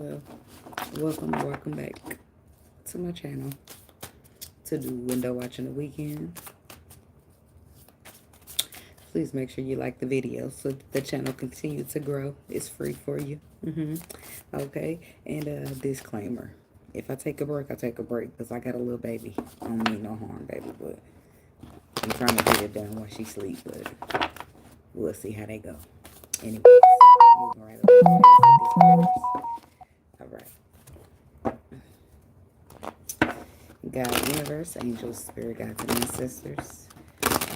Well, welcome back to my channel to do window watching the weekend. Please make sure you like the video so the channel continue to grow. It's free for you. Okay, and disclaimer. If I take a break, I take a break because I got a little baby. I don't mean no harm, baby, but I'm trying to get it done while she sleeps, but we'll see how they go. Anyways, moving right along with this. All right. God, universe, angels, spirit guides, and ancestors,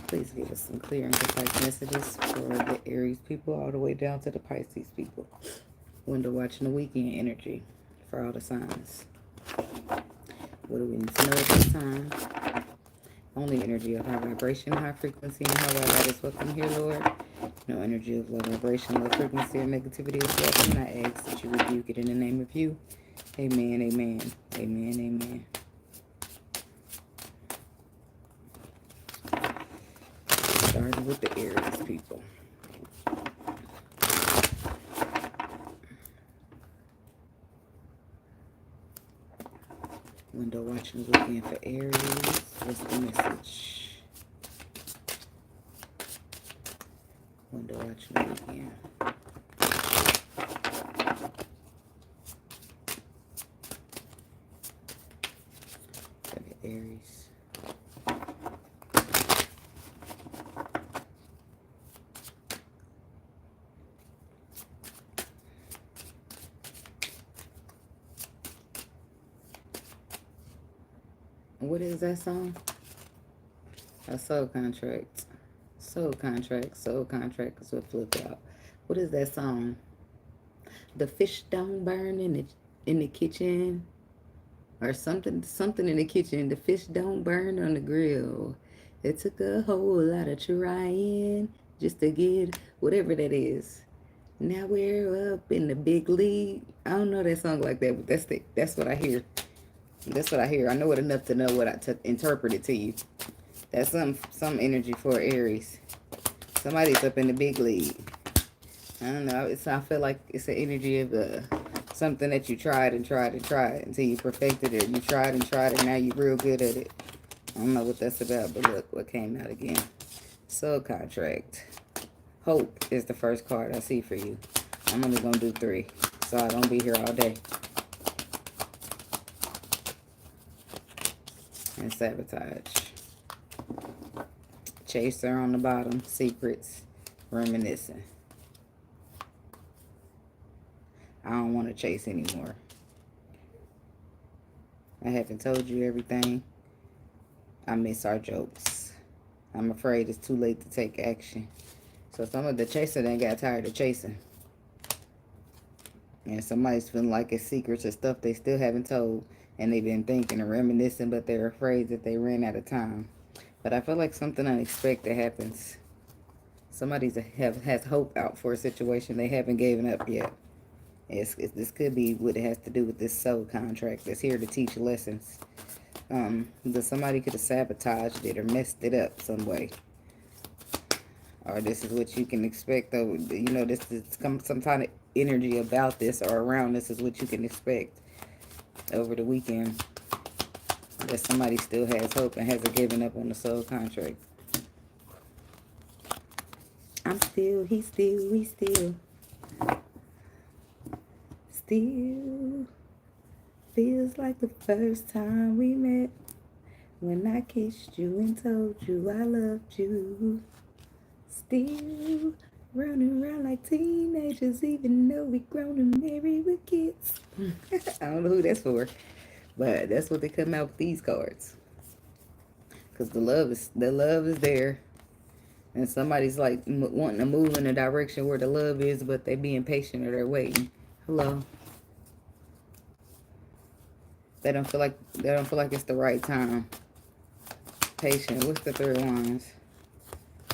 please give us some clear and concise messages for the Aries people all the way down to the Pisces people. Window watching the weekend energy for all the signs. What do we need to know at this time? Only energy of high vibration, high frequency, and high vibe is welcome here, Lord. No energy of low vibration, low frequency, or negativity is welcome. And I ask that you rebuke it in the name of you. Amen, amen, amen, amen. Starting with the Aries people. Window watching the weekend for Aries. What's the message? Window watching the weekend. For the Aries. What is that song? A soul contract. Soul contract. Soul contract is what flipped out. What is that song? The fish don't burn in the kitchen. Or something in the kitchen. The fish don't burn on the grill. It took a whole lot of trying just to get whatever that is. Now we're up in the big league. I don't know that song like that, but that's what I hear. That's what I hear. I know it enough to know what to interpret it to you. That's some energy for Aries. Somebody's up in the big league. I don't know. I feel like it's an energy of something that you tried and tried and tried until you perfected it. You tried and now you're real good at it. I don't know what that's about, but look what came out again. Soul contract. Hope is the first card I see for you. I'm only going to do 3, so I don't be here all day. And sabotage. Chaser on the bottom. Secrets. Reminiscing. I don't want to chase anymore. I haven't told you everything. I miss our jokes. I'm afraid it's too late to take action. So some of the chaser done got tired of chasing. And somebody's feeling like it's secrets or stuff they still haven't told. And they've been thinking and reminiscing, but they're afraid that they ran out of time. But I feel like something unexpected happens. Somebody has hope out for a situation they haven't given up yet. This could be what it has to do with this soul contract that's here to teach lessons. That somebody could have sabotaged it or messed it up some way. Or this is what you can expect, though. You know, this is some kind of energy about this or around this is what you can expect over the weekend. That somebody still has hope and hasn't given up on the soul contract. I'm still, he's still, we still. Still feels like the first time we met. When I kissed you and told you I loved you. Still running around like teenagers, even though we grown and married with kids. I don't know who that's for, but that's what they come out with these cards. Because the love is there, and somebody's like wanting to move in a direction where the love is, but they being patient or they're waiting. Hello. They don't feel like it's the right time. Patient. What's the 3 of Wands?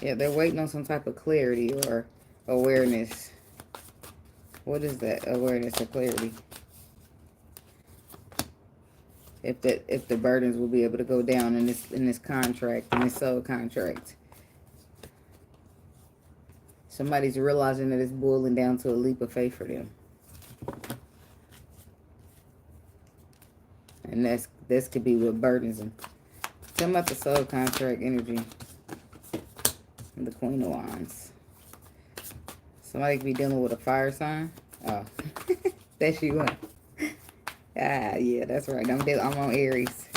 Yeah, they're waiting on some type of clarity or awareness. What is that? Awareness or clarity? If the burdens will be able to go down in this contract, in this soul contract. Somebody's realizing that it's boiling down to a leap of faith for them. And this could be what burdens them. Tell me about the soul contract energy. The Queen of Wands. Somebody could be dealing with a fire sign. Oh, that's you. Ah, yeah, that's right. I'm on Aries.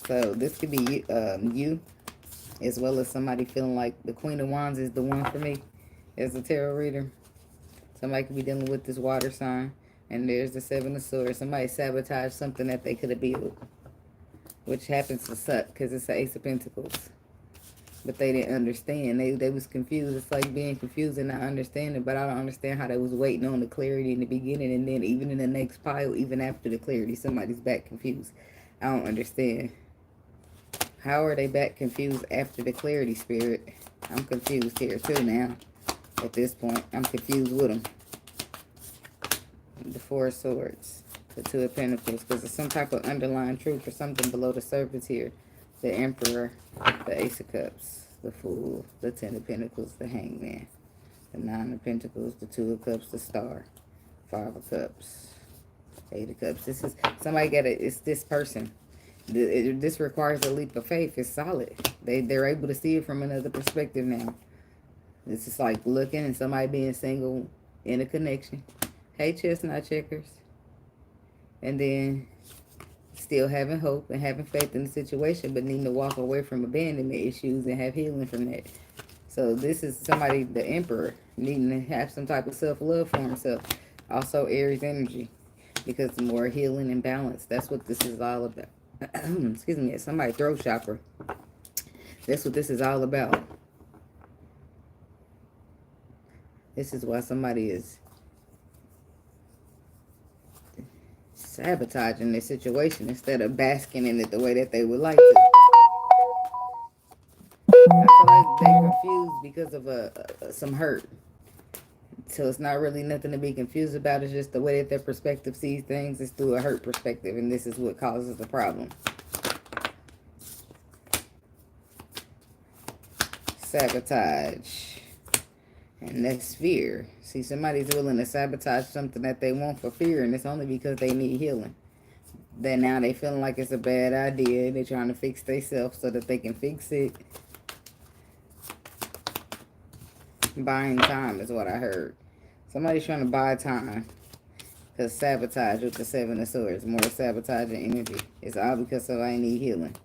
So this could be you, as well as somebody feeling like the Queen of Wands is the one for me as a tarot reader. Somebody could be dealing with this water sign. And there's the Seven of Swords. Somebody sabotaged something that they could have built, which happens to suck because it's the Ace of Pentacles. But they didn't understand. They was confused. It's like being confused and not understanding. But I don't understand how they was waiting on the clarity in the beginning. And then even in the next pile, even after the clarity, somebody's back confused. I don't understand. How are they back confused after the clarity, Spirit? I'm confused here too now. At this point, I'm confused with them. The Four of Swords. The Two of Pentacles. Because there's some type of underlying truth or something below the surface here. The Emperor, the Ace of Cups, the Fool, the Ten of Pentacles, the Hangman, the Nine of Pentacles, the Two of Cups, the Star, Five of Cups, Eight of Cups. This is, somebody got it, it's this person. This requires a leap of faith. It's solid. They're able to see it from another perspective now. This is like looking and somebody being single in a connection. Hey, chestnut checkers. And then still having hope and having faith in the situation, but needing to walk away from abandonment issues and have healing from that. So this is somebody, the Emperor, needing to have some type of self-love for himself. Also Aries energy, because more healing and balance. That's what this is all about. Excuse me, somebody throat chakra. That's what this is all about. This is why somebody is sabotaging their situation instead of basking in it the way that they would like to. I feel like they're confused because of some hurt. So it's not really nothing to be confused about. It's just the way that their perspective sees things is through a hurt perspective. And this is what causes the problem. Sabotage. And that's fear. See, somebody's willing to sabotage something that they want for fear. And it's only because they need healing. Then now they feeling like it's a bad idea. They're trying to fix themselves so that they can fix it. Buying time is what I heard. Somebody's trying to buy time. Because sabotage with the Seven of Swords. More sabotaging energy. It's all because somebody need healing.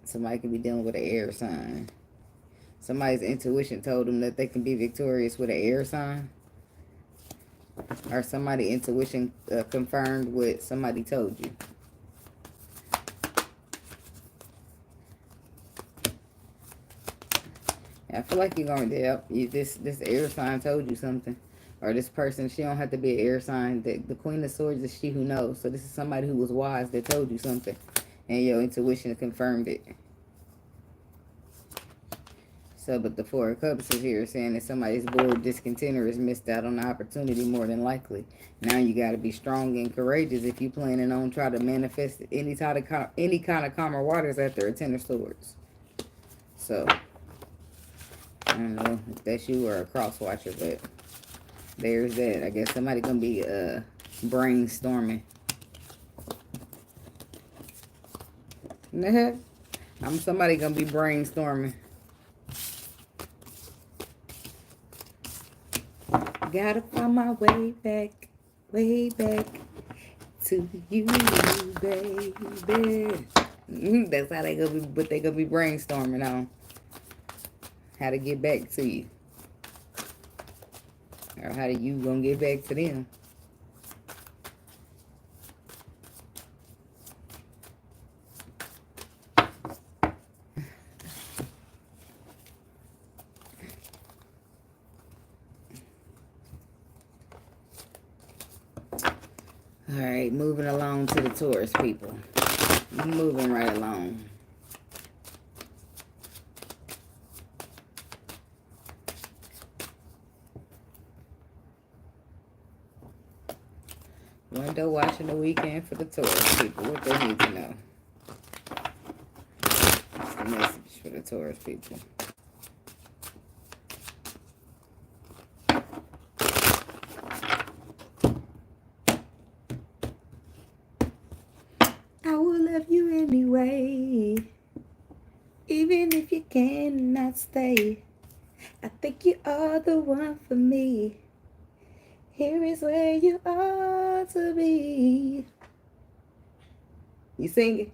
Somebody could be dealing with an air sign. Somebody's intuition told them that they can be victorious with an air sign. Or somebody's intuition confirmed what somebody told you. I feel like you're going to help. This air sign told you something. Or this person, she don't have to be an air sign. The Queen of Swords is she who knows. So this is somebody who was wise that told you something. And your intuition confirmed it. So, but the Four of Cups is here saying that somebody's bored, discontented, or has missed out on the opportunity more than likely. Now you got to be strong and courageous if you're planning on trying to manifest any kind of calmer waters after a Ten of Swords. So, I don't know if that's you or a cross watcher, but there's that. I guess somebody going to be brainstorming. Somebody going to be brainstorming. Gotta find my way back to you, baby. That's how they gonna be, but they gonna be brainstorming on how to get back to you, or how you gonna get back to them. Alright, moving along to the Taurus people. Moving right along. Window watching the weekend for the Taurus people. What they need to know. That's the message for the Taurus people. love you anyway. Even if you cannot stay, I think you are the one for me. Here is where you ought to be. You singing?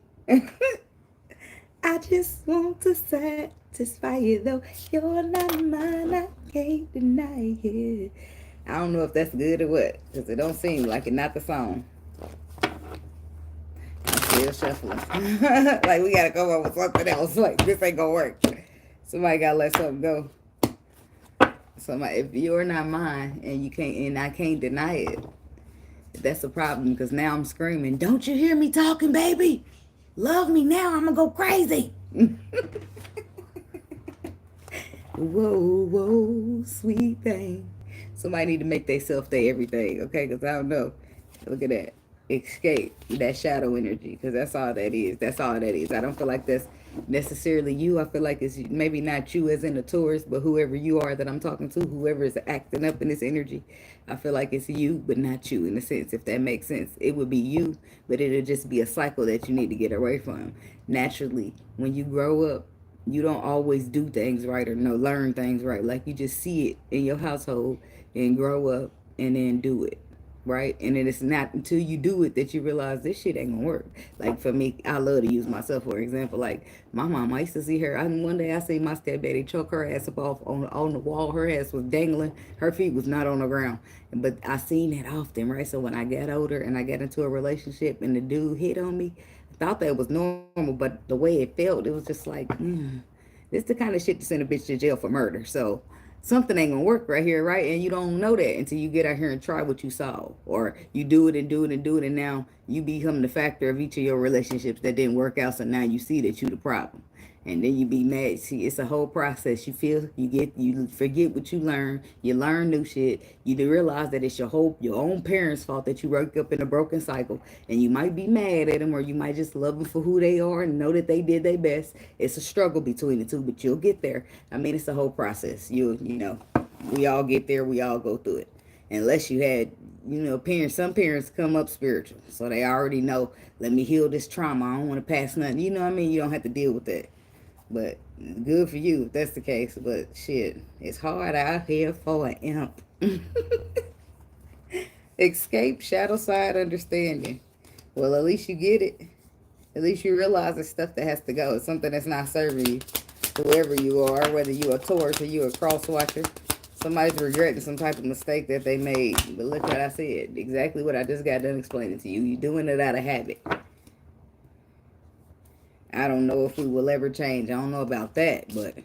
I just want to satisfy you, though you're not mine, I can't deny it. I don't know if that's good or what, because it don't seem like it, not the song. I'm still shuffling. Like, we gotta come up with something else. Like, this ain't gonna work. Somebody gotta let something go. Somebody, if you're not mine and you can't, and I can't deny it, that's a problem, because now I'm screaming, don't you hear me talking, baby? Love me now, I'm gonna go crazy. Whoa, whoa, sweet thing. Somebody need to make themselves their everything, okay? Because I don't know. Look at that. Escape that shadow energy, because that's all that is. That's all that is. I don't feel like that's necessarily you. I feel like it's maybe not you as in the tourist, but whoever you are that I'm talking to, whoever is acting up in this energy, I feel like it's you, but not you, in a sense, if that makes sense. It would be you, but it'll just be a cycle that you need to get away from. Naturally, when you grow up, you don't always do things right or learn things right. Like, you just see it in your household and grow up and then do it. Right? And then it's not until you do it that you realize this shit ain't gonna work. Like, for me, I love to use myself for example. Like, my mom, I used to see her. One day I seen my stepdaddy choke her ass up off on the wall. Her ass was dangling. Her feet was not on the ground. But I seen that often, right? So when I got older and I got into a relationship and the dude hit on me, I thought that was normal. But the way it felt, it was just like, this the kind of shit to send a bitch to jail for murder. So something ain't gonna work right here, right? And you don't know that until you get out here and try what you saw. Or you do it and do it and do it, and now you become the factor of each of your relationships that didn't work out, so now you see that you the problem. And then you be mad. See, it's a whole process. You you forget what you learn new shit. You realize that it's your own parents' fault that you woke up in a broken cycle. And you might be mad at them, or you might just love them for who they are and know that they did their best. It's a struggle between the two, but you'll get there. I mean, it's a whole process. You know, we all get there. We all go through it. Unless you had, parents, some parents come up spiritual. So they already know, let me heal this trauma. I don't want to pass nothing. You know what I mean? You don't have to deal with that. But good for you if that's the case. But shit, it's hard out here for an imp. Escape shadow side understanding. Well, at least you get it. At least you realize it's stuff that has to go. It's something that's not serving you. Whoever you are, whether you're a Taurus or you're a cross watcher, somebody's regretting some type of mistake that they made. But look what I said. Exactly what I just got done explaining to you. You're doing it out of habit. I don't know if we will ever change. I don't know about that. But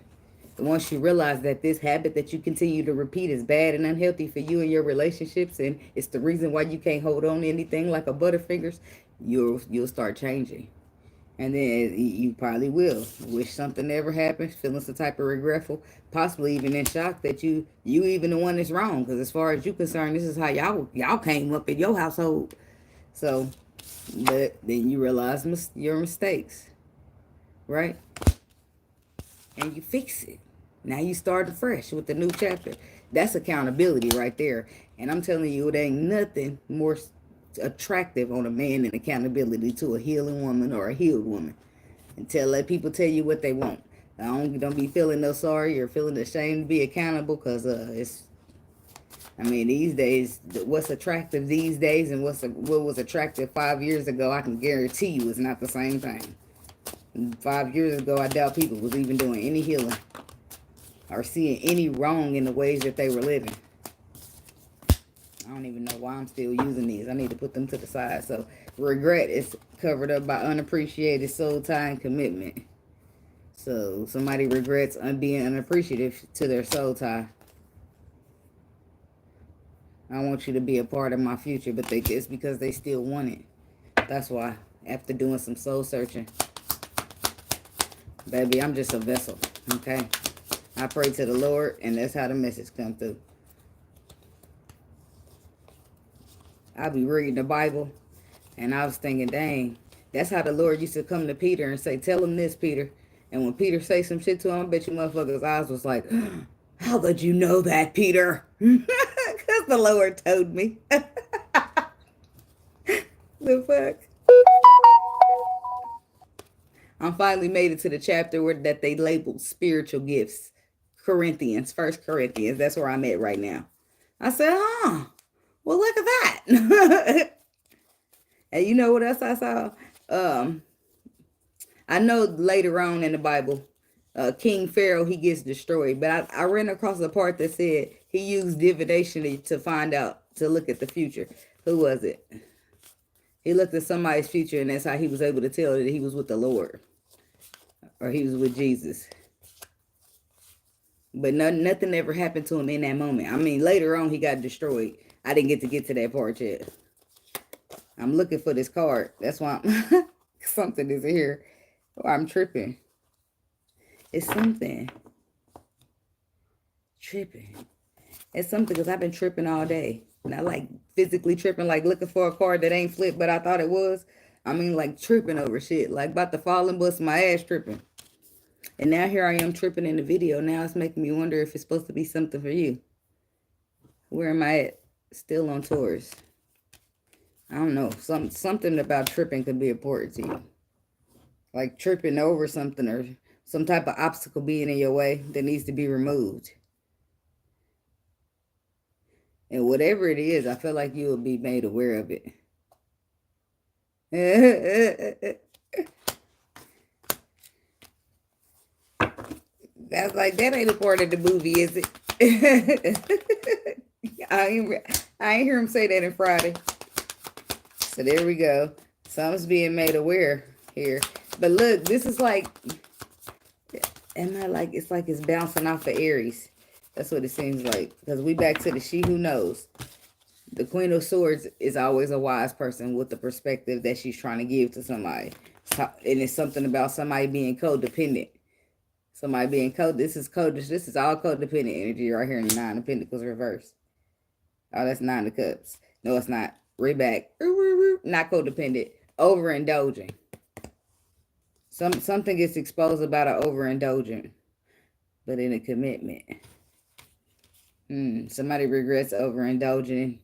once you realize that this habit that you continue to repeat is bad and unhealthy for you and your relationships, and it's the reason why you can't hold on to anything like a Butterfingers, you'll start changing. And then you probably will wish something never happened, feeling some type of regretful, possibly even in shock that you even the one that's wrong. Because as far as you concerned, this is how y'all came up in your household. So, but then you realize your mistakes, right? And you fix it. Now you start fresh with the new chapter. That's accountability right there. And I'm telling you, it ain't nothing more attractive on a man than accountability to a healing woman or a healed woman. And let people tell you what they want. Don't be feeling no sorry or feeling ashamed to be accountable, because these days, what's attractive these days and what was attractive 5 years ago, I can guarantee you is not the same thing. 5 years ago, I doubt people was even doing any healing or seeing any wrong in the ways that they were living. I don't even know why I'm still using these. I need to put them to the side. So, regret is covered up by unappreciated soul tie and commitment. So, somebody regrets being unappreciative to their soul tie. I want you to be a part of my future, but it's because they still want it. That's why, after doing some soul searching, baby, I'm just a vessel, okay? I pray to the Lord, and that's how the message comes through. I be reading the Bible, and I was thinking, dang, that's how the Lord used to come to Peter and say, tell him this, Peter. And when Peter say some shit to him, I bet you motherfuckers' eyes was like, how could you know that, Peter? Because the Lord told me. The fuck? I'm finally made it to the chapter where that they labeled spiritual gifts. Corinthians, First Corinthians. That's where I'm at right now. I said, well, look at that. And you know what else I saw? I know later on in the Bible, King Pharaoh, he gets destroyed. But I ran across a part that said he used divination to find out, to look at the future. Who was it? He looked at somebody's future, and that's how he was able to tell that he was with the Lord. Or he was with Jesus. But nothing ever happened to him in that moment. I mean, later on, he got destroyed. I didn't get to that part yet. I'm looking for this card. That's why I'm something is here. Oh, I'm tripping. It's something. Tripping. It's something because I've been tripping all day. Not like physically tripping, like looking for a card that ain't flipped, but I thought it was. I mean, like tripping over shit. Like about to fall and bust my ass tripping. And now here I am tripping in the video. Now it's making me wonder if it's supposed to be something for you. Where am I at? Still on Taurus. I don't know. Something about tripping could be important to you. Like tripping over something or some type of obstacle being in your way that needs to be removed. And whatever it is, I feel like you will be made aware of it. That's like, that ain't a part of the movie, is it? I ain't hear him say that in Friday. So there we go. Something's being made aware here. But look, this is like, am I like, it's like it's bouncing off of Aries. That's what it seems like. Because we back to the she who knows. The Queen of Swords is always a wise person with the perspective that she's trying to give to somebody. And it's something about somebody being codependent. Somebody being this is all codependent energy right here in the Nine of Pentacles reverse. Oh, that's Nine of Cups. No, it's not. Right back. Not codependent. Overindulging. Something gets exposed about an overindulgent. But in a commitment. Somebody regrets overindulging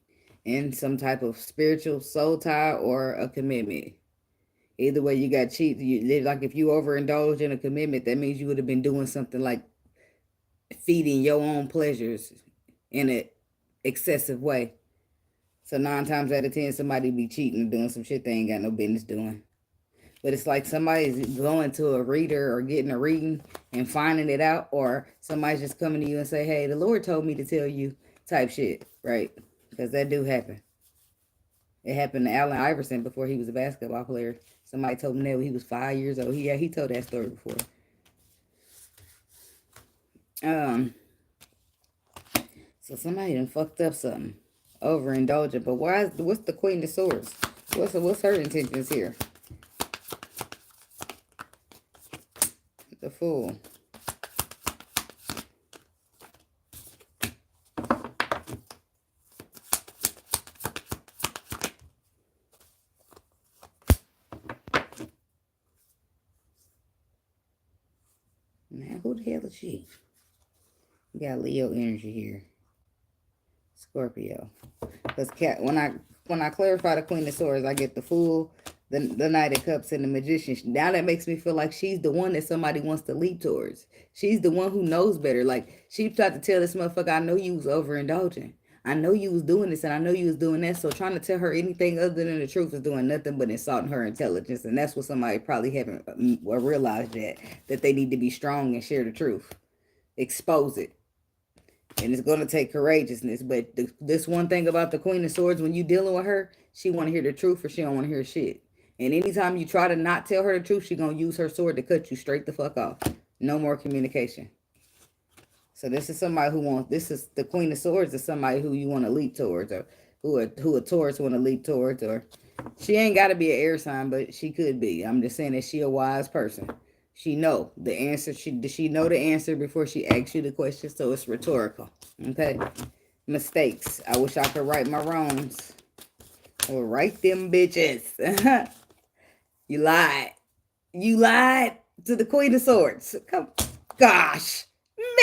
in some type of spiritual soul tie or a commitment. Either way, you got cheated. Like if you overindulge in a commitment, that means you would have been doing something like feeding your own pleasures in an excessive way. So 9 times out of 10, somebody be cheating and doing some shit they ain't got no business doing. But it's like somebody's going to a reader or getting a reading and finding it out, or somebody's just coming to you and say, hey, the Lord told me to tell you type shit, right? Because that do happen. It happened to Allen Iverson before he was a basketball player. Somebody told him that when he was 5 years old. He told that story before. So somebody done fucked up something. Overindulgent. But what's the Queen of Swords? What's her intentions here? The Fool. Now, who the hell is she? We got Leo energy here. Scorpio. Because when I clarify the Queen of Swords, I get the Fool, the Knight of Cups, and the Magician. Now that makes me feel like she's the one that somebody wants to leap towards. She's the one who knows better. Like, she tried to tell this motherfucker, I know you was overindulging. I know you was doing this, and I know you was doing that. So trying to tell her anything other than the truth is doing nothing but insulting her intelligence. And that's what somebody probably haven't realized yet, that they need to be strong and share the truth. Expose it. And it's going to take courageousness. But this one thing about the Queen of Swords, when you dealing with her, she want to hear the truth or she don't want to hear shit. And anytime you try to not tell her the truth, she going to use her sword to cut you straight the fuck off. No more communication. So this is somebody this is the Queen of Swords is somebody who you want to leap towards, or who a Taurus want to leap towards, or she ain't got to be an air sign, but she could be. I'm just saying that she a wise person. She know the answer. She know the answer before she asks you the question, so it's rhetorical. Okay? Mistakes. I wish I could right my wrongs. Or right them bitches. You lied. You lied to the Queen of Swords. Come, gosh.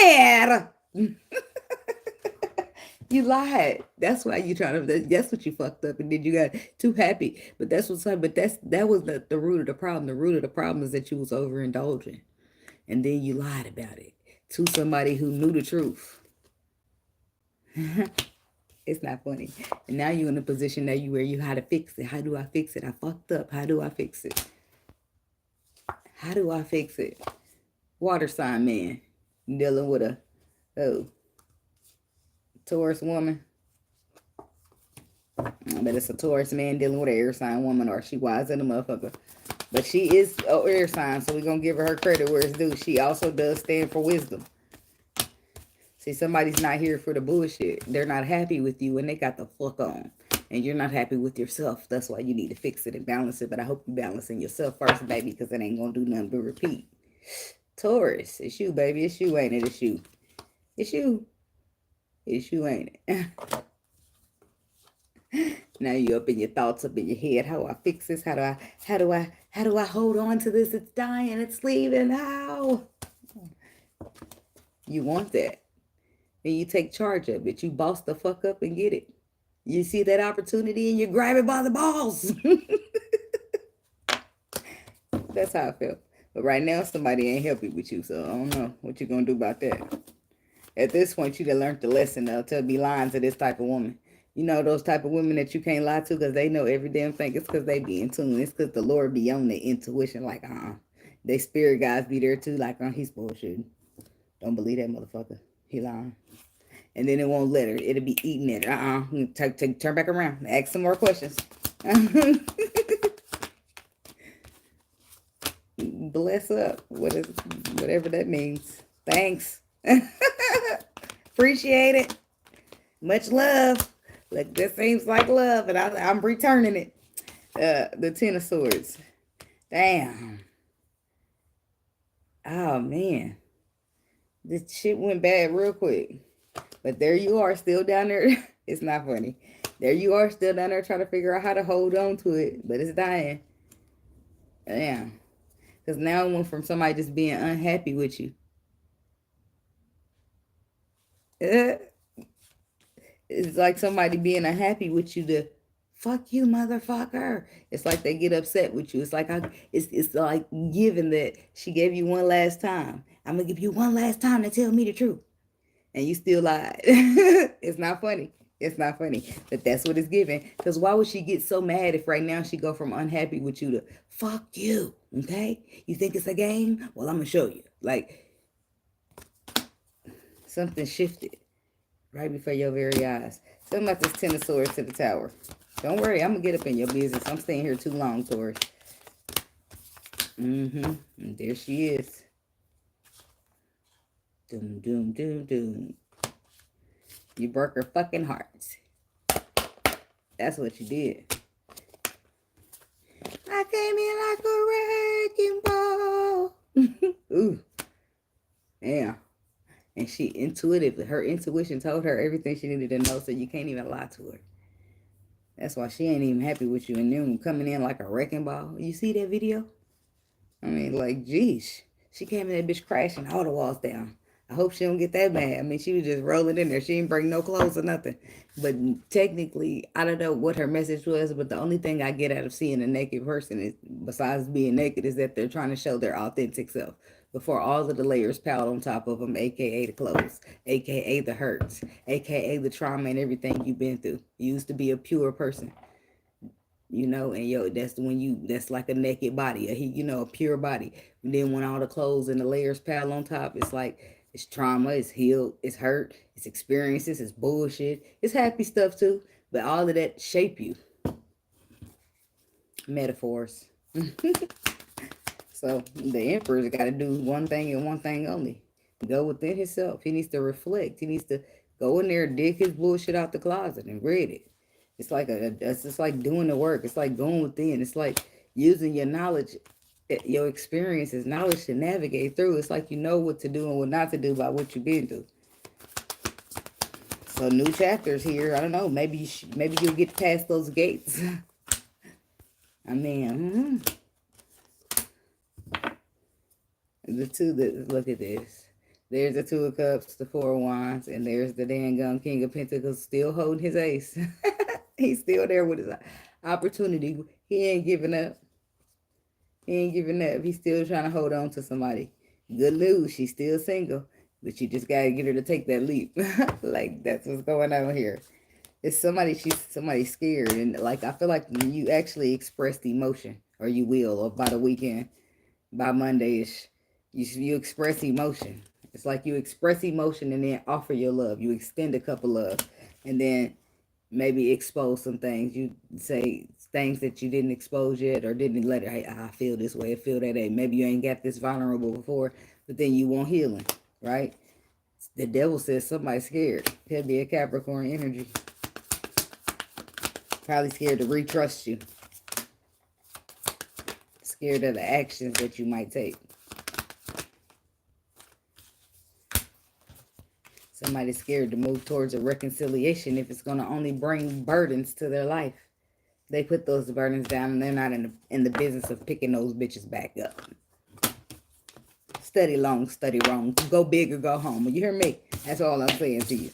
Man. You lied. That's why you trying to. That's what you fucked up, and then you got too happy. But that's what's up. But that was the root of the problem. The root of the problem is that you was overindulging, and then you lied about it to somebody who knew the truth. It's not funny. And now you're in a position that you where you how to fix it. How do I fix it? I fucked up. How do I fix it? How do I fix it? Water sign man dealing with a Taurus woman. I bet it's a Taurus man dealing with an air sign woman, or she wise in a motherfucker. But she is an air sign, so we're going to give her credit where it's due. She also does stand for wisdom. See, somebody's not here for the bullshit. They're not happy with you, and they got the fuck on. And you're not happy with yourself. That's why you need to fix it and balance it. But I hope you're balancing yourself first, baby, because it ain't going to do nothing but repeat. Taurus, it's you, baby. It's you, ain't it? It's you. It's you. It's you, ain't it? Now you up in your thoughts, up in your head. How do I fix this? How do I hold on to this? It's dying. It's leaving. How? You want that. Then you take charge of it. You boss the fuck up and get it. You see that opportunity and you grab it by the balls. That's how I felt. But right now, somebody ain't helping with you, so I don't know what you're going to do about that. At this point, you done learned the lesson to be lying to this type of woman. You know, those type of women that you can't lie to because they know every damn thing. It's because they be in tune. It's because the Lord be on their intuition. Like, they spirit guys be there too. Like, he's bullshitting. Don't believe that motherfucker. He lying. And then it won't let her. It'll be eating at her. Turn back around. Ask some more questions. Bless up. Whatever that means. Thanks. Appreciate it. Much love. Like, this seems like love, and I'm returning it. The Ten of Swords. Damn. Oh, man. This shit went bad real quick. But there you are, still down there. It's not funny. There you are, still down there trying to figure out how to hold on to it. But it's dying. Damn. Because now it went from somebody just being unhappy with you. It's like somebody being unhappy with you to fuck you, motherfucker. It's like they get upset with you. It's like it's like giving that she gave you one last time. I'm gonna give you one last time to tell me the truth, and you still lied. It's not funny. It's not funny, but that's what it's giving. Because why would she get so mad if right now she go from unhappy with you to fuck you? Okay, you think it's a game? Well, I'm gonna show you. Like something shifted. Right before your very eyes. Something about this Ten of Swords to the Tower. Don't worry, I'm going to get up in your business. I'm staying here too long, Taurus. And there she is. Doom, doom, doom, doom. You broke her fucking heart. That's what you did. I came in like a wrecking ball. Ooh. Yeah. And she her intuition told her everything she needed to know, so you can't even lie to her. That's why she ain't even happy with you. And then coming in like a wrecking ball. You see that video? I mean, like, geez. She came in that bitch crashing all the walls down. I hope she don't get that bad. I mean, she was just rolling in there. She didn't bring no clothes or nothing. But technically, I don't know what her message was, but the only thing I get out of seeing a naked person, is, besides being naked, is that they're trying to show their authentic self before all of the layers piled on top of them, a.k.a. the clothes, a.k.a. the hurts, a.k.a. the trauma and everything you've been through. You used to be a pure person, you know, and that's like a naked body, a pure body. And then when all the clothes and the layers pile on top, it's like, it's trauma, it's healed, it's hurt, it's experiences, it's bullshit, it's happy stuff too, but all of that shape you. Metaphors. So the Emperor's got to do one thing and one thing only. Go within himself. He needs to reflect. He needs to go in there, dig his bullshit out the closet and read it. It's like it's just like doing the work. It's like going within. It's like using your knowledge, your experiences, knowledge to navigate through. It's like you know what to do and what not to do by what you've been through. So new chapters here. I don't know. Maybe you'll get past those gates. I mean, the two that look at this. There's the Two of Cups, the Four of Wands, and there's the dang King of Pentacles still holding his ace. He's still there with his opportunity. He ain't giving up. He ain't giving up. He's still trying to hold on to somebody. Good news, she's still single. But you just gotta get her to take that leap. Like, that's what's going on here. It's somebody scared. And like, I feel like you actually expressed emotion. Or you will, or by the weekend, by Monday-ish. You express emotion. It's like you express emotion and then offer your love. You extend a cup of love. And then maybe expose some things. You say things that you didn't expose yet or didn't let it. Hey, I feel this way. I feel that way. Maybe you ain't got this vulnerable before, but then you want healing, right? The devil says somebody's scared. Could be a Capricorn energy. Probably scared to retrust you. Scared of the actions that you might take. Somebody's scared to move towards a reconciliation if it's going to only bring burdens to their life. They put those burdens down and they're not in the business of picking those bitches back up. Study long, study wrong. Go big or go home. You hear me? That's all I'm saying to you.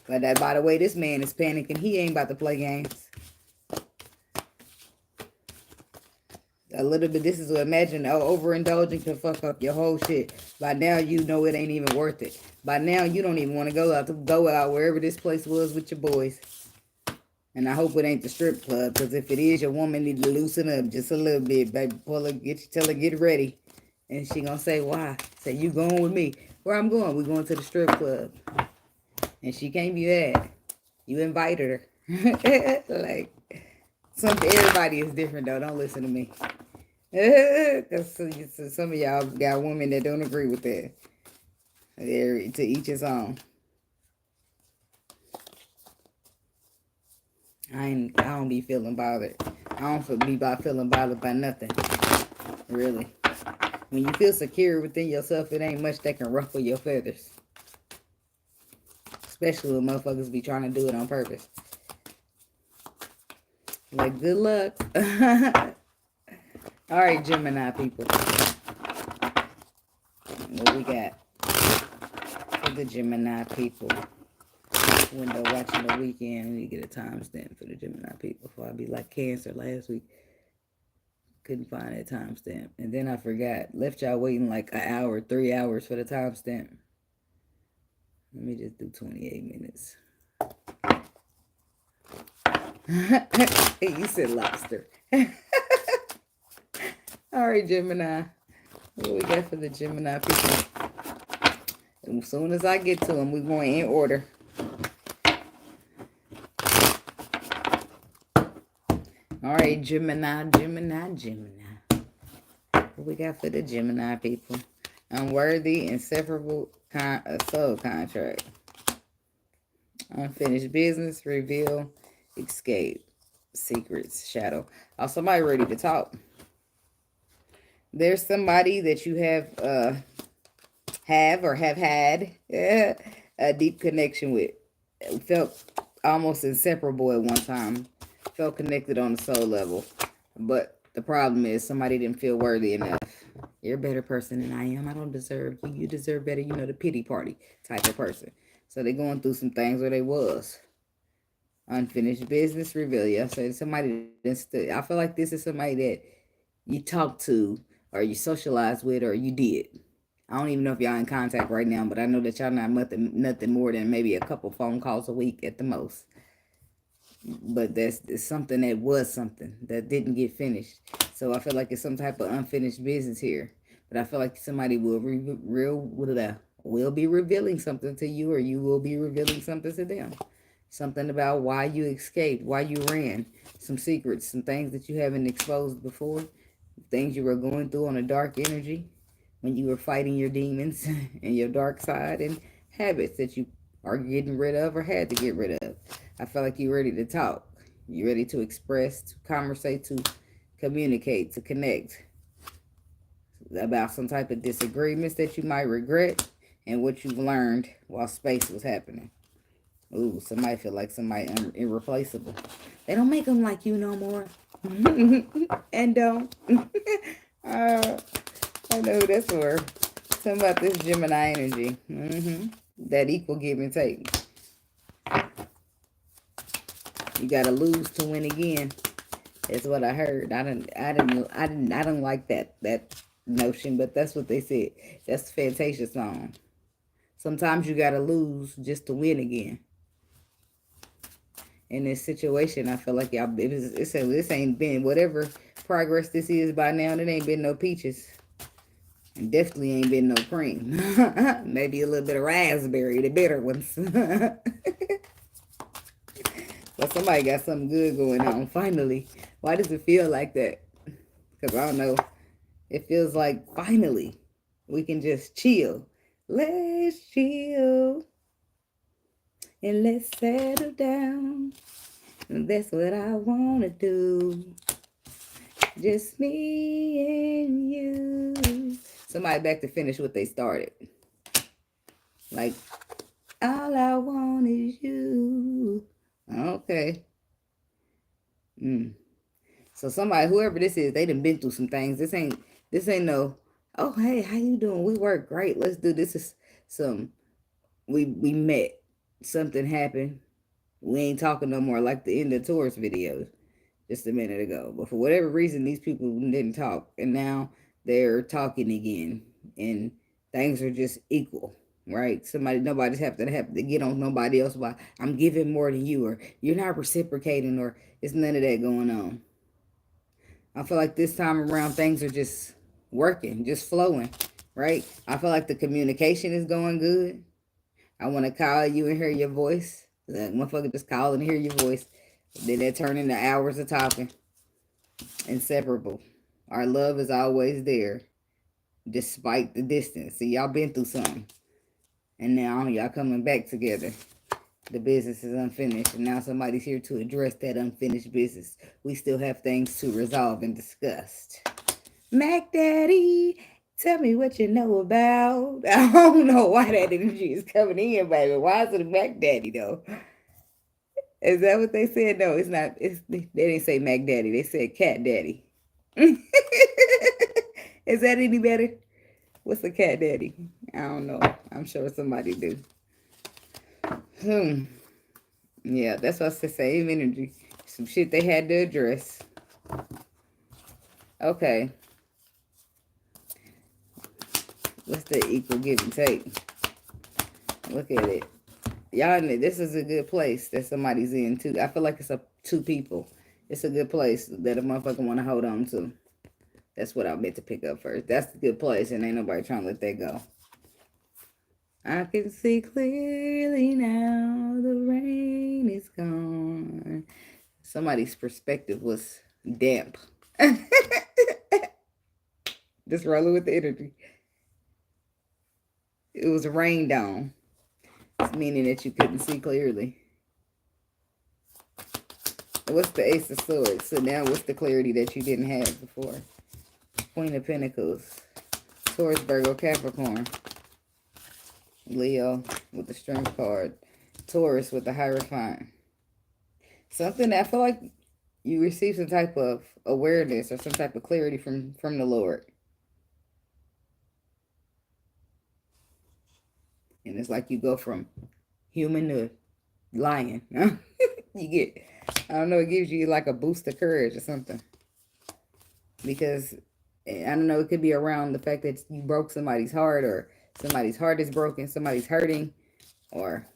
But that, by the way, this man is panicking. He ain't about to play games. A little bit, this is what, imagine overindulging can fuck up your whole shit. By now, you know it ain't even worth it. By now, you don't even want to go out wherever this place was with your boys. And I hope it ain't the strip club, because if it is, your woman need to loosen up just a little bit, baby. Tell her get ready. And she gonna say, why? Say, you going with me. Where I'm going? We going to the strip club. And she can't be that. You invited her. Like, everybody is different, though. Don't listen to me. Because some of y'all got women that don't agree with that. To each his own. I don't be feeling bothered. I don't be feeling bothered by nothing. Really. When you feel secure within yourself, it ain't much that can ruffle your feathers. Especially when motherfuckers be trying to do it on purpose. Like, good luck. All right, Gemini people. What we got for the Gemini people? Window watching the weekend. I need to get a timestamp for the Gemini people before I be like Cancer last week. Couldn't find that timestamp. And then I forgot. Left y'all waiting like an hour, 3 hours for the timestamp. Let me just do 28 minutes. You said lobster. All right, Gemini. What we got for the Gemini people? And as soon as I get to them, we're going in order. All right, Gemini. What we got for the Gemini people? Unworthy, inseparable soul contract. Unfinished business, reveal, escape, secrets, shadow. Oh, somebody ready to talk. There's somebody that you have had a deep connection with. Felt almost inseparable at one time. Felt connected on the soul level. But the problem is somebody didn't feel worthy enough. You're a better person than I am. I don't deserve you. You deserve better. You know, the pity party type of person. So they're going through some things where they was. Unfinished business, reveal. Yeah, so somebody I feel like this is somebody that you talked to or you socialized with or you did. I don't even know if y'all in contact right now, but I know that y'all not nothing more than maybe a couple phone calls a week at the most. But it's something that was something that didn't get finished. So I feel like it's some type of unfinished business here. But I feel like somebody will be revealing something to you, or you will be revealing something to them. Something about why you escaped, why you ran, some secrets, some things that you haven't exposed before, things you were going through on a dark energy when you were fighting your demons and your dark side, and habits that you are getting rid of or had to get rid of. I feel like you're ready to talk. You're ready to express, to conversate, to communicate, to connect about some type of disagreements that you might regret and what you've learned while space was happening. Ooh, somebody feel like somebody irreplaceable. They don't make them like you no more. And don't. I know who that's for. Something about this Gemini energy. That equal give and take. You gotta lose to win again. That's what I heard. I don't like that notion, but that's what they said. That's the Fantasia song. Sometimes you gotta lose just to win again. In this situation, I feel like y'all, this ain't been, whatever progress this is by now, it ain't been no peaches. And definitely ain't been no cream. Maybe a little bit of raspberry, the bitter ones. But somebody got something good going on, finally. Why does it feel like that? Because I don't know. It feels like finally we can just chill. Let's chill. And let's settle down. And that's what I want to do. Just me and you. Somebody back to finish what they started. Like, all I want is you. Okay. So somebody, whoever this is, they done been through some things. This ain't no, oh, hey, how you doing? We work great. Let's do this. Is some, we met. Something happened. We ain't talking no more, like the end of Taurus videos just a minute ago. But for whatever reason, these people didn't talk. And now they're talking again. And things are just equal, right? Nobody's have to get on nobody else by, I'm giving more than you, or you're not reciprocating, or it's none of that going on. I feel like this time around, things are just working, just flowing, right? I feel like the communication is going good. I want to call you and hear your voice. That motherfucker just call and hear your voice. Then that turn into hours of talking. Inseparable. Our love is always there, despite the distance. See, y'all been through something. And now y'all coming back together. The business is unfinished. And now somebody's here to address that unfinished business. We still have things to resolve and discuss. Mac Daddy, tell me what you know about. I don't know why that energy is coming in, baby. Why is it a Mac Daddy, though? Is that what they said? No, it's not. They didn't say Mac Daddy. They said Cat Daddy. Is that any better? What's a Cat Daddy? I don't know. I'm sure somebody do. Yeah, that's what's the same energy. Some shit they had to address. Okay. What's the equal give and take? Look at it. Y'all, this is a good place that somebody's in, too. I feel like it's two people. It's a good place that a motherfucker want to hold on to. That's what I meant to pick up first. That's a good place, and ain't nobody trying to let that go. I can see clearly now the rain is gone. Somebody's perspective was damp. Just rolling with the energy. It was rained on. Meaning that you couldn't see clearly. What's the Ace of Swords? So now what's the clarity that you didn't have before? Queen of Pentacles. Taurus, Virgo, Capricorn. Leo with the Strength card. Taurus with the Hierophant. Something that I feel like you receive some type of awareness or some type of clarity from the Lord. And it's like you go from human to lion. You get, I don't know, it gives you like a boost of courage or something. Because, I don't know, it could be around the fact that you broke somebody's heart, or somebody's heart is broken, somebody's hurting, or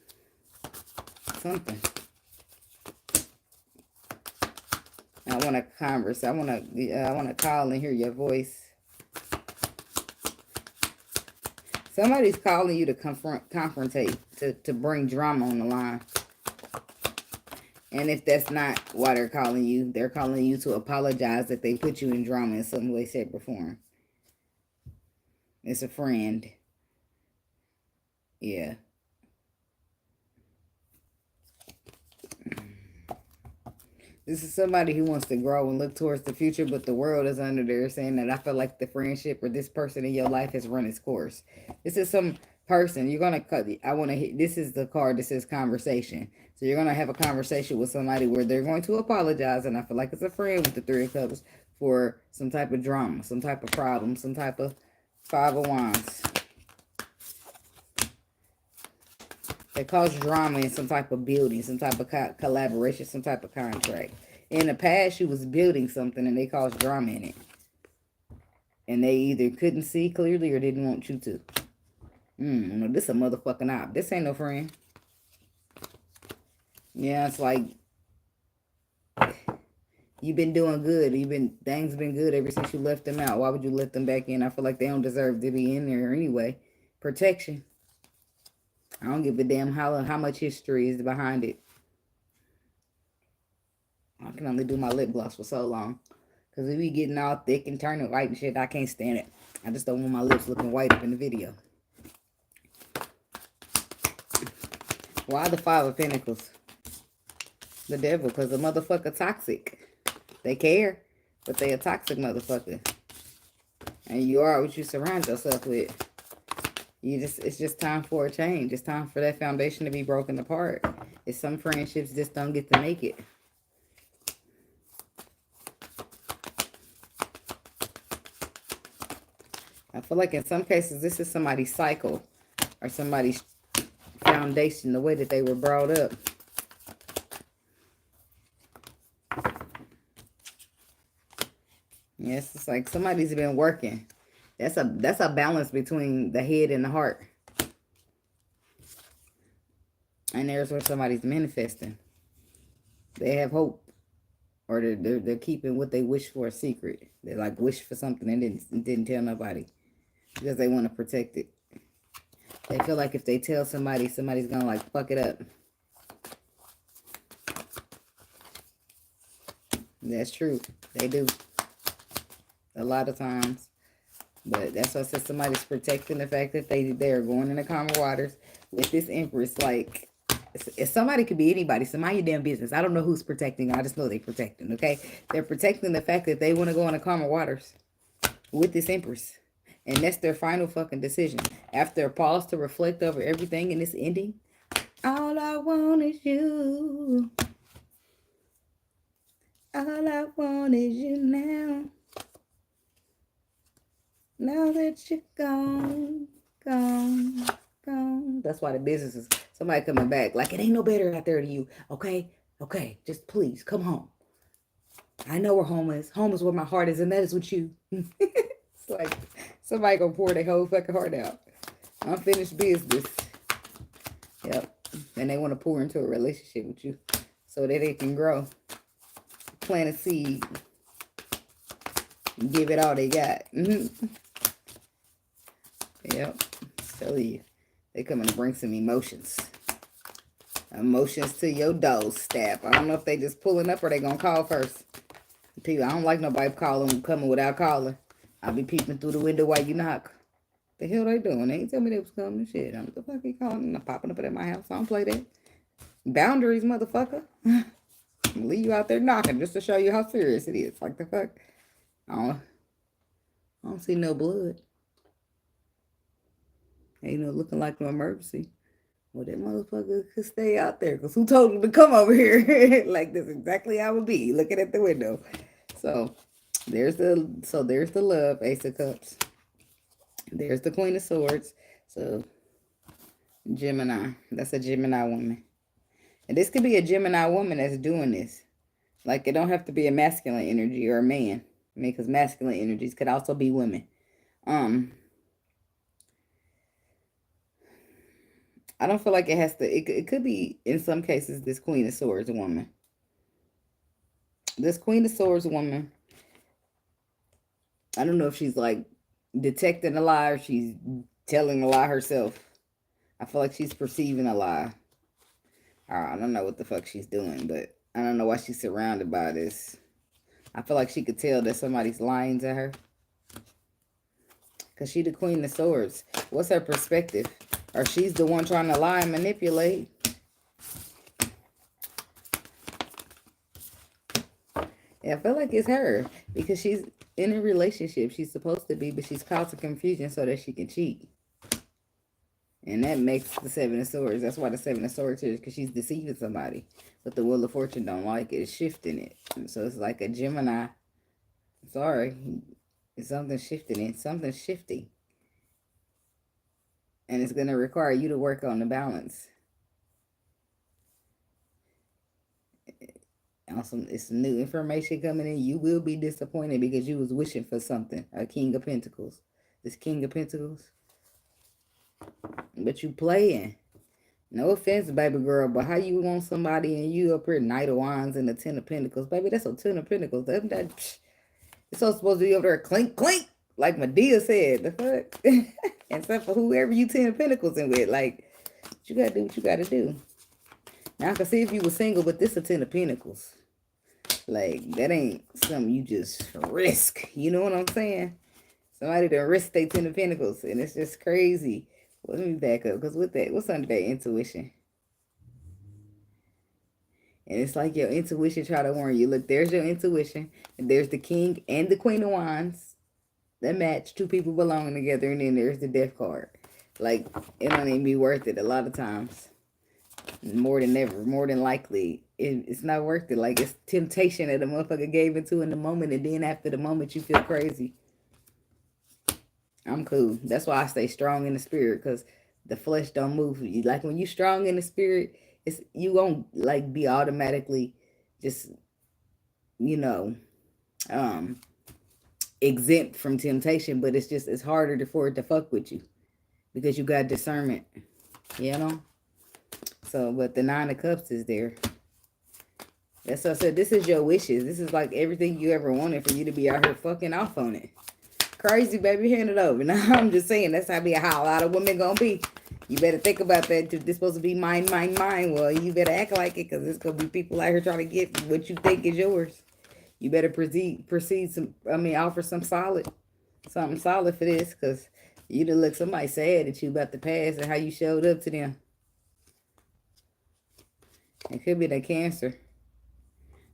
something. I want to converse. I want to call and hear your voice. Somebody's calling you to confrontate, to bring drama on the line. And if that's not why they're calling you to apologize that they put you in drama in some way, shape, or form. It's a friend. Yeah. This is somebody who wants to grow and look towards the future, but the world is under there saying that I feel like the friendship or this person in your life has run its course. This is some person. You're going to cut. This is the card that says conversation. So you're going to have a conversation with somebody where they're going to apologize. And I feel like it's a friend with the Three of Cups for some type of drama, some type of problem, some type of Five of Wands. They cause drama in some type of building, some type of collaboration, some type of contract. In the past, you was building something and they caused drama in it. And they either couldn't see clearly or didn't want you to. No, this a motherfucking op. This ain't no friend. Yeah, it's like you've been doing good. Things been good ever since you left them out. Why would you let them back in? I feel like they don't deserve to be in there anyway. Protection. I don't give a damn how much history is behind it. I can only do my lip gloss for so long. Because if we getting all thick and turning white and shit, I can't stand it. I just don't want my lips looking white up in the video. Why the Five of Pentacles? The devil, because the motherfucker toxic. They care, but they a toxic motherfucker. And you are what you surround yourself with. It's just time for a change. It's time for that foundation to be broken apart. It's some friendships just don't get to make it. I feel like in some cases this is somebody's cycle or somebody's foundation, the way that they were brought up. Yes, it's like somebody's been working. That's a balance between the head and the heart. And there's where somebody's manifesting. They have hope. Or they're keeping what they wish for a secret. They like wish for something and didn't tell nobody. Because they want to protect it. They feel like if they tell somebody, somebody's going to like fuck it up. That's true. They do. A lot of times. But that's why I said somebody's protecting the fact that they're going in the calmer waters with this Empress. Like, if somebody could be anybody, so mind your damn business. I don't know who's protecting. I just know they're protecting, okay? They're protecting the fact that they want to go in the calmer waters with this Empress. And that's their final fucking decision. After a pause to reflect over everything in this ending, all I want is you. All I want is you now. Now that you're gone, gone, gone. That's why the business is somebody coming back. Like, it ain't no better out there to you. Okay? Okay. Just please, come home. I know where home is. Home is where my heart is, and that is with you. It's like somebody gonna pour their whole fucking heart out. Unfinished business. Yep. And they want to pour into a relationship with you so that they can grow. Plant a seed. Give it all they got. Yep. Tell you. They coming to bring some emotions. Emotions to your doorstep. I don't know if they just pulling up or they gonna call first. People, I don't like nobody coming without calling. I'll be peeping through the window while you knock. The hell they doing? They ain't tell me they was coming. Shit, I'm the fuck you calling? I'm popping up at my house. I don't play that. Boundaries, motherfucker. I'm leave you out there knocking just to show you how serious it is. Like the fuck. I don't see no blood. Ain't no looking like no emergency. Well, that motherfucker could stay out there. Because who told him to come over here? Like, this is exactly how it would be. Looking at the window. So, there's the love. Ace of Cups. There's the Queen of Swords. So, Gemini. That's a Gemini woman. And this could be a Gemini woman that's doing this. Like, it don't have to be a masculine energy or a man. I mean, because masculine energies could also be women. I don't feel like it has to. It could be, in some cases, this Queen of Swords woman. This Queen of Swords woman, I don't know if she's like detecting a lie or she's telling a lie herself. I feel like she's perceiving a lie. I don't know what the fuck she's doing, but I don't know why she's surrounded by this. I feel like she could tell that somebody's lying to her. Because she's the Queen of Swords. What's her perspective? Or she's the one trying to lie and manipulate. Yeah, I feel like it's her. Because she's in a relationship. She's supposed to be, but she's causing confusion so that she can cheat. And that makes the Seven of Swords. That's why the Seven of Swords is, because she's deceiving somebody. But the Wheel of Fortune don't like it. It's shifting it. And so it's like a Gemini. Sorry. It's something shifting it. Something's shifting. And it's going to require you to work on the balance. It's some new information coming in. You will be disappointed because you was wishing for something. A King of Pentacles. This King of Pentacles. But you playing. No offense, baby girl, but how you want somebody and you up here Knight of Wands and the Ten of Pentacles? Baby, that's a Ten of Pentacles. It's so supposed to be over there clink, clink, like Medea said. The fuck? Except for whoever you Ten of Pentacles in with. Like, you gotta do what you gotta do. Now, I can see if you were single, but this is a Ten of Pentacles. Like, that ain't something you just risk. You know what I'm saying? Somebody to risk their Ten of Pentacles, and it's just crazy. Well, let me back up, because with that, what's under that intuition? And it's like your intuition try to warn you. Look, there's your intuition, and there's the King and the Queen of Wands that match. Two people belonging together, and then there's the Death card. Like, it don't even be worth it a lot of times. More than ever, more than likely, it's not worth it. Like, it's temptation that the motherfucker gave into in the moment, and then after the moment, you feel crazy. I'm cool. That's why I stay strong in the spirit, because the flesh don't move. Like, when you strong in the spirit, you won't, like, be automatically just, you know, exempt from temptation, but it's harder for it to fuck with you because you got discernment, you know? So, but the Nine of Cups is there. That's what I said. This is your wishes. This is like everything you ever wanted for you to be out here fucking off on it. Crazy, baby, hand it over. Now, I'm just saying, that's how a lot of women gonna be. You better think about that. This supposed to be mine, mine, mine. Well, you better act like it, because there's gonna be people out here trying to get what you think is yours. You better offer something solid for this, because you done look somebody sad at you about the past and how you showed up to them. It could be that Cancer.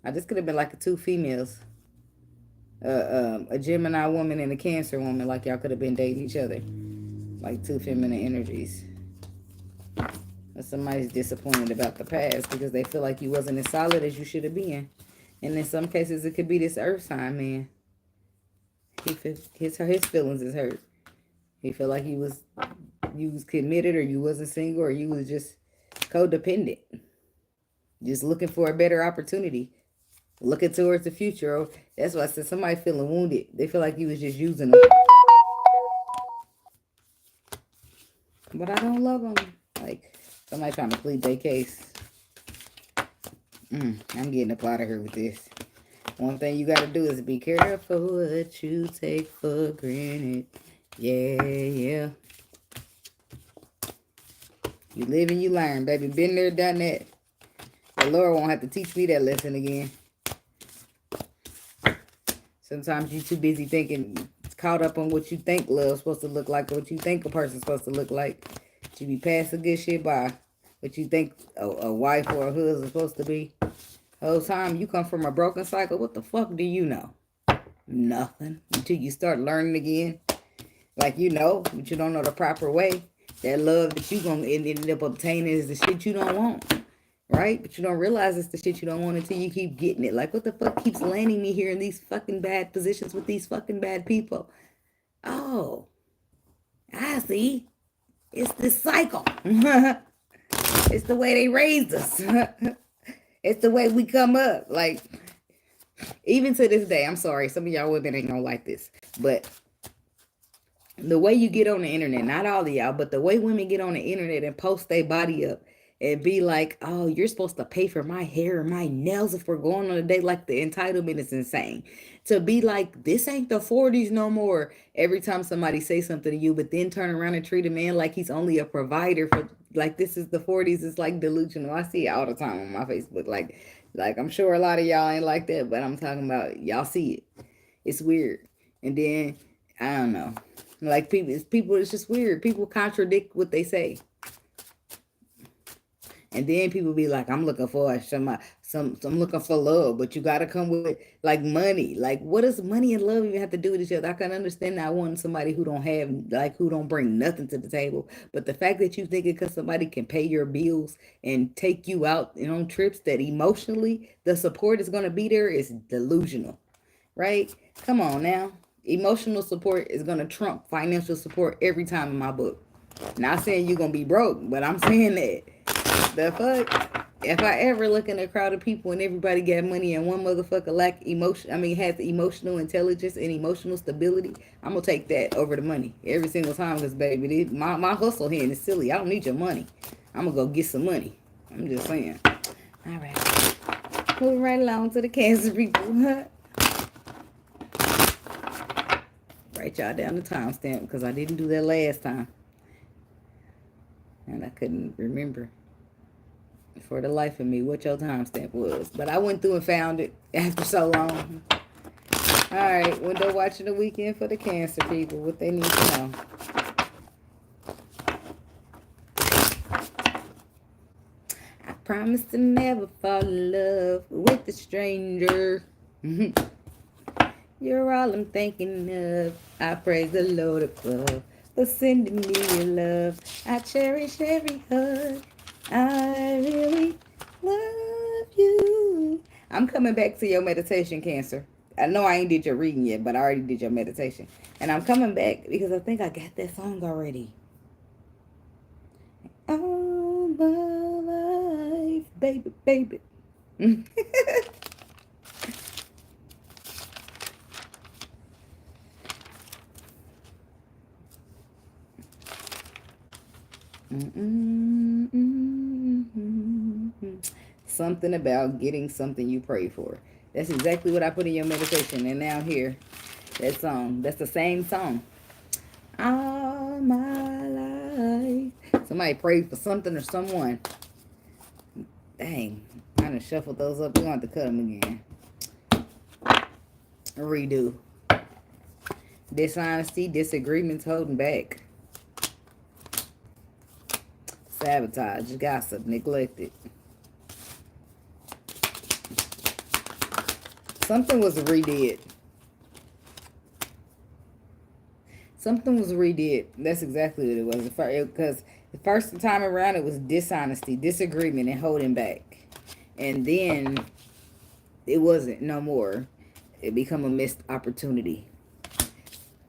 This could have been like two females. A Gemini woman and a Cancer woman, like y'all could have been dating each other. Like two feminine energies. But somebody's disappointed about the past because they feel like you wasn't as solid as you should have been. And in some cases, it could be this earth sign man. His feelings is hurt. He feel like you was committed, or you wasn't single, or you was just codependent. Just looking for a better opportunity. Looking towards the future. That's why I said somebody feeling wounded. They feel like you was just using them. But I don't love them. Like, somebody trying to plead their case. I'm getting up out of here with this. One thing you got to do is be careful what you take for granted. Yeah. You live and you learn, baby. Been there, done that. The Lord won't have to teach me that lesson again. Sometimes you're too busy thinking, caught up on what you think love's supposed to look like, or what you think a person's supposed to look like. You be passing good shit by what you think a wife or a husband's supposed to be. The whole time you come from a broken cycle, what the fuck do you know? Nothing. Until you start learning again. Like, you know, but you don't know the proper way. That love that you gonna end up obtaining is the shit you don't want. Right? But you don't realize it's the shit you don't want until you keep getting it. Like, what the fuck keeps landing me here in these fucking bad positions with these fucking bad people? Oh, I see. It's this cycle. It's the way they raised us. It's the way we come up. Like, even to this day, I'm sorry, some of y'all women ain't gonna like this, but the way you get on the internet, not all of y'all, but the way women get on the internet and post their body up and be like, oh, you're supposed to pay for my hair and my nails if we're going on a date. Like, the entitlement is insane. To be like, this ain't the 40s no more. Every time somebody say something to you, but then turn around and treat a man like he's only a provider for, like, this is the 40s. It's like delusional. I see it all the time on my Facebook. Like I'm sure a lot of y'all ain't like that, but I'm talking about y'all see it. It's weird. And then, I don't know. Like, people, it's just weird. People contradict what they say. And then people be like, I'm looking for I'm looking for love, but you gotta come with like money. Like, what does money and love even have to do with each other? I can understand not wanting somebody who don't bring nothing to the table. But the fact that you think it because somebody can pay your bills and take you out on trips, that emotionally the support is gonna be there, is delusional. Right? Come on now. Emotional support is gonna trump financial support every time in my book. Not saying you're gonna be broke, but I'm saying that. The fuck? If I ever look in a crowd of people and everybody got money and one motherfucker lack emotion, I mean, has emotional intelligence and emotional stability, I'm gonna take that over the money every single time. Because baby, my hustle here is silly. I don't need your money. I'm gonna go get some money. I'm just saying. All right, moving right along to the Cancer people. Write y'all down the timestamp because I didn't do that last time, and I couldn't remember for the life of me what your timestamp was. But I went through and found it after so long. All right, window watching the weekend for the Cancer people. What they need to know. I promise to never fall in love with a stranger. You're all I'm thinking of. I praise the Lord above for sending me your love. I cherish every hug. I really love you. I'm coming back to your meditation, Cancer. I know I ain't did your reading yet, but I already did your meditation. And I'm coming back because I think I got that song already. All my life, baby, baby. Something about getting something you pray for. That's exactly what I put in your meditation. And now here, that song. That's the same song. All my life. Somebody prayed for something or someone. Dang. I done shuffled those up. We're going to have to cut them again. Redo. Dishonesty, disagreements, holding back. Sabotage, gossip, neglected. Something was redid. Something was redid. That's exactly what it was. Because the first time around it was dishonesty, disagreement, and holding back. And then it wasn't no more. It became a missed opportunity.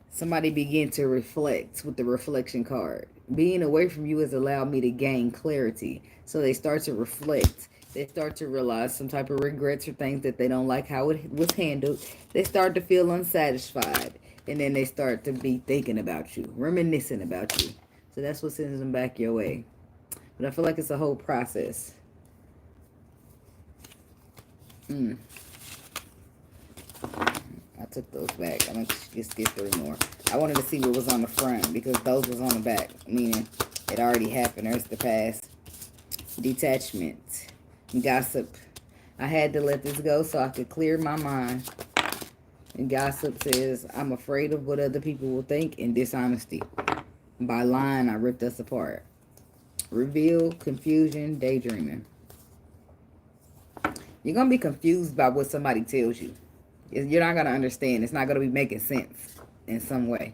Somebody began to reflect with the reflection card. Being away from you has allowed me to gain clarity. So they start to reflect. They start to realize some type of regrets or things that they don't like how it was handled. They start to feel unsatisfied. And then they start to be thinking about you, reminiscing about you. So that's what sends them back your way. But I feel like it's a whole process. I took those back. I'm going to just get 3 more. I wanted to see what was on the front because those was on the back. Meaning it already happened. There's the past. Detachment. Gossip. I had to let this go so I could clear my mind. And gossip says, I'm afraid of what other people will think. And dishonesty. By lying, I ripped us apart. Reveal, confusion, daydreaming. You're going to be confused by what somebody tells you. You're not going to understand. It's not going to be making sense in some way.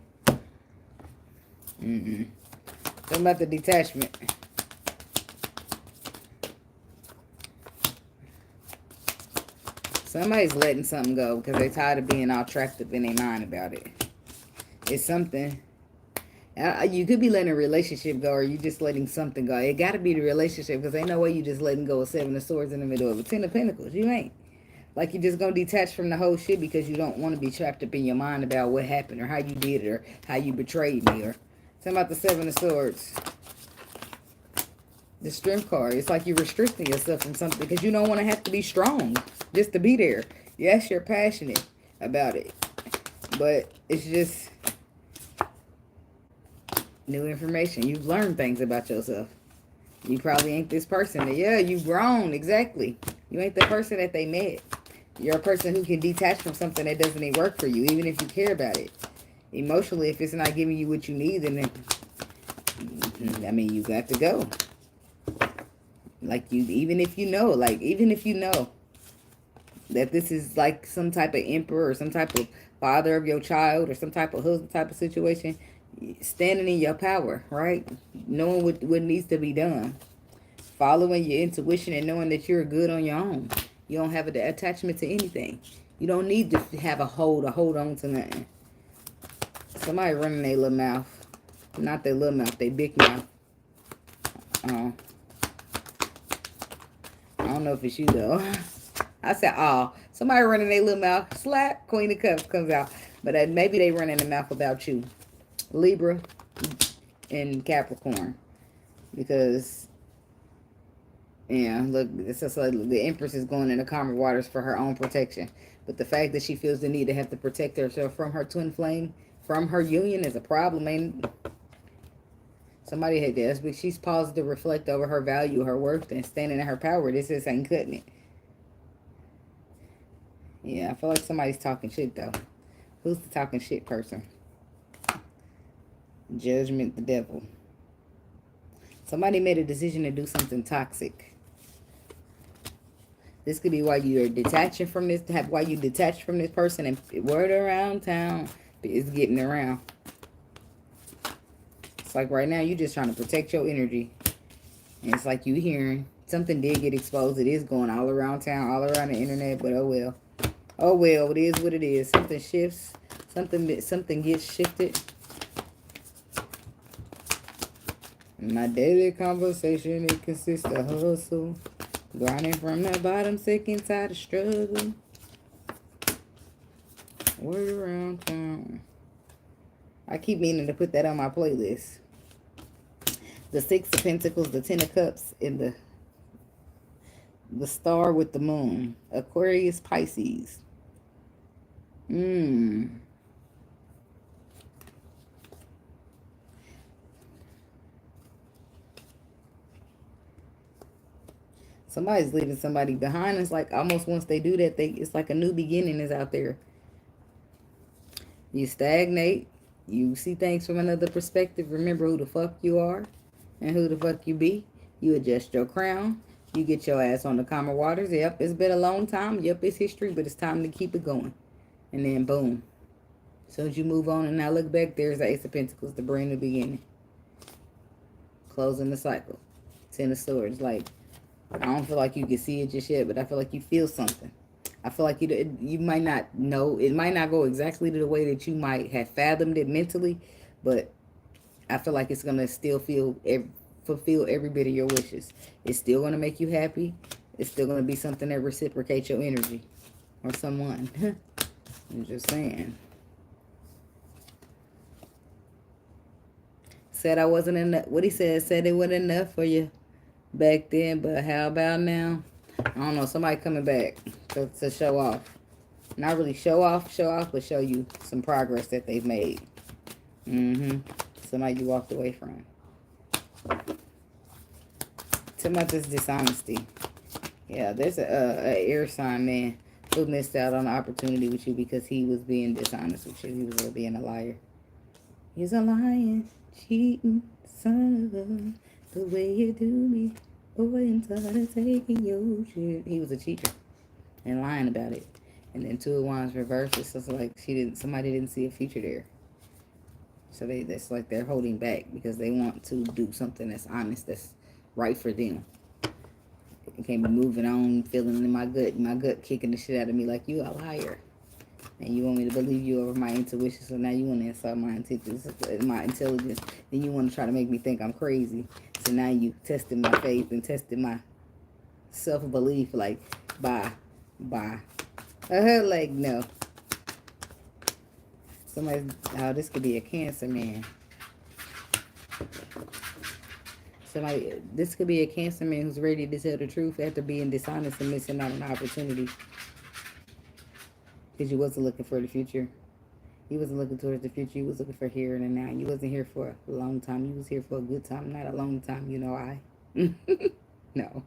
Something about the detachment. Somebody's letting something go because they're tired of being all trapped up in their mind about it. It's something. You could be letting a relationship go or you just letting something go. It got to be the relationship because ain't no way you just letting go of 7 of Swords in the middle of a 10 of Pentacles. You ain't. Like you're just going to detach from the whole shit because you don't want to be trapped up in your mind about what happened or how you did it or how you betrayed me or something about the 7 of Swords. The Strength card. It's like you're restricting yourself from something because you don't want to have to be strong just to be there. Yes, you're passionate about it. But it's just new information. You've learned things about yourself. You probably ain't this person. Yeah, you've grown. Exactly. You ain't the person that they met. You're a person who can detach from something that doesn't even work for you, even if you care about it. Emotionally, if it's not giving you what you need, then I mean, you got to go. Like even if you know that this is like some type of emperor or some type of father of your child or some type of husband type of situation, standing in your power, right? Knowing what needs to be done. Following your intuition and knowing that you're good on your own. You don't have an attachment to anything. You don't need to have a hold on to nothing. Somebody running their little mouth. Not their little mouth, their big mouth. know if it's you, though. I said, oh, somebody running their little mouth. Slap, Queen of Cups comes out. But maybe they running their mouth about you. Libra and Capricorn. Because, yeah, look, it's just like the Empress is going into calmer waters for her own protection. But the fact that she feels the need to have to protect herself from her twin flame, from her union, is a problem, ain't it? Somebody had this, but she's paused to reflect over her value, her worth, and standing in her power. This just ain't cutting it. Yeah, I feel like somebody's talking shit, though. Who's the talking shit person? Judgment, the devil. Somebody made a decision to do something toxic. This could be why you are detaching from this, why you detached from this person, and word around town is getting around. It's like right now, you're just trying to protect your energy. And it's like you hearing something did get exposed. It is going all around town, all around the internet, but oh well. Oh well, it is what it is. Something shifts. Something gets shifted. In my daily conversation, it consists of hustle. Grinding from the bottom, sick inside the struggle. Word around town. I keep meaning to put that on my playlist. The Six of Pentacles, the Ten of Cups, and the Star with the Moon. Aquarius, Pisces. Somebody's leaving somebody behind. It's like almost once they do that, it's like a new beginning is out there. You stagnate. You see things from another perspective. Remember who the fuck you are and who the fuck you be. You adjust your crown. You get your ass on the calmer waters. Yep, it's been a long time. Yep, it's history, but it's time to keep it going. And then boom. As soon as you move on and now look back, there's the Ace of Pentacles, the brand new beginning. Closing the cycle. Ten of Swords. Like, I don't feel like you can see it just yet, but I feel like you feel something. I feel like you might not know. It might not go exactly to the way that you might have fathomed it mentally, but I feel like it's going to still fulfill every bit of your wishes. It's still going to make you happy. It's still going to be something that reciprocates your energy. Or someone. I'm just saying. Said I wasn't enough. What he said it wasn't enough for you back then, but how about now? I don't know, somebody coming back to show off. Not really show off, but show you some progress that they've made. Somebody you walked away from. Tell me about this dishonesty. Yeah, there's a air sign man who missed out on the opportunity with you because he was being dishonest with you. He was being a liar. He's a lying, cheating son of a, the way you do me. Boy, I'm tired of taking your shit. He was a cheater and lying about it. And then Two of Wands reversed. It's just like somebody didn't see a future there. So that's like they're holding back because they want to do something that's honest, that's right for them. I can't be moving on, feeling in my gut kicking the shit out of me like you a liar. And you want me to believe you over my intuition, so now you want to insult my intelligence. Then you want to try to make me think I'm crazy. So now you testing my faith and testing my self-belief, like, bye. Like, no. This could be a Cancer man. This could be a Cancer man who's ready to tell the truth after being dishonest and missing out on an opportunity. Because you wasn't looking for the future. You wasn't looking towards the future. You was looking for here and now. You wasn't here for a long time. You was here for a good time, not a long time. You know I. No.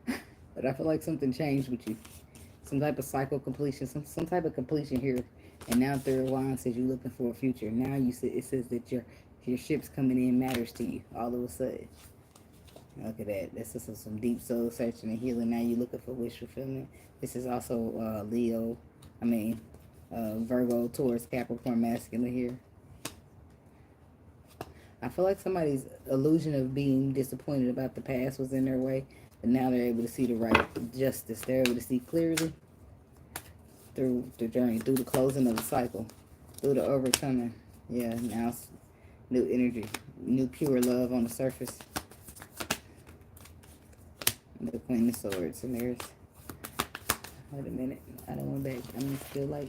But I feel like something changed with you. Some type of cycle completion. Some type of completion here. And now Third Wand says you're looking for a future. Now it says that your ship's coming in matters to you all of a sudden. Look at that. This is some deep soul searching and healing. Now you're looking for wish fulfillment. This is also Leo. Virgo, Taurus, Capricorn, masculine here. I feel like somebody's illusion of being disappointed about the past was in their way, but now they're able to see the right justice. They're able to see clearly through the journey, through the closing of the cycle, through the overcoming. Yeah, now it's new energy, new pure love on the surface. The Queen of Swords, and there's Wait a minute. I don't want back. I'm still like.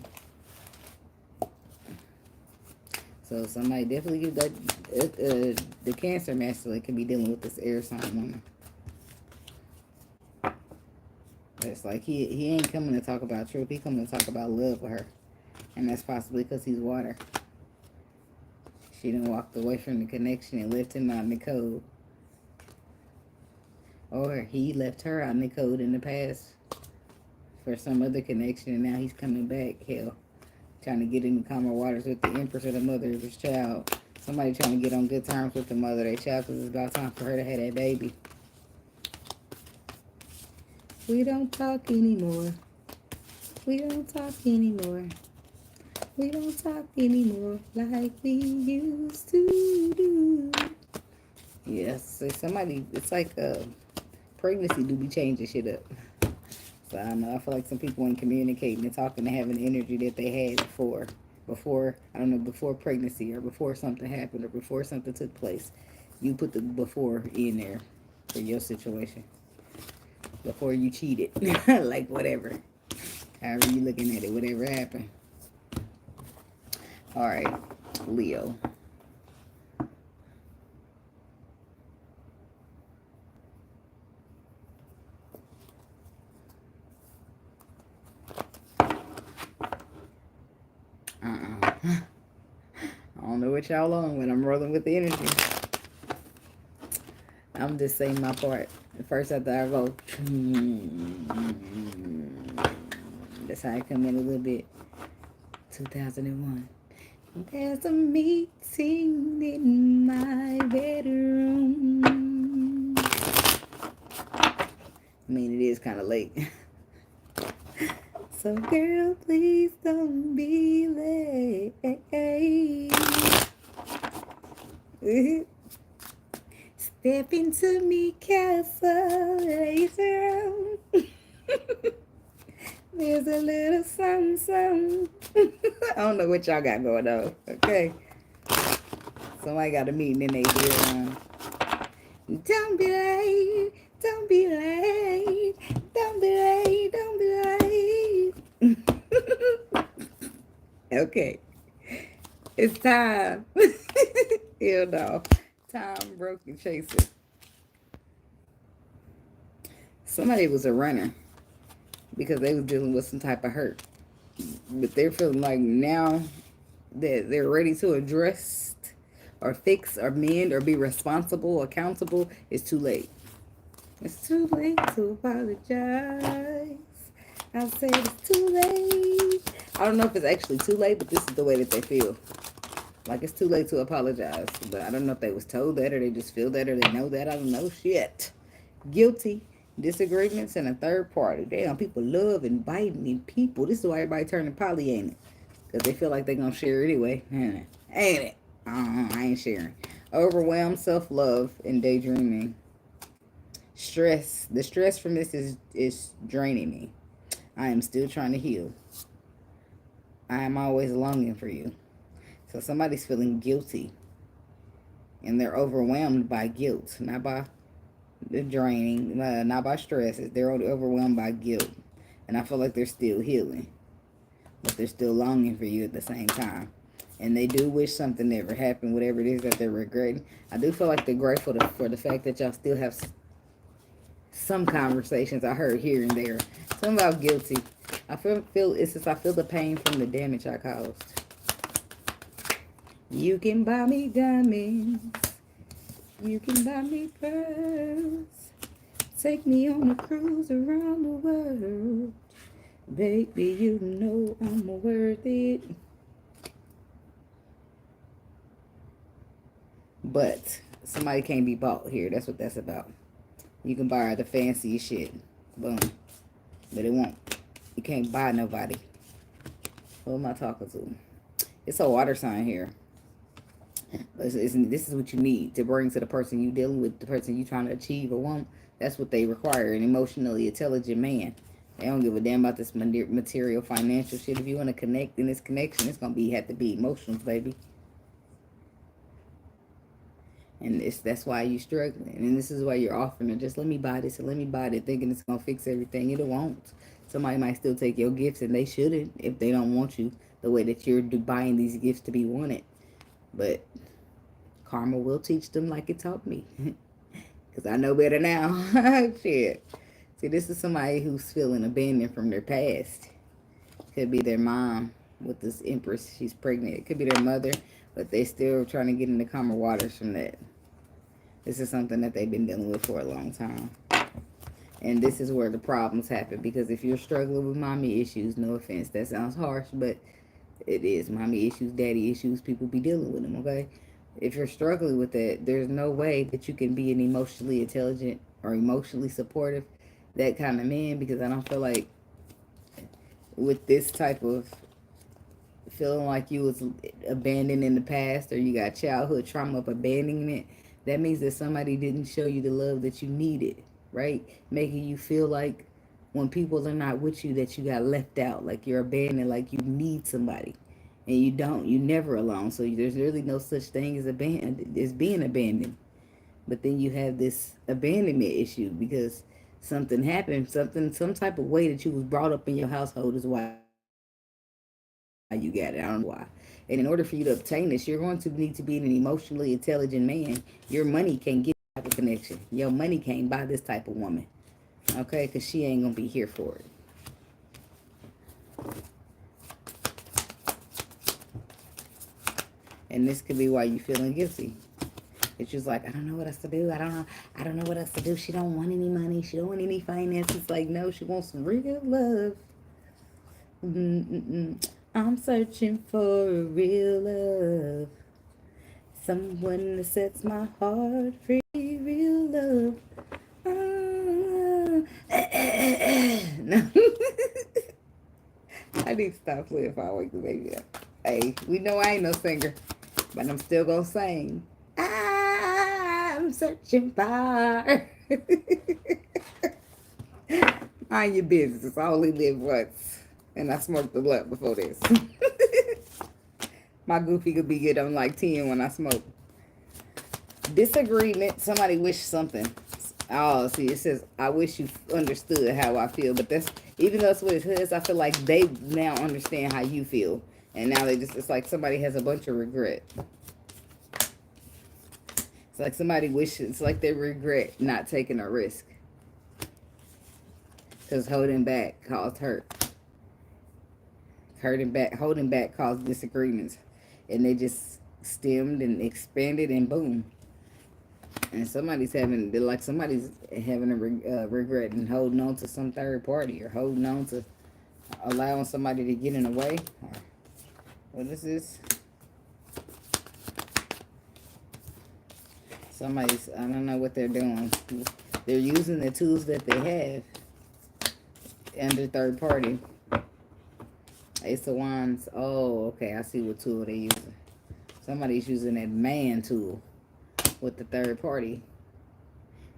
So somebody definitely give that the Cancer masculine can be dealing with this air sign woman. It's like he ain't coming to talk about truth. He coming to talk about love with her, and that's possibly because he's water. She done walked away from the connection and left him out in the cold, or he left her out in the cold in the past for some other connection, and now he's coming back. Hell, trying to get in calmer waters with the Empress or the mother of his child. Somebody trying to get on good terms with the mother of their child because it's about time for her to have that baby. We don't talk anymore. We don't talk anymore. We don't talk anymore like we used to do. Yes, so somebody, it's like pregnancy do be changing shit up. So I don't know, I feel like some people ain't communicating and talking and having the energy that they had before, I don't know, before pregnancy or before something happened or before something took place. You put the before in there for your situation. Before you cheated. Like whatever. However you looking at it, whatever happened. Alright, Leo. I don't know what y'all on when I'm rolling with the energy. I'm just saying my part. First after I vote. That's how I come in a little bit. 2001. There's a meeting in my bedroom. I mean, it is kind of late. So, girl, please don't be late. Step into me castle later on. There's a little something. I don't know what y'all got going on. Okay. Somebody got a meeting in their bedroom. Don't be late. Don't be late. Don't be late. Don't be late. Okay. It's time. Hell no. Time broken chaser. Somebody was a runner because they was dealing with some type of hurt. But they're feeling like now that they're ready to address or fix or mend or be responsible, accountable, it's too late. It's too late to apologize. I said it's too late. I don't know if it's actually too late, but this is the way that they feel. Like it's too late to apologize. But I don't know if they was told that or they just feel that or they know that. I don't know. Shit. Guilty. Disagreements and a third party. Damn, people love inviting in people. This is why everybody turning poly, ain't it? Because they feel like they're going to share anyway. Ain't it? I ain't sharing. Overwhelmed, self-love, and daydreaming. Stress. The stress from this is draining me. I am still trying to heal. I am always longing for you. So somebody's feeling guilty. And they're overwhelmed by guilt. Not by the draining, not by stress. They're overwhelmed by guilt. And I feel like they're still healing. But they're still longing for you at the same time. And they do wish something never happened, whatever it is that they're regretting. I do feel like they're grateful for the fact that y'all still have some conversations I heard here and there. Something about guilty. I feel it's just I feel the pain from the damage I caused. You can buy me diamonds. You can buy me pearls. Take me on a cruise around the world. Baby, you know I'm worth it. But somebody can't be bought here. That's what that's about. You can buy the fanciest shit. Boom. But it won't. You can't buy nobody. Who am I talking to? It's a water sign here. This is what you need to bring to the person you dealing with, the person you trying to achieve or want. That's what they require, an emotionally intelligent man. They don't give a damn about this material, financial shit. If you want to connect in this connection, it's going to have to be emotions, baby. And that's why you're struggling. And this is why you're offering to just let me buy this and let me buy that, thinking it's going to fix everything. It won't. Somebody might still take your gifts, and they shouldn't if they don't want you the way that you're buying these gifts to be wanted. But karma will teach them like it taught me. Because I know better now. Shit. See, this is somebody who's feeling abandoned from their past. Could be their mom with this Empress. She's pregnant. It could be their mother, but they still trying to get into calmer waters from that. This is something that they've been dealing with for a long time. And this is where the problems happen. Because if you're struggling with mommy issues, no offense, that sounds harsh, but it is. Mommy issues, daddy issues, people be dealing with them, okay? If you're struggling with that, there's no way that you can be an emotionally intelligent or emotionally supportive, that kind of man, because I don't feel like with this type of feeling like you was abandoned in the past, or you got childhood trauma of abandonment, that means that somebody didn't show you the love that you needed, right? Making you feel like when people are not with you that you got left out, like you're abandoned, like you need somebody. And you don't. You're never alone. So there's really no such thing as being abandoned. But then you have this abandonment issue because something happened, some type of way that you was brought up in your household is why you got it. I don't know why. And in order for you to obtain this, you're going to need to be an emotionally intelligent man. Your money can't get this type of connection. Your money can't buy this type of woman. Okay? Because she ain't going to be here for it. And this could be why you're feeling guilty. It's just like, I don't know what else to do. I don't know what else to do. She don't want any money. She don't want any finances. Like, no, she wants some real love. I'm searching for a real love. Someone that sets my heart free. Real love. No. I need to stop playing if I wake the baby up. Hey, we know I ain't no singer, but I'm still gonna sing. I'm searching for. Mind your business. I only live once. And I smoked the blunt before this. My goofy could be good on like 10 when I smoke. Disagreement. Somebody wish something. Oh, see, it says, I wish you understood how I feel. But that's, even though it's what it says, I feel like they now understand how you feel. And now they just, it's like somebody has a bunch of regret. It's like somebody wishes, it's like they regret not taking a risk. Because holding back caused hurt. Holding back caused disagreements. And they just stemmed and expanded and boom. And somebody's having a regret and holding on to some third party, or holding on to allowing somebody to get in the way. What is this? Somebody's, I don't know what they're doing. They're using the tools that they have under third party. Ace of Wands. Oh, okay. I see what tool they're using. Somebody's using that man tool with the third party.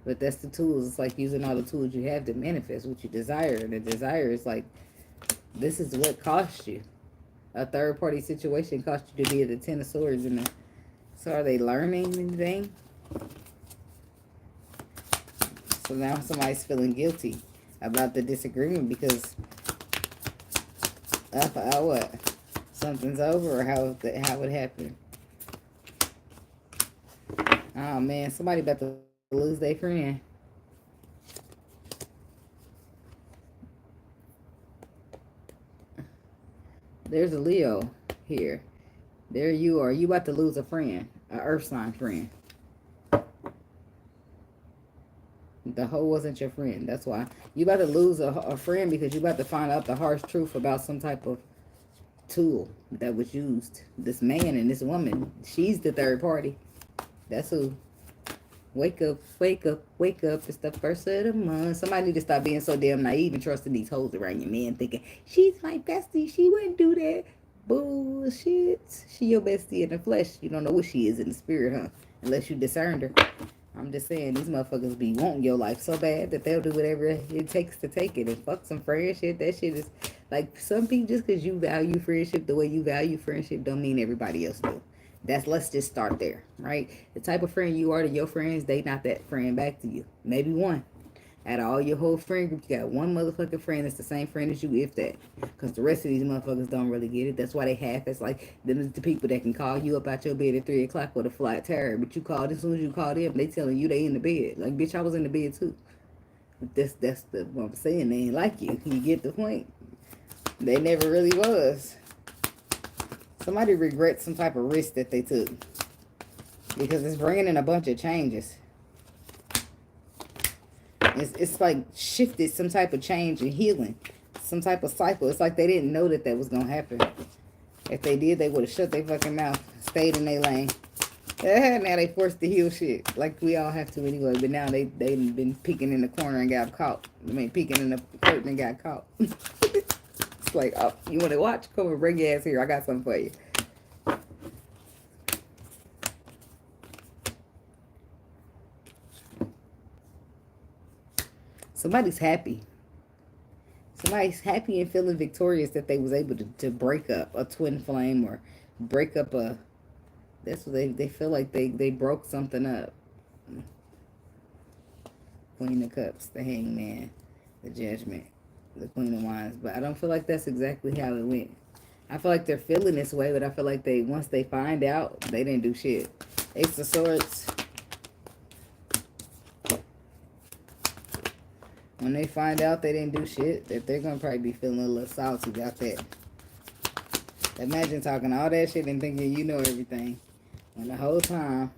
But that's the tools. It's like using all the tools you have to manifest what you desire. The desire is like, this is what cost you. A third party situation cost you to be at the Ten of Swords. So are they learning anything? So now somebody's feeling guilty about the disagreement because what? Something's over, or how it happened. Oh man, somebody about to lose their friend. There's a Leo here. There you are. You about to lose a friend, an earth sign friend. The hoe wasn't your friend. That's why. You about to lose a friend because you about to find out the harsh truth about some type of tool that was used. This man and this woman, she's the third party. That's who. Wake up, wake up, wake up. It's the first of the month. Somebody need to stop being so damn naive and trusting these hoes around your man, thinking, she's my bestie. She wouldn't do that. Bullshit. She your bestie in the flesh. You don't know what she is in the spirit, huh? Unless you discerned her. I'm just saying, these motherfuckers be wanting your life so bad that they'll do whatever it takes to take it. And fuck some friendship. That shit is, like, some people, just because you value friendship the way you value friendship don't mean everybody else do. Let's just start there, right? The type of friend you are to your friends, they not that friend back to you. Maybe one. Out of all your whole friend group, you got one motherfucking friend that's the same friend as you, if that. Because the rest of these motherfuckers don't really get it. That's why they half. It's like them is the people that can call you up out your bed at 3 o'clock with a flat tire. But you called as soon as you called them, they telling you they in the bed. Like, bitch, I was in the bed too. But that's the what I'm saying. They ain't like you. You get the point. They never really was. Somebody regrets some type of risk that they took. Because it's bringing in a bunch of changes. It's like shifted some type of change and healing. Some type of cycle. It's like they didn't know that was going to happen. If they did, they would have shut their fucking mouth. Stayed in their lane. Now they forced to heal shit. Like we all have to anyway. But now they been peeking in the corner and got caught. I mean, peeking in the curtain and got caught. It's like, oh, you want to watch? Come and bring your ass here. I got something for you. Somebody's happy. Somebody's happy and feeling victorious that they was able to break up a twin flame or break up a... That's what they feel like they broke something up. Queen of Cups, the Hangman, the Judgment, the Queen of Wands. But I don't feel like that's exactly how it went. I feel like they're feeling this way, but I feel like once they find out, they didn't do shit. Ace of Swords. When they find out they didn't do shit, that they're going to probably be feeling a little salty about that. Imagine talking all that shit and thinking you know everything. When the whole time,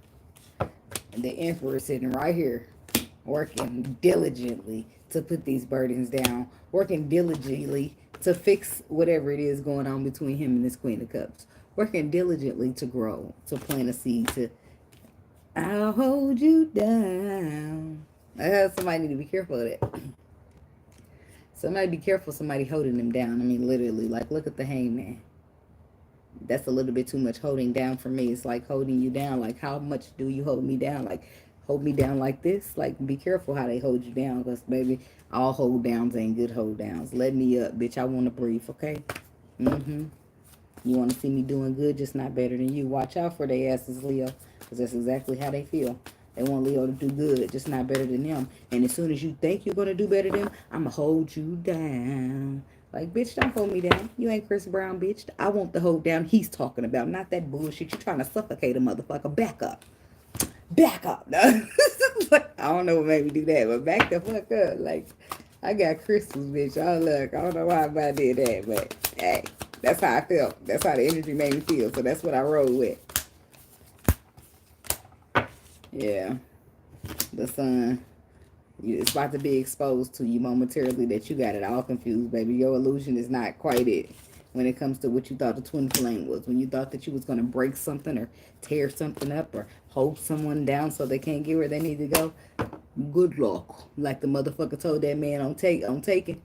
the Emperor is sitting right here, working diligently to put these burdens down. Working diligently to fix whatever it is going on between him and this Queen of Cups. Working diligently to grow, to plant a seed, to... I'll hold you down. Somebody need to be careful of that. Somebody be careful somebody holding them down. I mean, literally. Like, look at the Hangman. That's a little bit too much holding down for me. It's like holding you down. Like, how much do you hold me down? Like, hold me down like this? Like, be careful how they hold you down. Because, baby, all hold downs ain't good hold downs. Let me up, bitch. I want to breathe, okay? You want to see me doing good, just not better than you. Watch out for their asses, Leo. Because that's exactly how they feel. They want Leo to do good, just not better than them. And as soon as you think you're going to do better than them, I'm going to hold you down. Like, bitch, don't hold me down. You ain't Chris Brown, bitch. I want the hold down he's talking about, not that bullshit. You're trying to suffocate a motherfucker. Back up. Back up. I don't know what made me do that, but back the fuck up. Like, I got crystals, bitch. Oh, look, I don't know why I did that, but hey, that's how I felt. That's how the energy made me feel, so that's what I rolled with. Yeah, the sun, it's about to be exposed to you momentarily that you got it all confused, baby. Your illusion is not quite it when it comes to what you thought the twin flame was. When you thought that you was going to break something or tear something up or hold someone down so they can't get where they need to go, good luck. Like the motherfucker told that man on taking.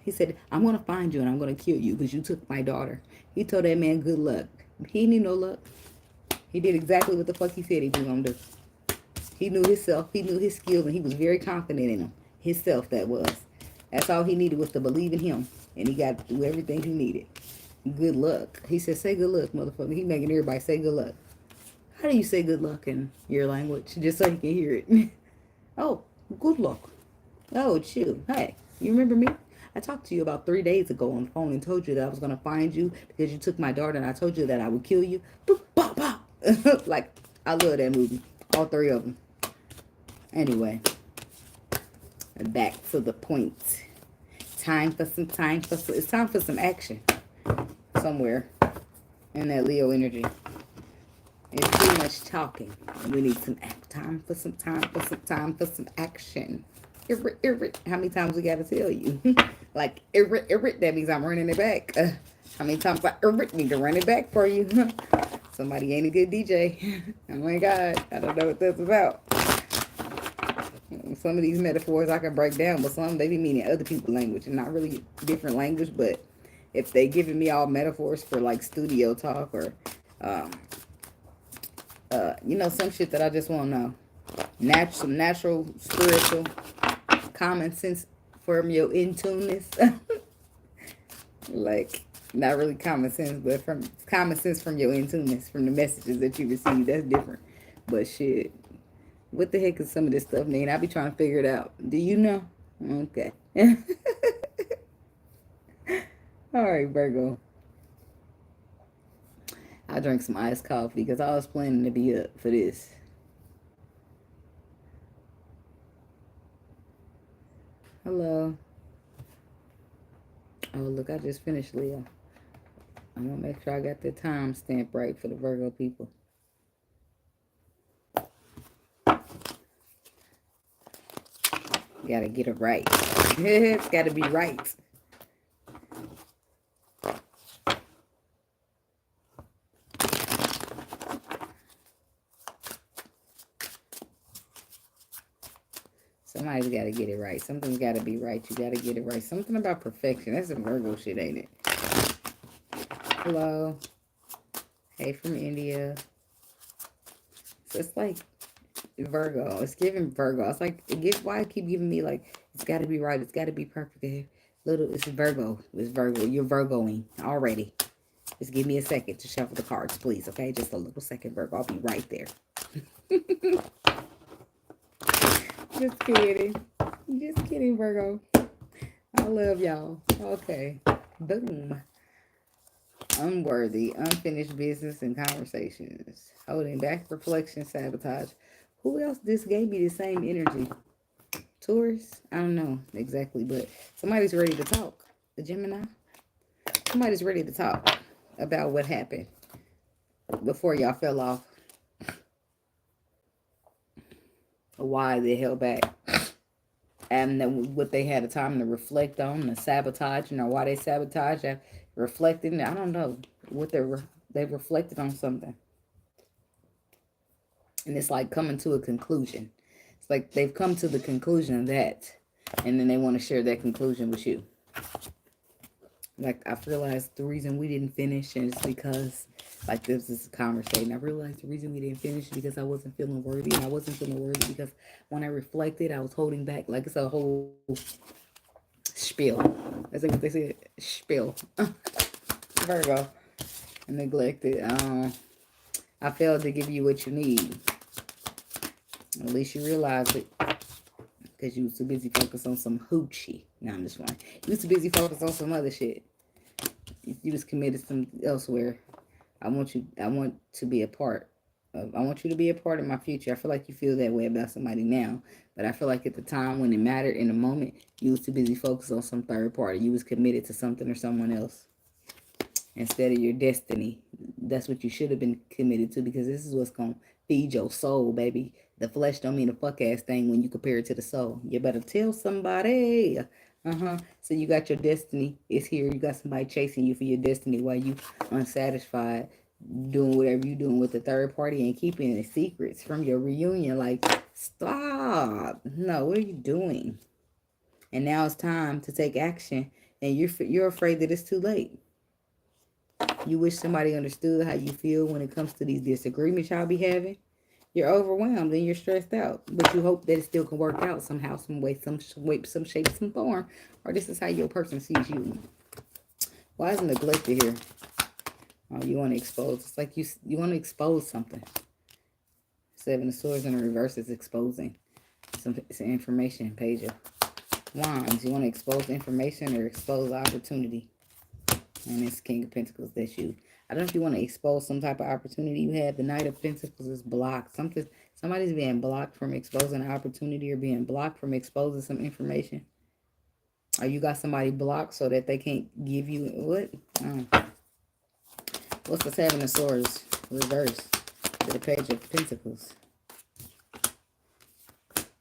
He said, I'm going to find you and I'm going to kill you because you took my daughter. He told that man good luck. He didn't need no luck. He did exactly what the fuck he said he was going to do. He knew himself. He knew his skills, and he was very confident in him. Himself, that was. That's all he needed was to believe in him. And he got to do everything he needed. Good luck. He said, say good luck, motherfucker. He making everybody say good luck. How do you say good luck in your language? Just so you can hear it. Oh, good luck. Oh, it's you. Hey, you remember me? I talked to you about 3 days ago on the phone and told you that I was going to find you because you took my daughter, and I told you that I would kill you. Boop, bop, bop. Like, I love that movie. All three of them. Anyway, back to the point. It's time for some action somewhere in that Leo energy. It's too much talking. We need some time for some action. How many times we gotta tell you? Like, that means I'm running it back. How many times I need to run it back for you? Somebody ain't a good DJ. Oh my God, I don't know what that's about. Some of these metaphors I can break down, but some they be meaning other people's language and not really different language. But if they giving me all metaphors for like studio talk or, you know, some shit that I just want to know. Some natural, spiritual, common sense from your in-tuneness. Like, not really common sense, but from common sense from your in-tuneness, from the messages that you receive. That's different. But shit, What the heck does some of this stuff mean? I be trying to figure it out. Do you know? Okay. All right, Virgo. I drank some iced coffee because I was planning to be up for this. Hello. Oh, look, I just finished Leo. I'm going to make sure I got the time stamp right for the Virgo people. Gotta get it right. It's gotta be right. Somebody's got to get it right. Something's got to be right. You got to get it right. Something about perfection. That's some Virgo shit, ain't it? Hello. Hey from India. So it's like Virgo. It's giving Virgo. It's like, why it keep giving me like, it's got to be right. It's got to be perfect. It's Virgo. It's Virgo. You're Virgoing already. Just give me a second to shuffle the cards, please. Okay? Just a little second, Virgo. I'll be right there. Just kidding. Just kidding, Virgo. I love y'all. Okay. Boom. Unworthy, unfinished business and conversations. Holding back, reflection, sabotage. Who else just gave me the same energy? Taurus? I don't know exactly, but somebody's ready to talk. The Gemini? Somebody's ready to talk about what happened before y'all fell off. Why they held back. And then what they had a time to reflect on, the sabotage, why they sabotage, reflecting. I don't know what they reflected on something, and it's like coming to a conclusion. It's like they've come to the conclusion of that, and then they want to share that conclusion with you. Like, I realized the reason we didn't finish, and it's because, like, this is a conversation. I realized the reason we didn't finish is because I wasn't feeling worthy. And I wasn't feeling worthy because when I reflected, I was holding back. Like, it's a whole spiel. That's what they said. Spiel. Virgo. Neglected. I failed to give you what you need. At least you realized it. Because you was too busy focused on some hoochie. No, I'm just playing. You was too busy focused on some other shit. You was committed some elsewhere. I want to be a part of, I want you to be a part of my future. I feel like you feel that way about somebody now, but I feel like at the time when it mattered, in the moment, you was too busy focused on some third party. You was committed to something or someone else instead of your destiny. That's what you should have been committed to, because this is what's gonna feed your soul, baby. The flesh don't mean a fuck ass thing when you compare it to the soul. You better tell somebody. So you got your destiny. It's here. You got somebody chasing you for your destiny while you unsatisfied, doing whatever you doing with the third party and keeping the secrets from your reunion. Like, stop. No, what are you doing? And now it's time to take action, and you're afraid that it's too late. You wish somebody understood how you feel when it comes to these disagreements y'all be having. You're overwhelmed and you're stressed out, but you hope that it still can work out somehow, some way, some shape, some form, or this is how your person sees you. Why is neglected here? Oh, you want to expose. It's like you want to expose something. Seven of Swords in the reverse is exposing some information. Page of Wands. You want to expose information or expose opportunity. And it's King of Pentacles. That's you. I don't know if you want to expose some type of opportunity you have. The Knight of Pentacles is blocked. Somebody's being blocked from exposing an opportunity or being blocked from exposing some information. Or you got somebody blocked so that they can't give you what? What's the Seven of Swords reverse to the Page of Pentacles?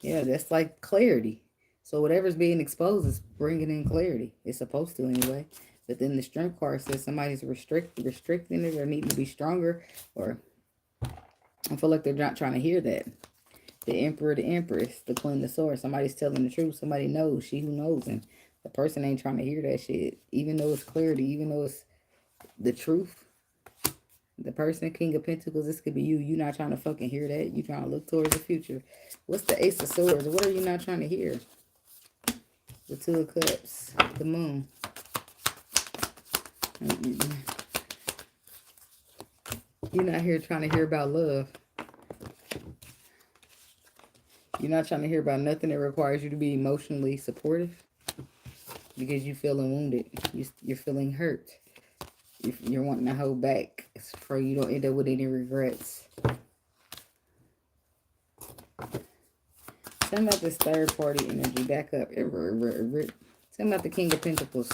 Yeah, that's like clarity. So whatever's being exposed is bringing in clarity. It's supposed to anyway. But then the Strength card says somebody's restricting it or needing to be stronger. Or I feel like they're not trying to hear that. The Emperor, the Empress, the Queen of Swords. Somebody's telling the truth. Somebody knows. She who knows. And the person ain't trying to hear that shit. Even though it's clarity. Even though it's the truth. The person, King of Pentacles, this could be you. You're not trying to fucking hear that. You're trying to look towards the future. What's the Ace of Swords? What are you not trying to hear? The Two of Cups. The Moon. You're not here trying to hear about love. You're not trying to hear about nothing that requires you to be emotionally supportive because you're feeling wounded. You're feeling hurt. You're wanting to hold back so you don't end up with any regrets. Tell me about this third party energy. Back up. Tell me about the King of Pentacles.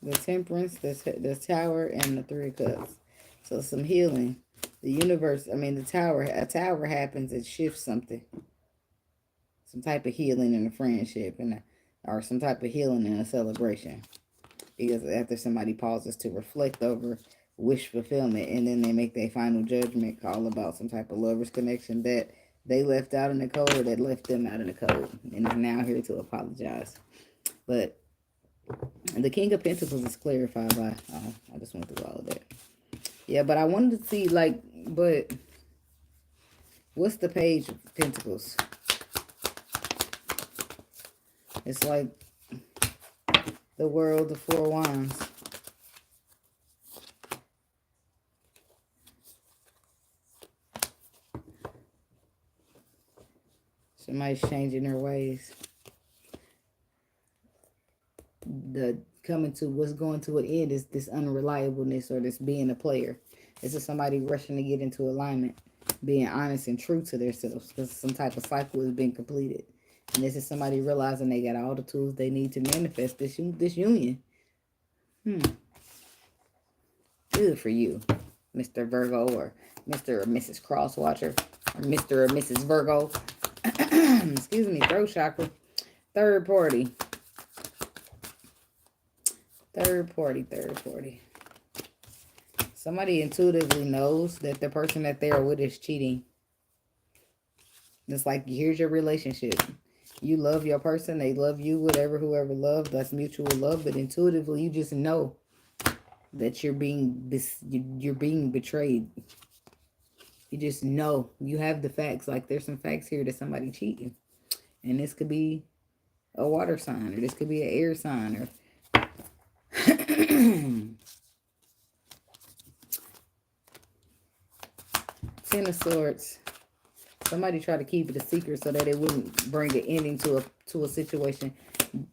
The Temperance, the Tower, and the Three of Cups. So some healing. The universe, the Tower, a tower happens, it shifts something. Some type of healing in a friendship, or some type of healing in a celebration. Because after somebody pauses to reflect over wish fulfillment, and then they make their final judgment call about some type of lover's connection that they left out in the cold, or that left them out in the cold, and is now here to apologize. But the King of Pentacles is clarified by, I just went through all of that. Yeah, but I wanted to see, but what's the Page of Pentacles? It's like the World, the Four Wands. Somebody's changing their ways. What's going to an end is this unreliableness, or this being a player. This is somebody rushing to get into alignment, being honest and true to themselves, because some type of cycle has been completed. And this is somebody realizing they got all the tools they need to manifest this union. Good for you, Mr. Virgo, or Mr. or Mrs. Crosswatcher, or Mr. or Mrs. Virgo. Excuse me, throat chakra. Third party. Somebody intuitively knows that the person that they are with is cheating. It's like, here's your relationship. You love your person, they love you, whoever loved, that's mutual love, but intuitively you just know that you're being betrayed. You just know. You have the facts. Like, there's some facts here that somebody cheating. And this could be a water sign, or this could be an air sign, or Ten of Swords. Somebody tried to keep it a secret so that it wouldn't bring an ending to a situation,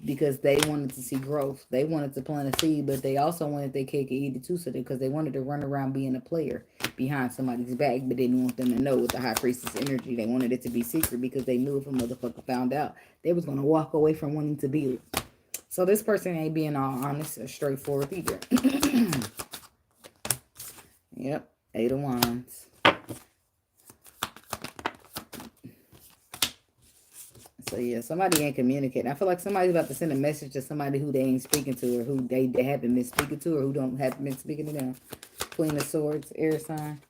because they wanted to see growth. They wanted to plant a seed, but they also wanted their cake and eat it too, because they wanted to run around being a player behind somebody's back, but didn't want them to know. With the High Priestess energy, they wanted it to be secret because they knew if a motherfucker found out, they was going to walk away from wanting to be it. So this person ain't being all honest or straightforward either. Yep, Eight of Wands. So yeah, somebody ain't communicating. I feel like somebody's about to send a message to somebody who they ain't speaking to, or who they haven't been speaking to, or who haven't been speaking to them. Queen of Swords, air sign.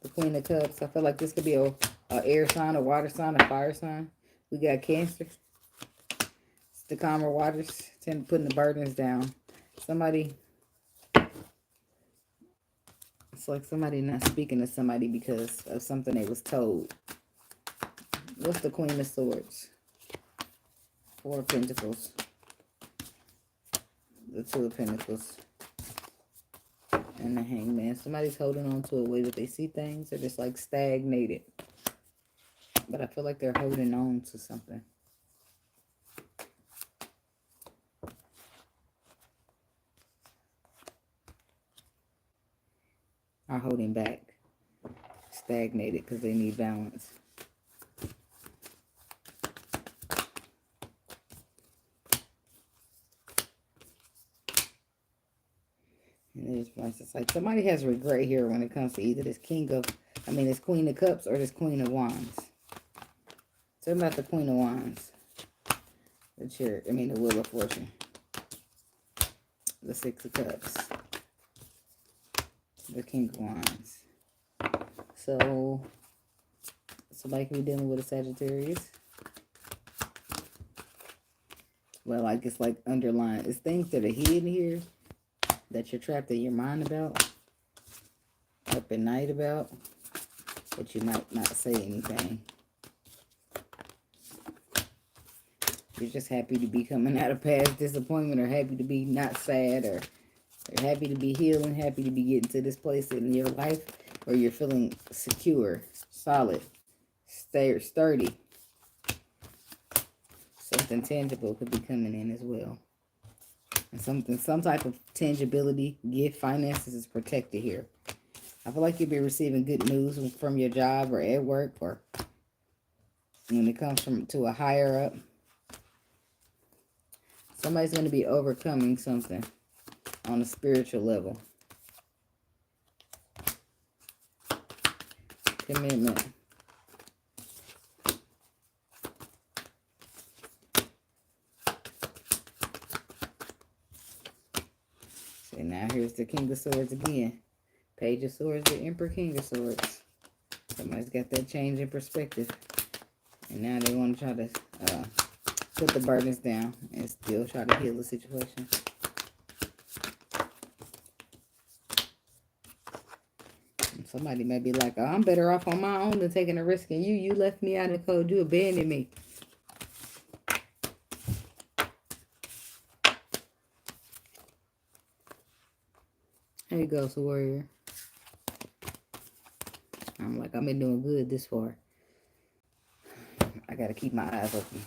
The Queen of Cups. I feel like this could be a air sign, a water sign, a fire sign. We got Cancer. It's the calmer waters, tend to putting the burdens down. Somebody, it's like somebody not speaking to somebody because of something they was told. What's the Queen of Swords? Four of Pentacles. The Two of Pentacles. And the Hangman. Somebody's holding on to a way that they see things. They're just like stagnated. But I feel like they're holding on to something. Are holding back. Stagnated because they need balance. It's like somebody has regret here when it comes to either this Queen of Cups, or this Queen of Wands. Tell me about the Queen of Wands. The Wheel of Fortune. The Six of Cups. The King of Wands. So, somebody could be dealing with a Sagittarius. Well, like it's like underlying. It's things that are hidden here that you're trapped in your mind about, up at night about, but you might not say anything. You're just happy to be coming out of past disappointment, or happy to be not sad, or You're happy to be healing, happy to be getting to this place in your life where you're feeling secure, solid, sturdy. Something tangible could be coming in as well. And some type of tangibility, gift, finances is protected here. I feel like you'll be receiving good news from your job or at work, or when it comes to a higher up. Somebody's going to be overcoming something on a spiritual level. Commitment. See, now here's the King of Swords again. Page of Swords, the Emperor, King of Swords. Somebody's got that change in perspective. And now they want to try to put the burdens down and still try to heal the situation. And somebody may be like, oh, I'm better off on my own than taking a risk. And you left me out in the cold. You abandoned me. There you go, warrior. I'm like, I've been doing good this far. I gotta keep my eyes open.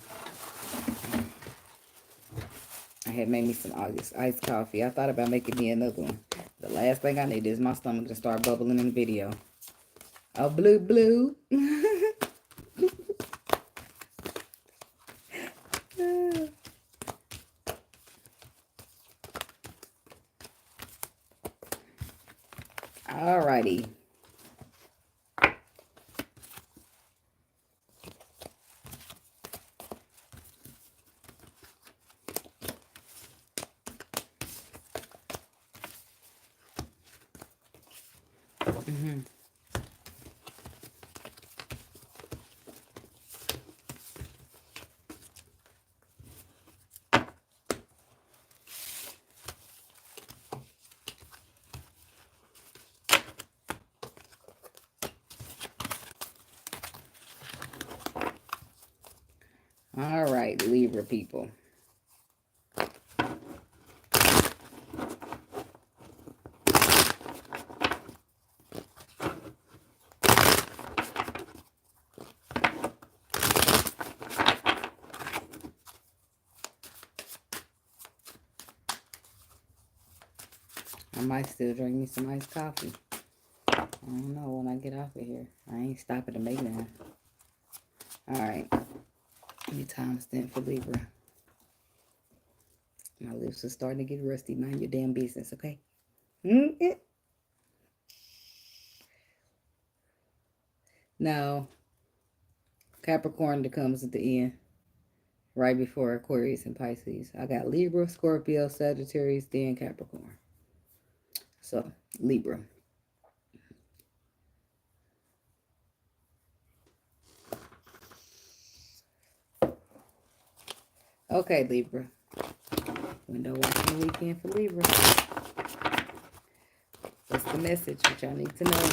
I had made me some iced coffee. I thought about making me another one. The last thing I need is my stomach to start bubbling in the video. Oh, blue. Alrighty. All right, Libra people. I might still drink me some iced coffee. I don't know when I get off of here. I ain't stopping to make none. All right. Give me time stamp for Libra. My lips are starting to get rusty. Mind your damn business, okay? Now, Capricorn that comes at the end. Right before Aquarius and Pisces. I got Libra, Scorpio, Sagittarius, then Capricorn. So, Libra. Okay, Libra. Window watching weekend for Libra. What's the message that y'all need to know?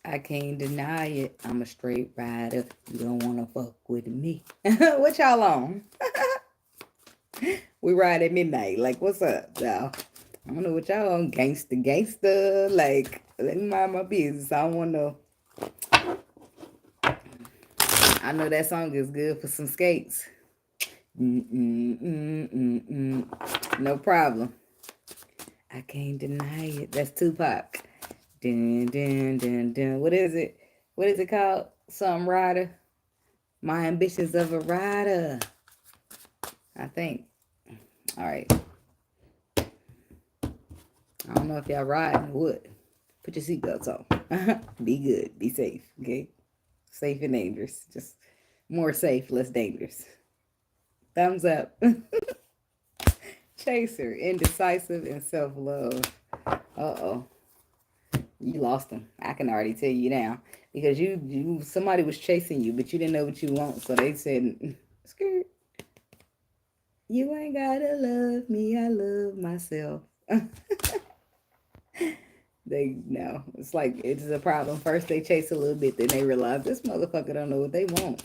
I can't deny it. I'm a straight rider. You don't want to fuck with me. What y'all on? We ride at midnight. Like, what's up, y'all? I don't know what y'all on. Gangster. Like, let me mind my business. I don't want to know. I know that song is good for some skates. No problem. I can't deny it. That's Tupac. Dun, dun, dun, dun. What is it? What is it called? Some rider. My ambitions of a rider. I think. All right. I don't know if y'all riding or what. Put your seatbelts on. Be good. Be safe. Okay? Safe and dangerous. Just more safe, less dangerous. Thumbs up. Chaser. Indecisive and self-love. Uh-oh. You lost them. I can already tell you now. Because somebody was chasing you, but you didn't know what you want. So they said, skirt. You ain't gotta love me. I love myself. It's like, it's a problem. First they chase a little bit, then they realize this motherfucker don't know what they want.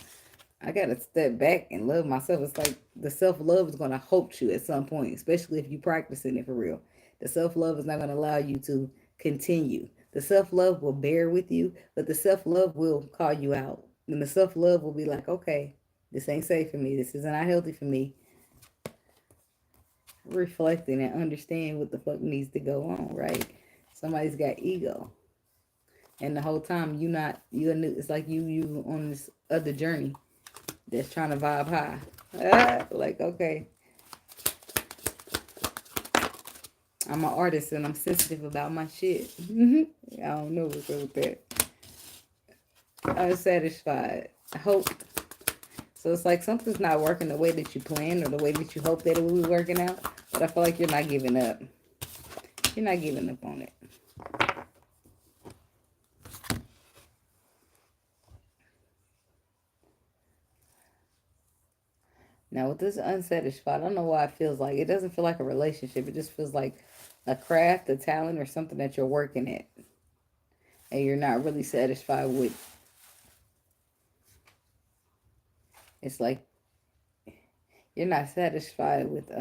I gotta step back and love myself. It's like the self-love is gonna help you at some point, especially if you practicing it for real. The self-love is not gonna allow you to continue. The self-love will bear with you, but the self-love will call you out. And the self-love will be like, okay, this ain't safe for me. This is not healthy for me. Reflecting and understand what the fuck needs to go on, right? Somebody's got ego. And the whole time it's like you on this other journey that's trying to vibe high. Like, okay, I'm an artist and I'm sensitive about my shit. I don't know what's up with that. Unsatisfied. Hope. So it's like something's not working the way that you planned or the way that you hoped that it would be working out. But I feel like you're not giving up. You're not giving up on it. Now with this unsatisfied, I don't know why it feels like. It doesn't feel like a relationship. It just feels like a craft, a talent, or something that you're working at. And you're not really satisfied with. It's like you're not satisfied with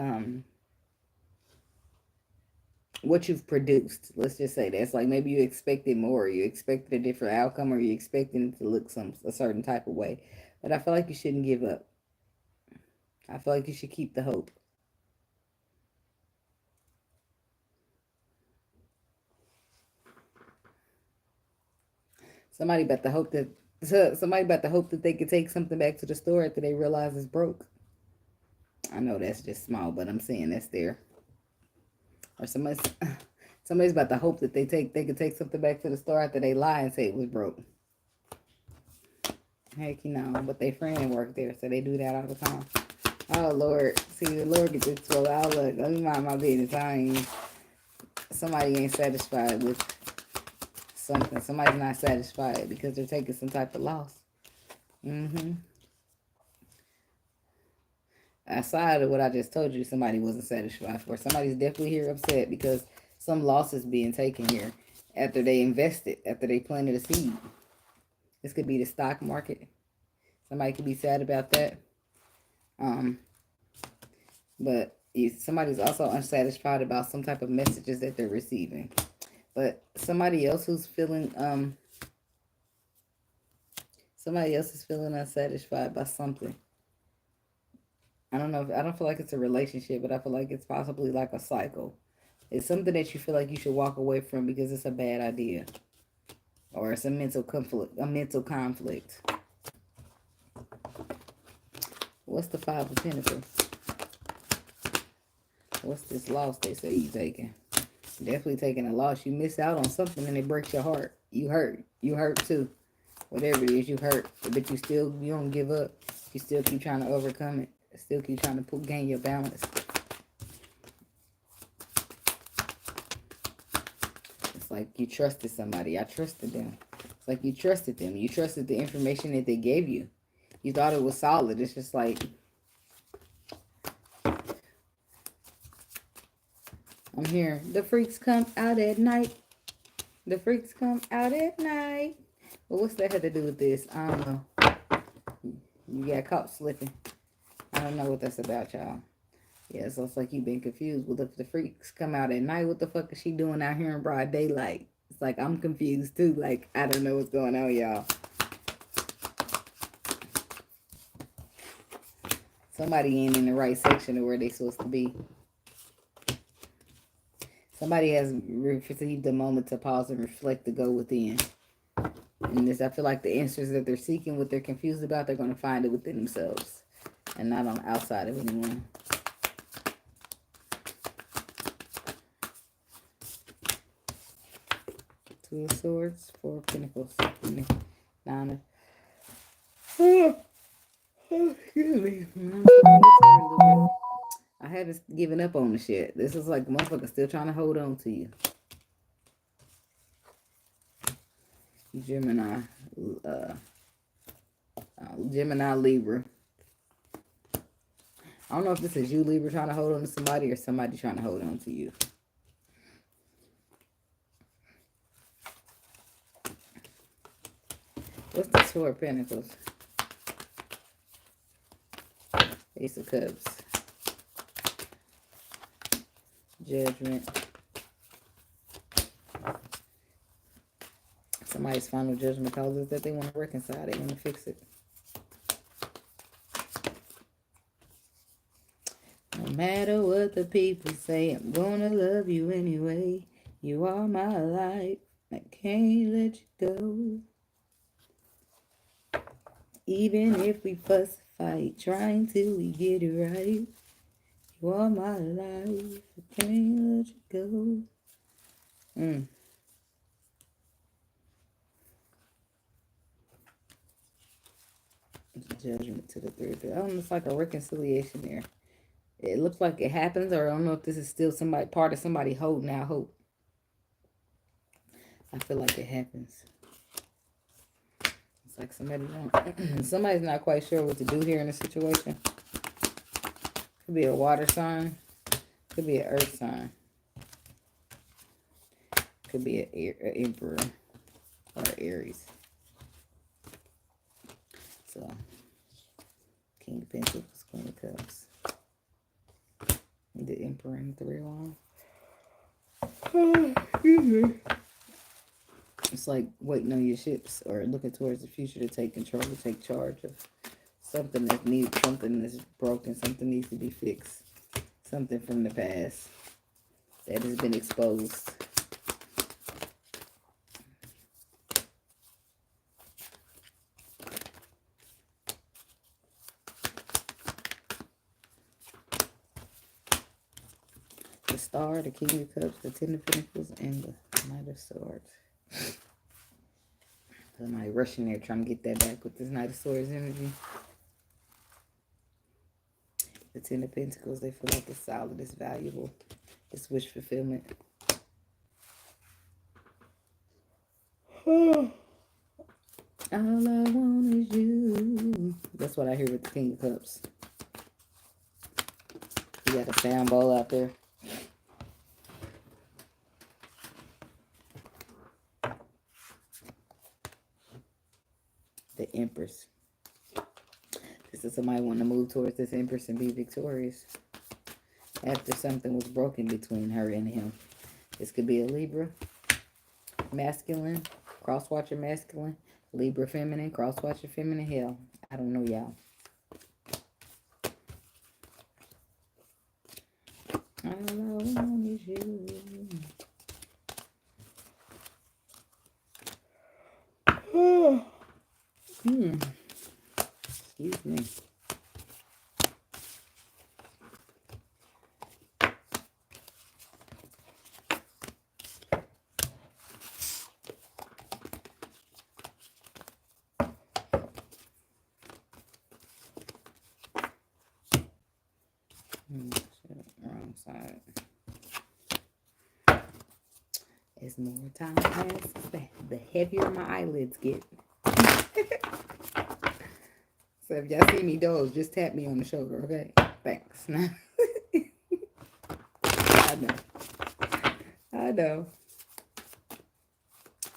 what you've produced. Let's just say that. It's like maybe you expected more, or you expected a different outcome, or you expected it to look a certain type of way. But I feel like you shouldn't give up. I feel like you should keep the hope. Somebody about to hope that they could take something back to the store after they realize it's broke. I know that's just small, but I'm saying that's there. Or somebody's about to hope that they could take something back to the store after they lie and say it was broke. Heck, but they friend work there, so they do that all the time. Oh Lord, see the Lord get this 12 out. Look, let me mind my business. Somebody ain't satisfied with something. Somebody's not satisfied because they're taking some type of loss. Outside of what I just told you, somebody wasn't satisfied for. Somebody's definitely here upset because some loss is being taken here after they invested, after they planted a seed. This could be the stock market. Somebody could be sad about that. But somebody's also unsatisfied about some type of messages that they're receiving. But somebody else who's feeling somebody else is feeling unsatisfied by something. I don't know. I don't feel like it's a relationship, but I feel like it's possibly like a cycle. It's something that you feel like you should walk away from because it's a bad idea, or it's a mental conflict. What's the Five of Pentacles? What's this loss they say you taking? Definitely taking a loss. You miss out on something and it breaks your heart. You hurt. You hurt too. Whatever it is, you hurt. But you don't give up. You still keep trying to overcome it. Still keep trying to gain your balance. It's like you trusted somebody. I trusted them. It's like you trusted them. You trusted the information that they gave you. You thought it was solid. It's just like, I'm here. The freaks come out at night. The freaks come out at night. Well, what's that have to do with this? I don't know. You got caught slipping. I don't know what that's about, y'all. Yeah, so it's like you've been confused. Well, if the freaks come out at night, what the fuck is she doing out here in broad daylight? It's like, I'm confused too. Like, I don't know what's going on, y'all. Somebody ain't in the right section of where they supposed to be. Somebody has received a moment to pause and reflect, to go within. And this, I feel like the answers that they're seeking, what they're confused about, they're going to find it within themselves and not on the outside of anyone. Two of Swords, Four of Pentacles, Nine of... Oh, excuse me. I haven't given up on the shit. This is like the motherfucker still trying to hold on to you. Gemini, Gemini, Libra. I don't know if this is you, Libra, trying to hold on to somebody or somebody trying to hold on to you. What's the Four of Pentacles? Ace of Cups. Judgment. Somebody's final judgment tells us that they want to reconcile. They want to fix it. No matter what the people say, I'm gonna love you anyway. You are my life. I can't let you go. Even if we fuss, fight, trying till we get it right. You are my life. I can't let you go. Judgment to the third. I don't know, it's like a reconciliation there. It looks like it happens, or I don't know if this is still somebody part of somebody holding out hope. I feel like it happens. It's like somebody's not quite sure what to do here in the situation. Could be a water sign. Could be an earth sign. Could be an emperor or Aries. So, King of Pentacles, Queen of Cups. The Emperor and the 3 of Wands. It's like waiting on your ships or looking towards the future to take control, to take charge of something that needs, something that's broken, something needs to be fixed. Something from the past that has been exposed. The Star, the King of Cups, the 10 of Pentacles, and the Knight of Swords. Somebody rushing there trying to get that back with this Knight of Swords energy. The 10 of Pentacles, they feel like it's solid, it's valuable, it's wish fulfillment. All I want is you. That's what I hear with the King of Cups. You got a sound bowl out there. The Empress. This is somebody wanting to move towards this Empress and be victorious after something was broken between her and him. This could be a Libra, masculine, cross-watcher masculine, Libra feminine, cross-watcher feminine. Hell, I don't know, y'all. All I want is you. Excuse me. Wrong side. As more time passes, the heavier my eyelids get. So if y'all see me doze, just tap me on the shoulder, okay? Thanks. I know. I know.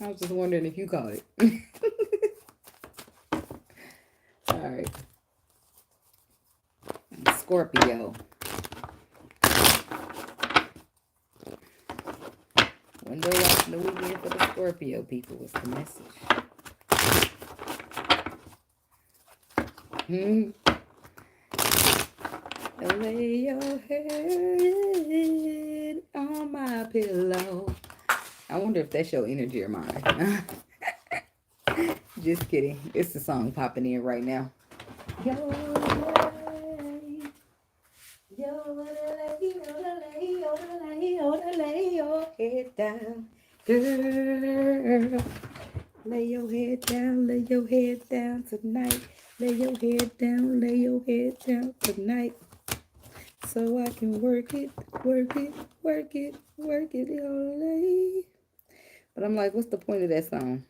I was just wondering if you caught it. All right. Scorpio. Window watching the weekend for the Scorpio people was the message. Lay your head on my pillow. I wonder if that's your energy or mine. Just kidding. It's the song popping in right now. Lay your head down, girl. Lay your head down tonight. Lay your head down tonight. So I can work it all day. But I'm like, what's the point of that song?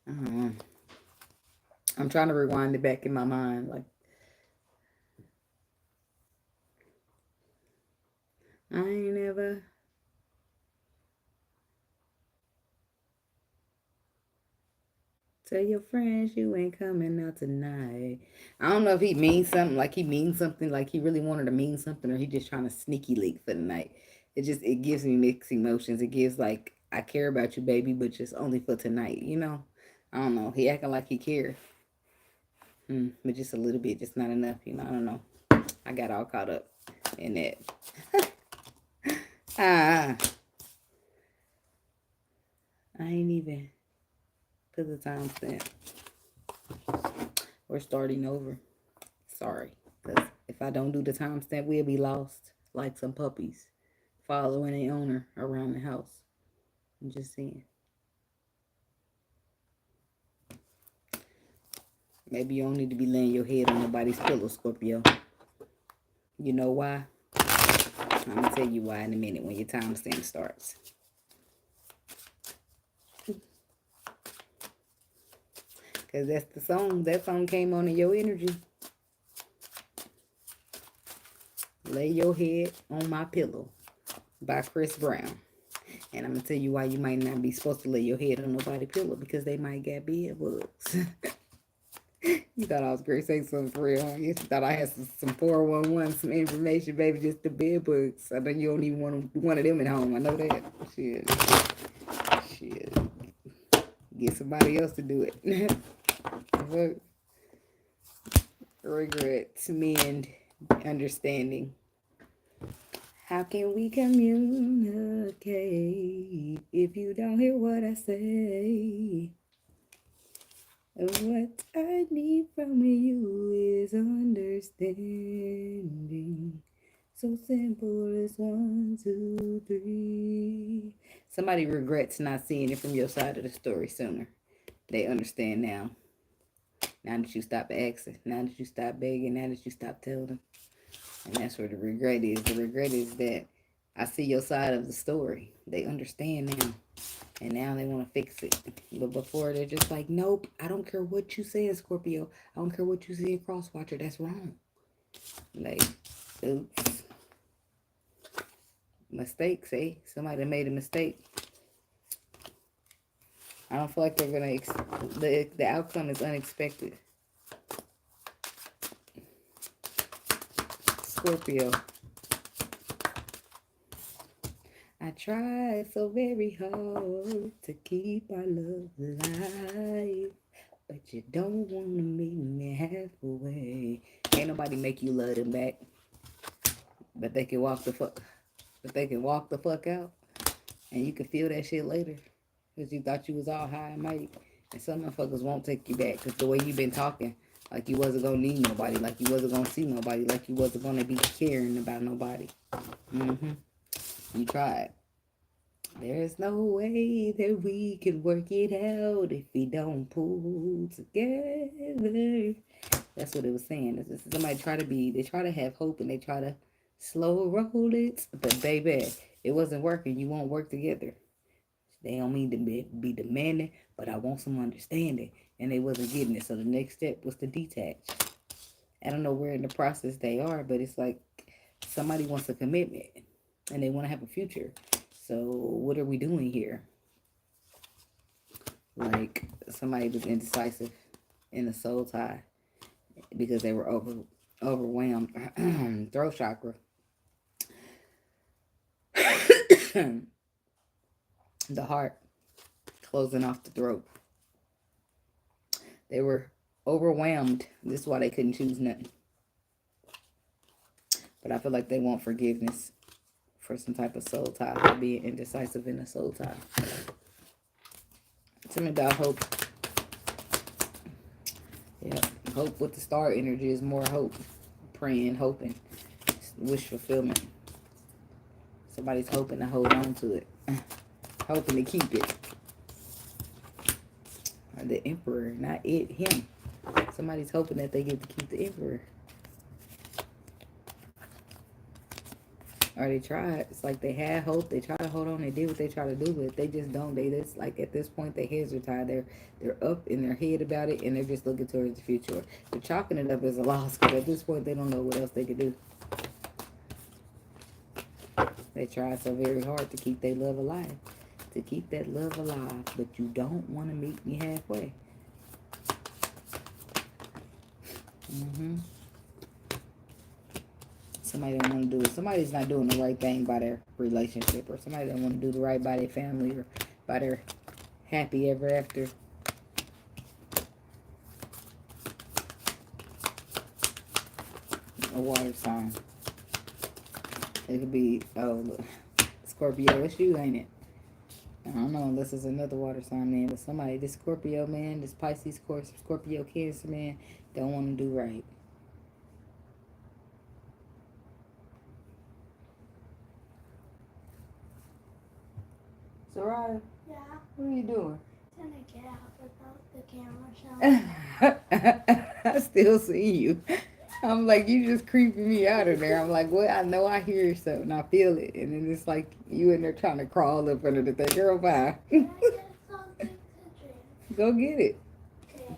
I don't know. I'm trying to rewind it back in my mind. Like, I ain't never Tell your friends you ain't coming out tonight. I don't know if he means something, like he means something, like he really wanted to mean something, or he just trying to sneaky leak for the night. It gives me mixed emotions. It gives like, I care about you, baby, but just only for tonight, you know? I don't know. He acting like he cared. But just a little bit, just not enough, you know? I don't know. I got all caught up in that. I ain't even put the timestamp. We're starting over. Sorry. Because if I don't do the timestamp, we'll be lost like some puppies following the owner around the house. I'm just saying. Maybe you don't need to be laying your head on nobody's pillow, Scorpio. You know why? I'm going to tell you why in a minute when your timestamp starts. Because that's the song. That song came on in your energy. Lay Your Head on My Pillow by Chris Brown. And I'm going to tell you why you might not be supposed to lay your head on nobody's pillow. Because they might get bed bugs. You thought I was great saying something for real, huh? You thought I had some 411, some information, baby, just the bed bugs. I know you don't even want one of them at home. I know that. Shit. Get somebody else to do it. Regrets mend understanding. How can we communicate if you don't hear what I say? What I need from you is understanding. So simple as 1, 2, 3. Somebody regrets not seeing it from your side of the story sooner. They understand now. Now that you stop asking. Now that you stop begging. Now that you stop telling them. And that's where the regret is. The regret is that I see your side of the story. They understand now. And now they want to fix it. But before, they're just like, nope, I don't care what you say, Scorpio. I don't care what you say, Crosswatcher. That's wrong. Like, oops. Mistakes, eh? Somebody made a mistake. I don't feel like they're going to... The outcome is unexpected. Scorpio. I tried so very hard to keep our love alive, but you don't want to meet me halfway. Ain't nobody make you love them back, but they can walk the fuck out, and you can feel that shit later, because you thought you was all high and mighty, and some motherfuckers won't take you back, because the way you been talking, like you wasn't gonna need nobody, like you wasn't gonna see nobody, like you wasn't gonna be caring about nobody. You tried. There's no way that we can work it out if we don't pull together. That's what it was saying. Somebody they try to have hope and they try to slow roll it. But baby, it wasn't working. You won't work together. They don't mean to be demanding, but I want some understanding. And they wasn't getting it. So the next step was to detach. I don't know where in the process they are, but it's like somebody wants a commitment and they want to have a future. So what are we doing here? Like somebody was indecisive in the soul tie because they were overwhelmed. Throat chakra. The heart closing off the throat. They were overwhelmed. This is why they couldn't choose nothing. But I feel like they want forgiveness for some type of soul tie, for being indecisive in a soul tie. Tell me about hope. Yeah, hope with the star energy is more hope. Praying, hoping, wish fulfillment. Somebody's hoping to hold on to it. Hoping to keep it. Or the emperor, not it, him. Somebody's hoping that they get to keep the emperor. Or they tried. It's like they had hope. They try to hold on. They did what they try to do, but they just don't. They just, like, at this point, their heads are tied. They're up in their head about it, and they're just looking towards the future. They're chalking it up as a loss, because at this point, they don't know what else they could do. They tried so very hard to keep their love alive. To keep that love alive, but you don't want to meet me halfway. Somebody don't want to do it. Somebody's not doing the right thing by their relationship, or somebody don't want to do the right by their family, or by their happy ever after. A water sign. It could be, oh, Scorpio, it's you, ain't it? I don't know unless it's another water sign man, but somebody, this Scorpio man, this Pisces, Scorpio, Cancer man, don't want to do right. Soraya? Yeah. What are you doing? Trying to get out without the camera showing. I still see you. I'm like, you just creeping me out of there. I'm like, what? I know I hear something. I feel it. And then it's like you in there trying to crawl up under the thing. Girl, bye. Can I get something to drink? Go get it. Okay.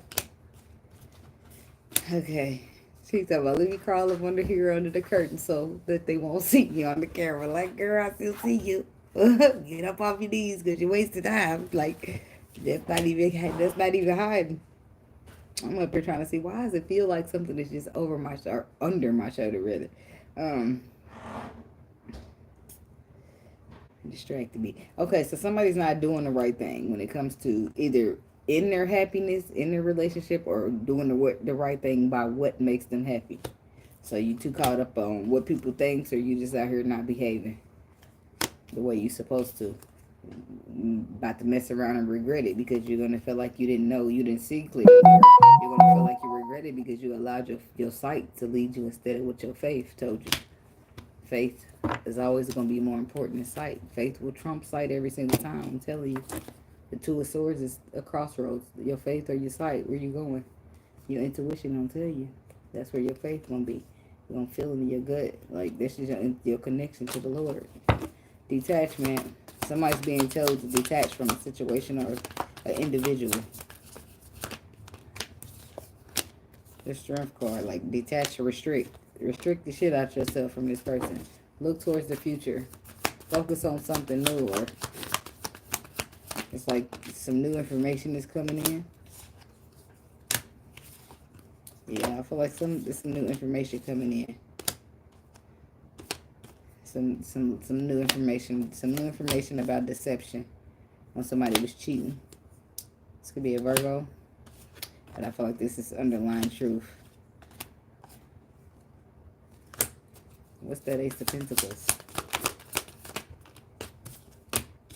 Okay. She's talking about, let me crawl up under here under the curtain so that they won't see me on the camera. Like, girl, I still see you. Get up off your knees because you're wasting time. Like, that's not even hiding. I'm up here trying to see, why does it feel like something is just over my shoulder, under my shoulder, really. Distracted me. Okay, so somebody's not doing the right thing when it comes to either in their happiness, in their relationship, or doing the right thing by what makes them happy. So you too caught up on what people think, or you just out here not behaving the way you're supposed to. About to mess around and regret it because you're gonna feel like you didn't know, you didn't see clearly. You're gonna feel like you regret it because you allowed your sight to lead you instead of what your faith told you. Faith is always gonna be more important than sight. Faith will trump sight every single time. I'm telling you, the two of swords is a crossroads. Your faith or your sight, where you going? Your intuition gonna tell you. That's where your faith gonna be. You're gonna feel it in your gut. Like this is your connection to the Lord. Detachment. Somebody's being told to detach from a situation or an individual. The strength card, like detach or restrict. Restrict the shit out yourself from this person. Look towards the future. Focus on something new, or it's like some new information is coming in. Yeah, I feel like there's some new information coming in. Some new information about deception when somebody was cheating. This could be a Virgo, but I feel like this is underlying truth. What's that Ace of Pentacles?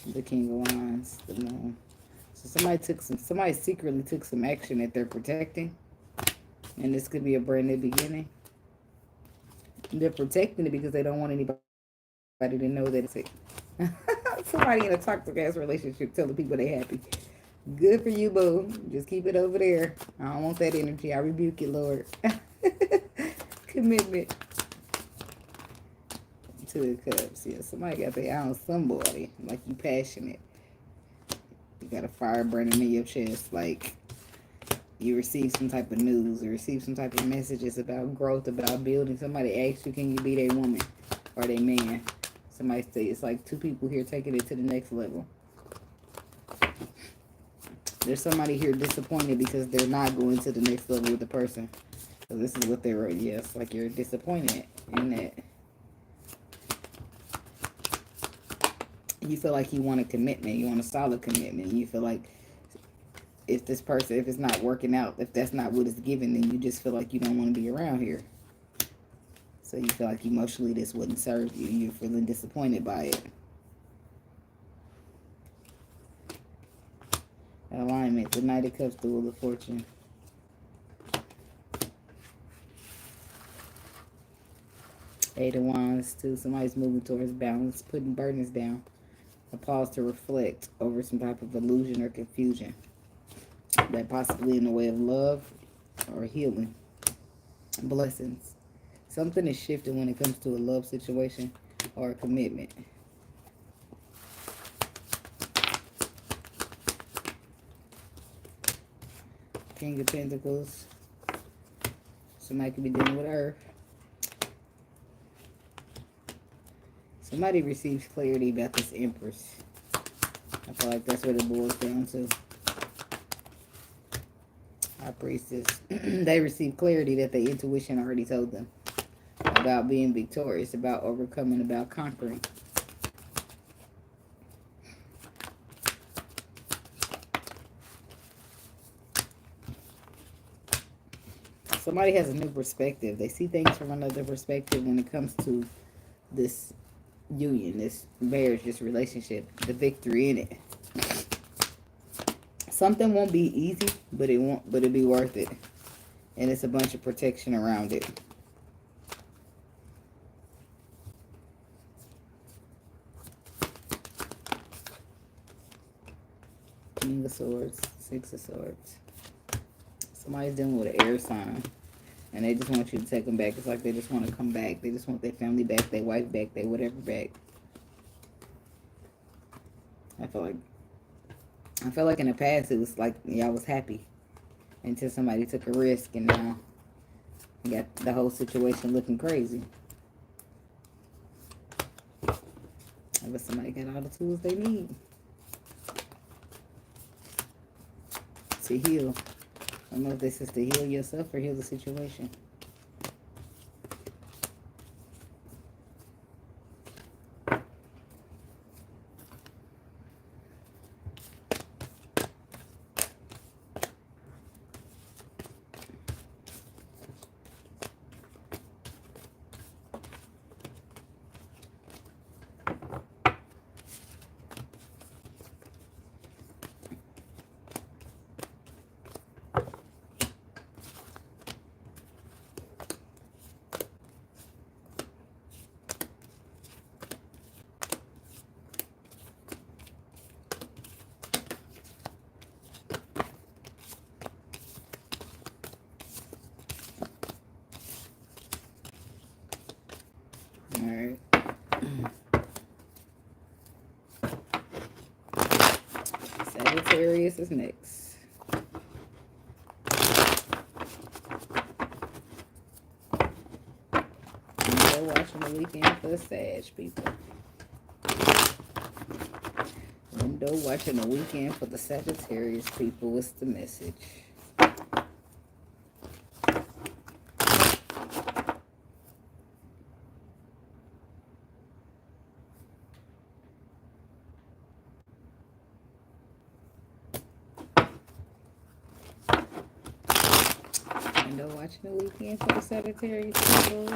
The King of Wands, the Moon. So somebody secretly took some action that they're protecting, and this could be a brand new beginning. They're protecting it because they don't want anybody to know that it's it. Somebody in a toxic ass relationship telling people they happy. Good for you, boo. Just keep it over there. I don't want that energy. I rebuke it, Lord. Commitment. Two of Cups. Yeah, somebody got their eye on somebody. Like you passionate. You got a fire burning in your chest. Like you receive some type of news or receive some type of messages about growth, about building. Somebody asks you, can you be their woman or their man? Somebody say it's like two people here taking it to the next level. There's somebody here disappointed because they're not going to the next level with the person. So this is what they wrote. Yes, like you're disappointed in that. You feel like you want a commitment. You want a solid commitment. You feel like if this person, if it's not working out, if that's not what it's given, then you just feel like you don't want to be around here. So you feel like emotionally this wouldn't serve you. You're feeling disappointed by it. Alignment. The Knight of Cups, the Wheel of Fortune. Eight of Wands, too. Somebody's moving towards balance, putting burdens down. A pause to reflect over some type of illusion or confusion. That possibly in the way of love or healing. Blessings. Something is shifting when it comes to a love situation or a commitment. King of Pentacles. Somebody could be dealing with Earth. Somebody receives clarity about this Empress. I feel like that's what it boils down to. High Priestess. They receive clarity that their intuition already told them. about being victorious, about overcoming, about conquering. Somebody has a new perspective. They see things from another perspective when it comes to this union, this marriage, this relationship, the victory in it. Something won't be easy, but it'll be worth it. And it's a bunch of protection around it. King of Swords, Six of Swords. Somebody's dealing with an air sign. And they just want you to take them back. It's like they just want to come back. They just want their family back, their wife back, their whatever back. I feel like in the past it was like y'all was happy until somebody took a risk, and now you got the whole situation looking crazy. But somebody got all the tools they need to heal. I don't know if this is to heal yourself or heal the situation. Alright. Sagittarius is next. Window watching the weekend for the Sag people. Window watching the weekend for the Sagittarius people. What's the message? Watching the weekend for the Sagittarius people.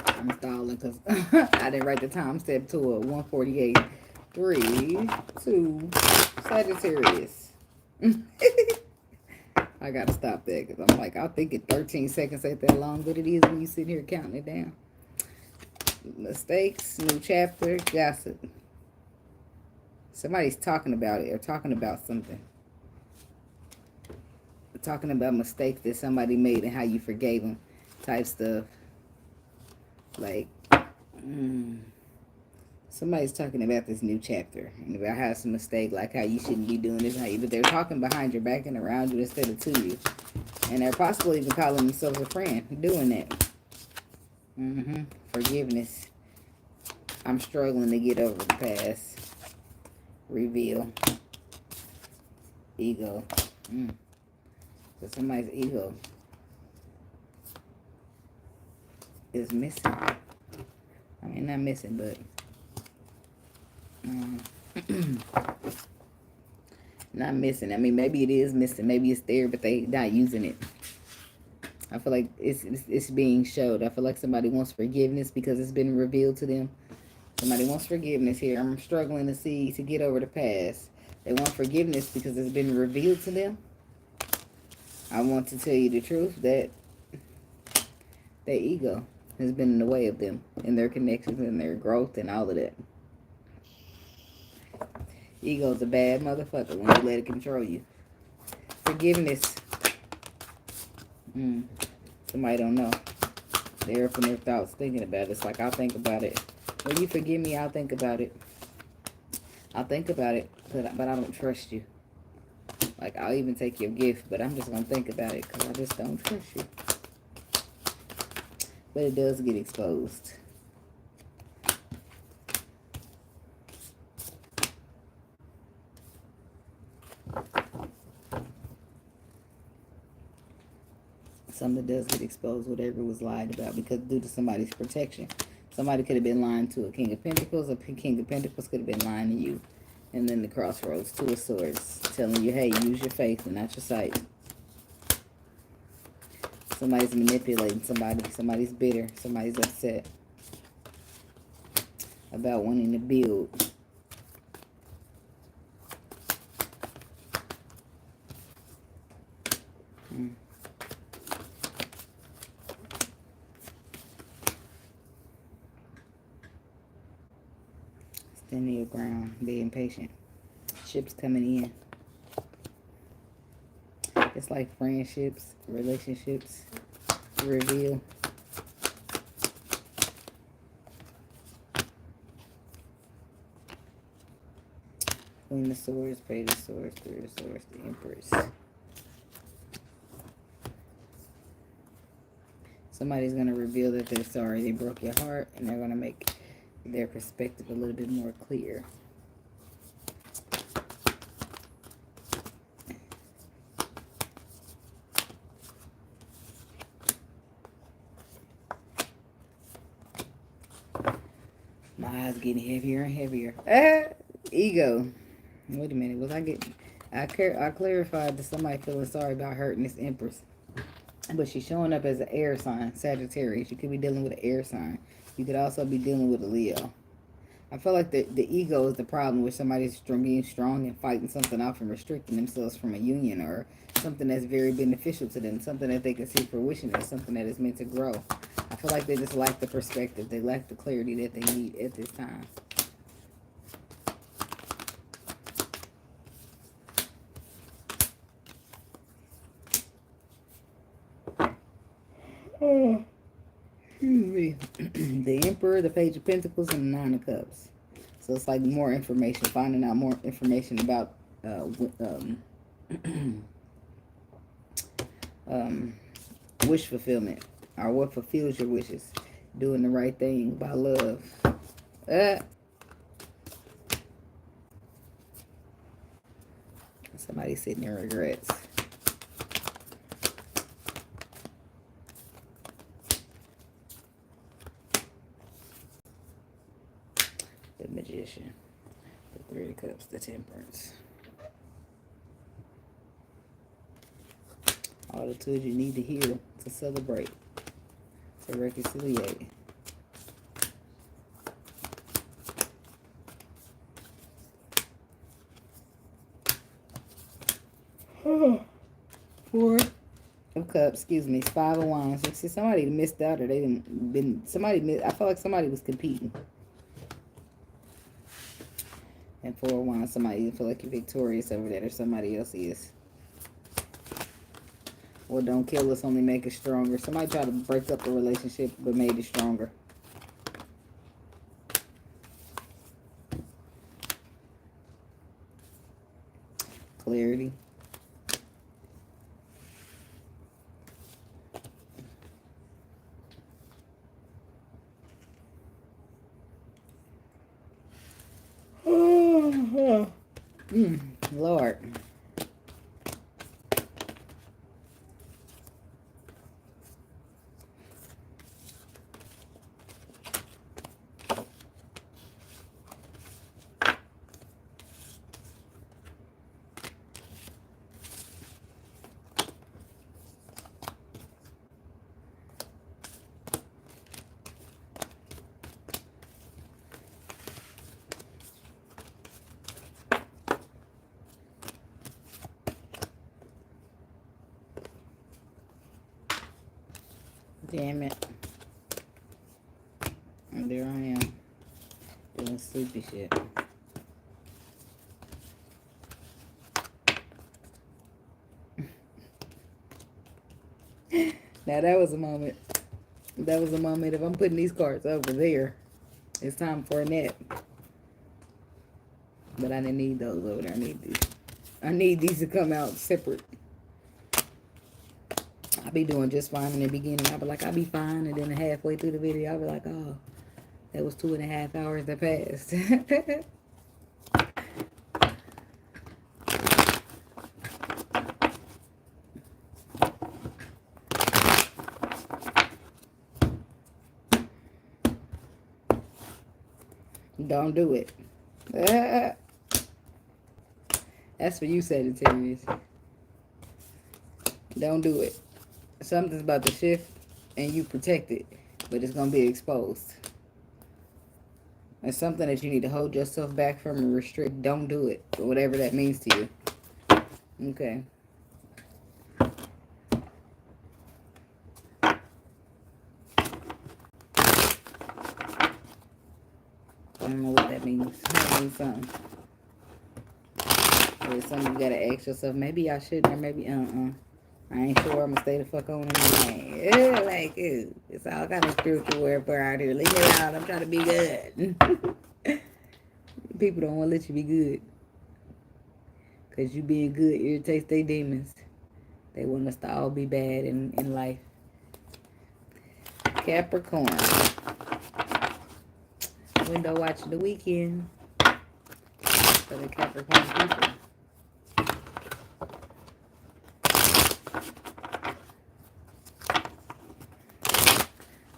I'm stalling because I didn't write the time step to a 148. 3, 2, Sagittarius. I gotta stop that because I'm like, I'll think it 13 seconds ain't that long, but it is when you sit here counting it down. Mistakes, new chapter, gossip. Somebody's talking about it or talking about something. Talking about mistakes that somebody made and how you forgave them type stuff. Like, somebody's talking about this new chapter and about how it's a mistake, like how you shouldn't be doing this, but they're talking behind your back and around you instead of to you. And they're possibly even calling themselves a friend doing that. Forgiveness. I'm struggling to get over the past. Reveal. Ego. So somebody's ego is missing. I mean, not missing, but not missing. I mean, maybe it is missing. Maybe it's there, but they not using it. I feel like it's being showed. I feel like somebody wants forgiveness because it's been revealed to them. Somebody wants forgiveness here. I'm struggling to get over the past. They want forgiveness because it's been revealed to them. I want to tell you the truth that their ego has been in the way of them and their connections and their growth and all of that. Ego's a bad motherfucker when you let it control you. Forgiveness. Somebody don't know. They're up in their thoughts thinking about it. It's like, I'll think about it. When you forgive me, I'll think about it. I'll think about it, but I don't trust you. Like, I'll even take your gift, but I'm just going to think about it because I just don't trust you. But it does get exposed. Something does get exposed, whatever was lied about, because due to somebody's protection. Somebody could have been lying to a King of Pentacles. A King of Pentacles could have been lying to you. And then the Crossroads, Two of Swords, telling you, hey, use your faith and not your sight. Somebody's manipulating somebody. Somebody's bitter. Somebody's upset about wanting to build. Standing your ground, being patient. Ships coming in. It's like friendships, relationships, reveal. Queen of Swords, Page of Swords, Three of Swords, the Empress. Somebody's going to reveal that they're sorry they broke your heart, and they're going to make their perspective a little bit more clear. My eyes getting heavier and heavier. Ego. Wait a minute. Was I getting... I clarified that somebody feeling sorry about hurting this Empress. But she's showing up as an air sign, Sagittarius. You could be dealing with an air sign. You could also be dealing with a Leo. I feel like the ego is the problem with somebody's being strong and fighting something off and restricting themselves from a union or something that's very beneficial to them, something that they can see fruition in, something that is meant to grow. I feel like they just lack the perspective. They lack the clarity that they need at this time. Oh, excuse me. The Emperor, the Page of Pentacles, and the Nine of Cups. So it's like more information, finding out more information about wish fulfillment, or what fulfills your wishes. Doing the right thing by love. Somebody sitting there regrets. The Magician, the Three of Cups, the Temperance. All the tools you need to heal, to celebrate, to reconciliate. Four of Cups, excuse me, Five of Wands. You see, somebody missed out, or they didn't been. I felt like somebody was competing. And Four of Wands, somebody you feel like you're victorious over that, or somebody else is. Or don't kill us, only make us stronger. Somebody tried to break up a relationship, but made it stronger. Clarity. Lord. Damn it. And there I am. Doing sleepy shit. Now that was a moment. That was a moment. If I'm putting these cards over there, it's time for a nap. But I didn't need those over there. I need these. I need these to come out separate. I'll be doing just fine in the beginning. I'll be like, I'll be fine. And then halfway through the video, I'll be like, oh, that was 2.5 hours that passed. Don't do it. That's for you, Sagittarius. Don't do it. Something's about to shift and you protect it, but it's going to be exposed. It's something that you need to hold yourself back from and restrict. Don't do it, whatever that means to you. Okay. I don't know what that means. That means something. It's something you gotta ask yourself. Maybe I shouldn't, or maybe I ain't sure. I'm gonna stay the fuck on in my lane. Like, ew. It's all kind of spiritual warfare out here. Leave me out. I'm trying to be good. People don't want to let you be good. Because you being good irritates their demons. They want us to all be bad in life. Capricorn. Window watching the weekend. For the Capricorn people.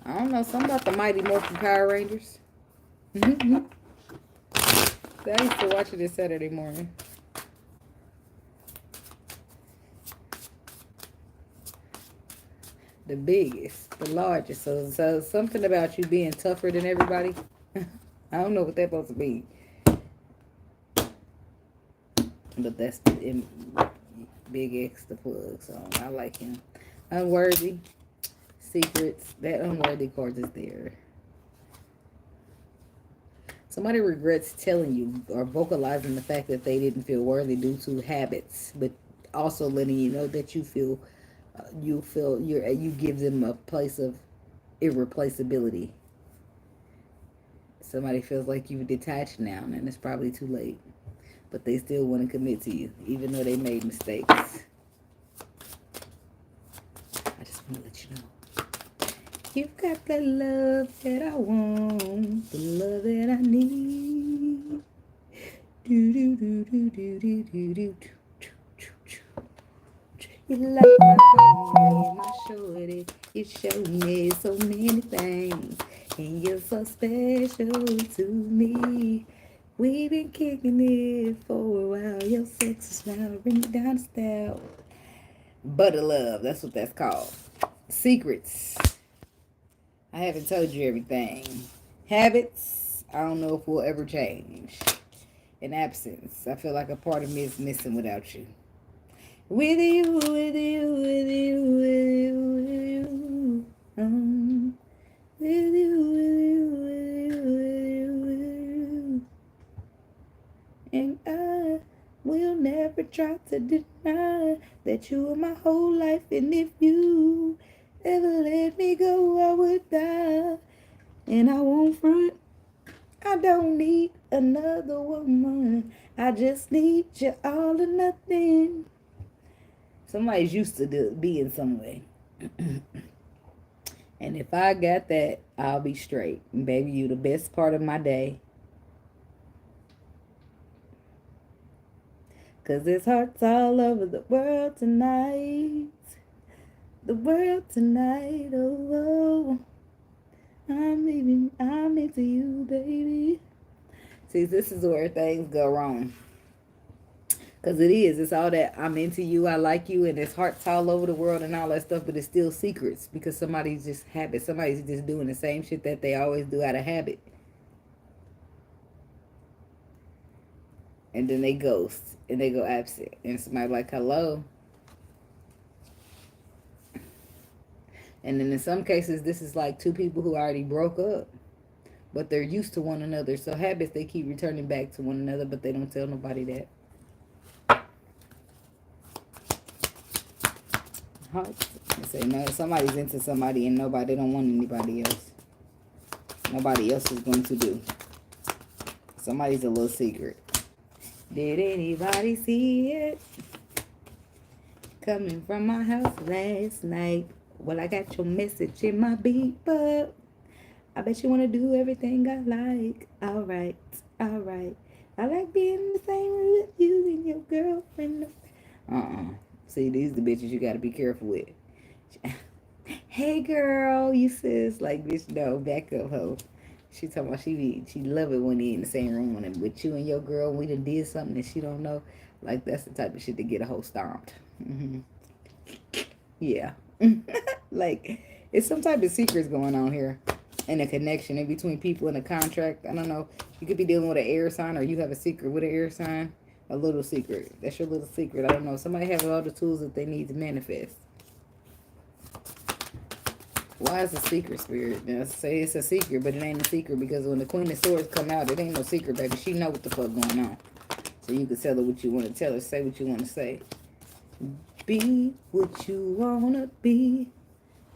I don't know, something about the Mighty Morphin Power Rangers. I used to watch it this Saturday morning. The biggest, the largest. So something about you being tougher than everybody. I don't know what that's supposed to be. But that's in Big X the plug, so I like him. Unworthy. Secrets. That unworthy card is there. Somebody regrets telling you or vocalizing the fact that they didn't feel worthy due to habits, but also letting you know that you feel you give them a place of irreplaceability. Somebody feels like you've detached now, and it's probably too late, but they still want to commit to you, even though they made mistakes. I just want to let you know. You've got the love that I want, the love that I need. Do do do do do do do do. You like my homie, my shorty. You show me so many things, and you're so special to me. We've been kicking it for a while. Your sexy smile bring me down the stairs. Butter love, that's what that's called. Secrets. I haven't told you everything. Habits, I don't know if we'll ever change. In absence, I feel like a part of me is missing without you. With you, with you, with you, with you, with you. With you, with you, with you, with you, with you. And I will never try to deny that you are my whole life. And if you ever let me go, I would die. And I won't front. I don't need another woman. I just need you all or nothing. Somebody's used to being some way. And if I got that, I'll be straight. And baby, you the best part of my day. Cause there's hearts all over the world tonight. The world tonight, oh. I'm into you, baby. See, this is where things go wrong. Because it's all that I'm into you, I like you, and there's hearts all over the world and all that stuff, but it's still secrets because somebody's just doing the same shit that they always do out of habit. And then they ghost, and they go absent, and somebody like, hello. And then in some cases, this is like two people who already broke up, but they're used to one another. So habits, they keep returning back to one another, but they don't tell nobody that. Hearts. Say no, somebody's into somebody and they don't want anybody else. Nobody else is going to do. Somebody's a little secret. Did anybody see it? Coming from my house last night. Well, I got your message in my beeper. I bet you want to do everything I like. Alright, alright. I like being in the same room with you and your girlfriend. See, these are the bitches you gotta be careful with. Hey girl, you sis. Like, bitch, no, back up, ho. She talking about she love it when they in the same room with you and your girl. We done did something that she don't know. Like that's the type of shit to get a hoe stomped. Yeah. Like it's some type of secrets going on here, and a connection in between people in a contract. I don't know. You could be dealing with an air sign, or you have a secret with an air sign. A little secret. That's your little secret. I don't know. Somebody has all the tools that they need to manifest. Why is a secret, Spirit? Now, say it's a secret, but it ain't a secret because when the Queen of Swords come out, it ain't no secret, baby. She know what the fuck going on. So you can tell her what you want to tell her. Say what you want to say. Be what you want to be.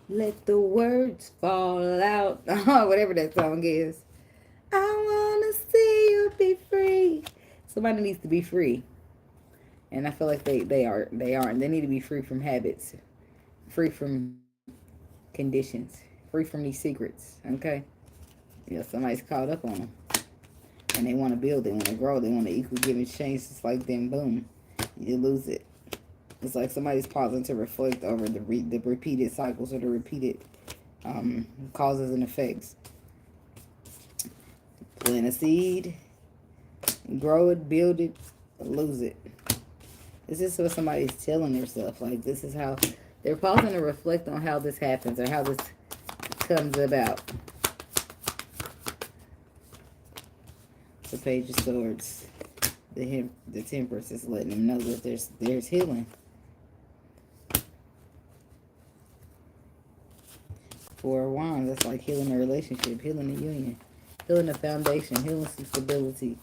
Let the words fall out. Whatever that song is. I want to see you be free. Somebody needs to be free. And I feel like they aren't. They need to be free from habits. Free from conditions, free from these secrets. Okay, somebody's caught up on them, and they want to build, they want to grow, they want to equal give exchange. It's like then boom, you lose it. It's like somebody's pausing to reflect over the repeated cycles or the repeated causes and effects. Plant a seed, grow it, build it, lose it. This is what somebody's telling themselves. Like this is how they're pausing to reflect on how this happens or how this comes about. The Page of Swords. The Temperance is letting them know that there's healing. Four of Wands, that's like healing a relationship, healing a union, healing a foundation, healing some stability.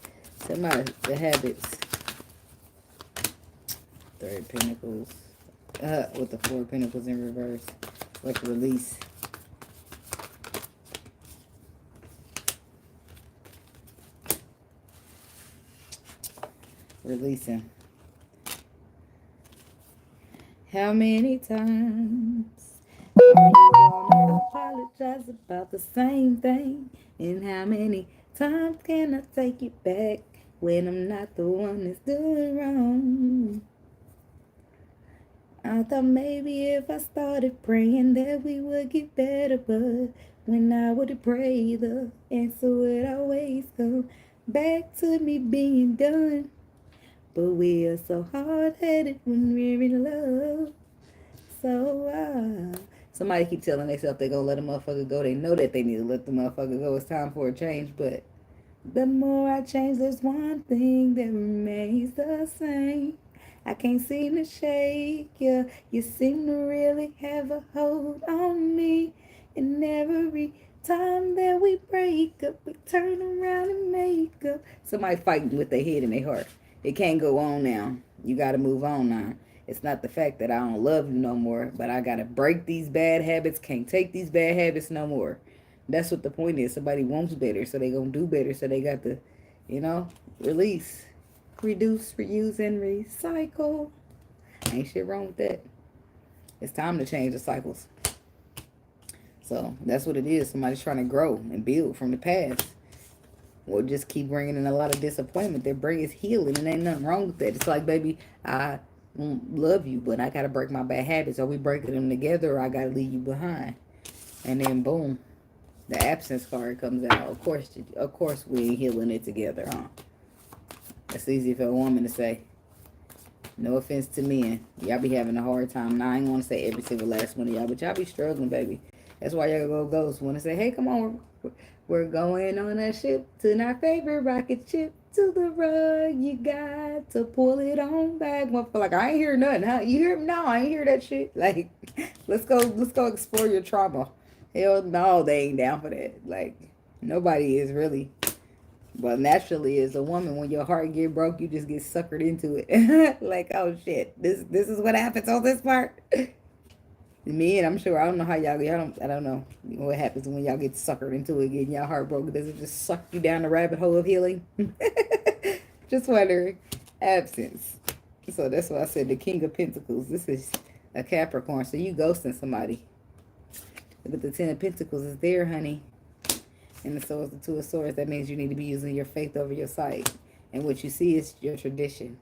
Somebody, the habits. Three of Pentacles. With the Four of Pentacles in reverse. Like release. Releasing. How many times are you gonna apologize about the same thing? And how many times can I take it back when I'm not the one that's doing wrong? I thought maybe if I started praying that we would get better, but when I would pray, the answer would always come back to me being done. But we are so hard-headed when we're in love. So, somebody keep telling themselves they're going to let a motherfucker go. They know that they need to let the motherfucker go. It's time for a change, but the more I change, there's one thing that remains the same. I can't seem to shake you. You seem to really have a hold on me. And every time that we break up, we turn around and make up. Somebody fighting with their head and their heart. It can't go on now. You got to move on now. It's not the fact that I don't love you no more, but I got to break these bad habits. Can't take these bad habits no more. That's what the point is. Somebody wants better, so they going to do better. So they got to, release. Reduce, reuse, and recycle. Ain't shit wrong with that. It's time to change the cycles. So that's what it is. Somebody's trying to grow and build from the past. Or just keep bringing in a lot of disappointment. Their brain is healing, and ain't nothing wrong with that. It's like, baby, I love you, but I got to break my bad habits. Are we breaking them together, or I got to leave you behind? And then, boom, the absence card comes out. Of course we ain't healing it together, huh? That's easy for a woman to say. No offense to men. Y'all be having a hard time. Now, I ain't want to say every single last one of y'all, but y'all be struggling, baby. That's why y'all go ghost. Want to say, hey, come on. We're going on a ship to our favorite rocket ship to the rug. You got to pull it on back. Like, I ain't hear nothing, huh? You hear me? No, I ain't hear that shit. Like, let's go explore your trauma. Hell no, they ain't down for that. Like, nobody is really. Well, naturally, as a woman, when your heart get broke, you just get suckered into it. Like, oh shit, this is what happens on this part. Me, and I'm sure I don't know how I don't know what happens when y'all get suckered into it, getting y'all heart broken. Does it just suck you down the rabbit hole of healing? Just wondering. Absence. So that's why I said the King of Pentacles. This is a Capricorn, so you ghosting somebody. But the Ten of Pentacles is there, honey. And so is the Two of Swords. That means you need to be using your faith over your sight. And what you see is your tradition,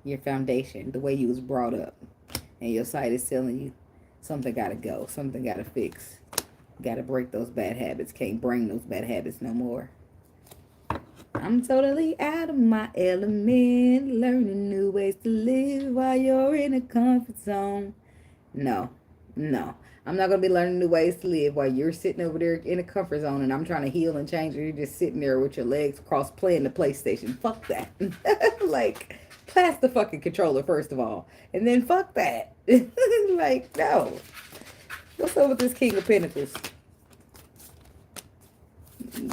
your foundation, the way you was brought up. And your sight is telling you something got to go. Something got to fix. Gotta break those bad habits. Can't bring those bad habits no more. I'm totally out of my element. Learning new ways to live while you're in a comfort zone. No, no. I'm not going to be learning new ways to live while you're sitting over there in a comfort zone and I'm trying to heal and change. And you're just sitting there with your legs crossed playing the PlayStation. Fuck that. Like, pass the fucking controller, first of all. And then fuck that. Like, no. What's up with this King of Pentacles?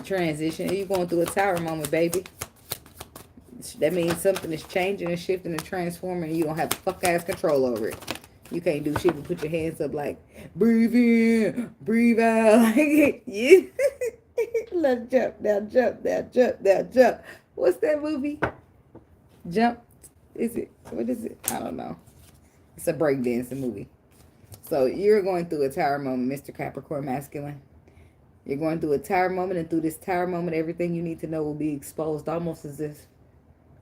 Transition. You're going through a tower moment, baby. That means something is changing and shifting and transforming and you don't have fuck ass control over it. You can't do shit but put your hands up like, breathe in, breathe out. Yeah. Let's jump, now jump, now jump, now jump. What's that movie? Jump. Is it? What is it? I don't know. It's a breakdancing movie. So you're going through a tower moment, Mr. Capricorn masculine. You're going through a tower moment, and through this tower moment, everything you need to know will be exposed, almost as if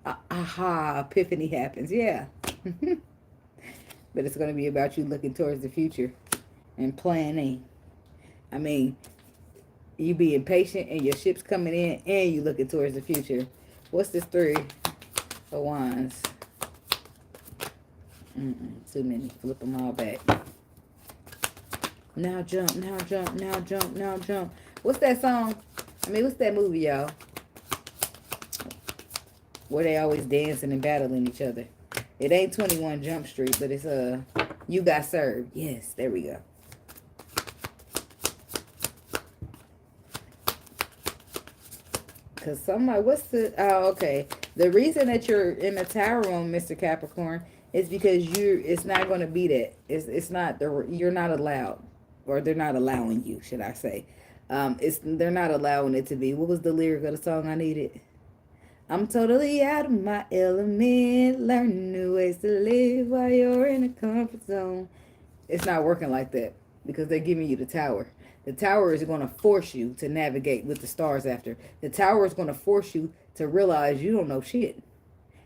aha, epiphany happens. Yeah. But it's going to be about you looking towards the future and planning. I mean, you being patient and your ship's coming in and you looking towards the future. What's this 3 of Wands? Too many. Flip them all back. Now jump, now jump, now jump, now jump. What's that song? I mean, what's that movie, y'all? Where they always dancing and battling each other. It ain't 21 Jump Street, but it's You Got Served. Yes, there we go. Cause somebody, what's the? Oh, okay. The reason that you're in the tower room, Mr. Capricorn, is because It's not going to be that. It's not the. You're not allowed, or they're not allowing you, should I say? They're not allowing it to be. What was the lyric of the song I needed? I'm totally out of my element, learning new ways to live while you're in a comfort zone. It's not working like that because they're giving you the tower. The tower is going to force you to navigate with the stars after. The tower is going to force you to realize you don't know shit.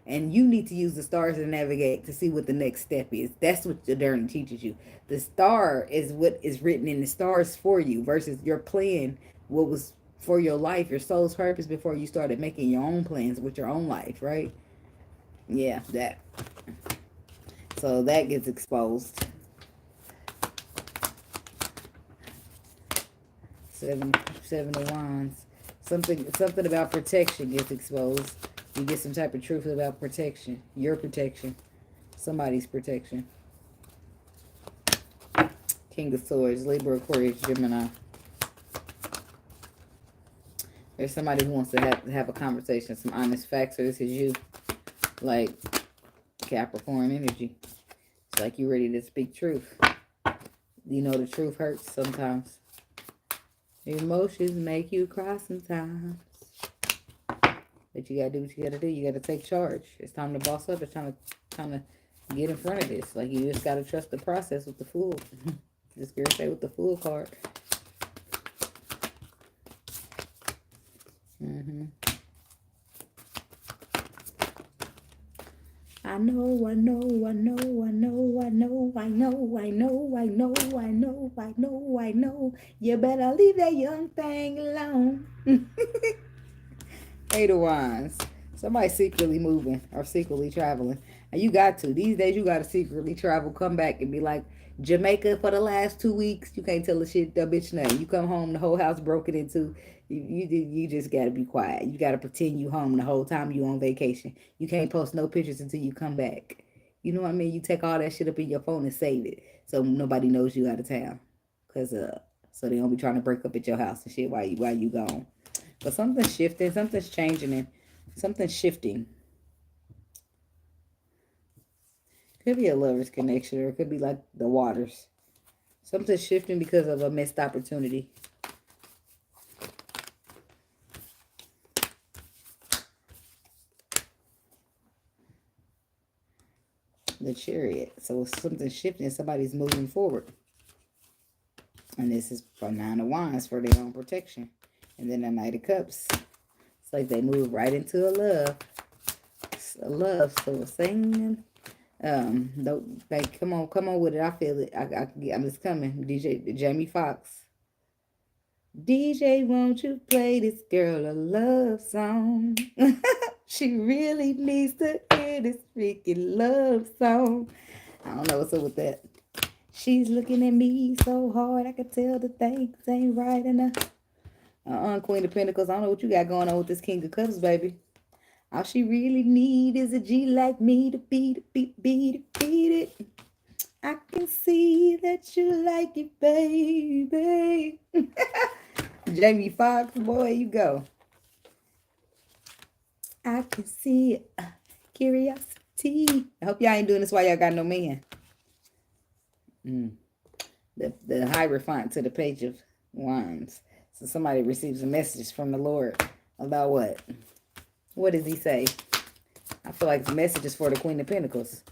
And you need to use the stars to navigate to see what the next step is. That's what the journey teaches you. The star is what is written in the stars for you versus your plan, what was for your life, your soul's purpose before you started making your own plans with your own life, right? Yeah, that. So that gets exposed. Seven of Wands. Something about protection gets exposed. You get some type of truth about protection. Your protection. Somebody's protection. King of Swords. Libra, Aquarius, Gemini. There's somebody who wants to have a conversation. Some honest facts. So this is you. Like Capricorn energy. It's like you're ready to speak truth. You know the truth hurts sometimes. Emotions make you cry sometimes. But you gotta do what you gotta do. You gotta take charge. It's time to boss up. It's time to get in front of this. Like you just gotta trust the process with the Fool. Just stay with the Fool card. I know, I know, I know, I know, I know, I know, I know, I know, I know, I know, I know. You better leave that young thing alone. 8 of Wands. Somebody secretly moving or secretly traveling. And you got to. These days you got to secretly travel. Come back and be like, Jamaica for the last 2 weeks. You can't tell the shit, the bitch nothing. You come home, the whole house broken into. You just got to be quiet. You got to pretend you home the whole time you on vacation. You can't post no pictures until you come back. You know what I mean? You take all that shit up in your phone and save it. So nobody knows you out of town. Because, so they don't be trying to break up at your house and shit while you gone. But something's shifting. Something's changing. And something's shifting. Could be a lover's connection. Or it could be like the waters. Something's shifting because of a missed opportunity. The Chariot. So something's shifting. Somebody's moving forward. And this is from 9 of Wands for their own protection. And then the Knight of Cups. It's like they move right into a love. A love. So singing. Don't like come on with it. I feel it. I'm just coming. DJ Jamie Foxx. DJ, won't you play this girl a love song? She really needs to hear this freaking love song. I don't know what's up with that. She's looking at me so hard, I can tell the things ain't right enough. Queen of Pentacles, I don't know what you got going on with this King of Cups, baby. All she really need is a G like me to beat it. I can see that you like it, baby. Jamie Foxx, boy, you go. I can see it. Curiosity. I hope y'all ain't doing this while y'all got no man. The Hierophant to the Page of Wands. So somebody receives a message from the Lord about what? What does he say? I feel like the message is for the Queen of Pentacles.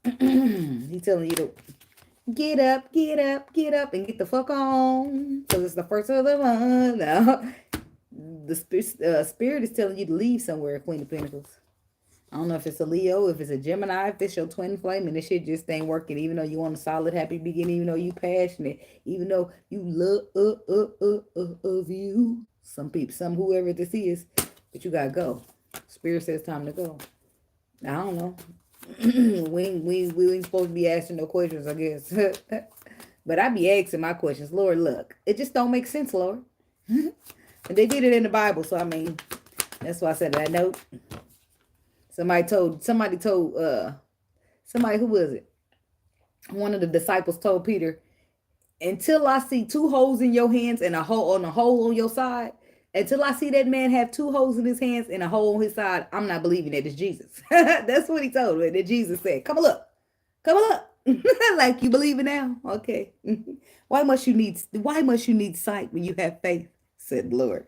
He's telling you to get up, and get the fuck on. Because it's the first of the month. No. The spirit is telling you to leave somewhere, Queen of Pentacles. I don't know if it's a Leo, if it's a Gemini, if it's your twin flame, and this shit just ain't working. Even though you want a solid, happy beginning, even though you passionate, even though you love you. Some people, whoever this is, but you gotta go. Spirit says time to go. I don't know. we ain't supposed to be asking no questions, I guess. But I be asking my questions. Lord, look, it just don't make sense, Lord. And they did it in the Bible, so I mean, that's why I said that note. Somebody told, who was it? One of the disciples told Peter, until I see 2 holes in your hands and a hole on your side, until I see that man have 2 holes in his hands and a hole on his side, I'm not believing that it's Jesus. That's what he told me. That Jesus said, come look. Like, you believe it now? Okay. Why must you need sight when you have faith? Said the Lord.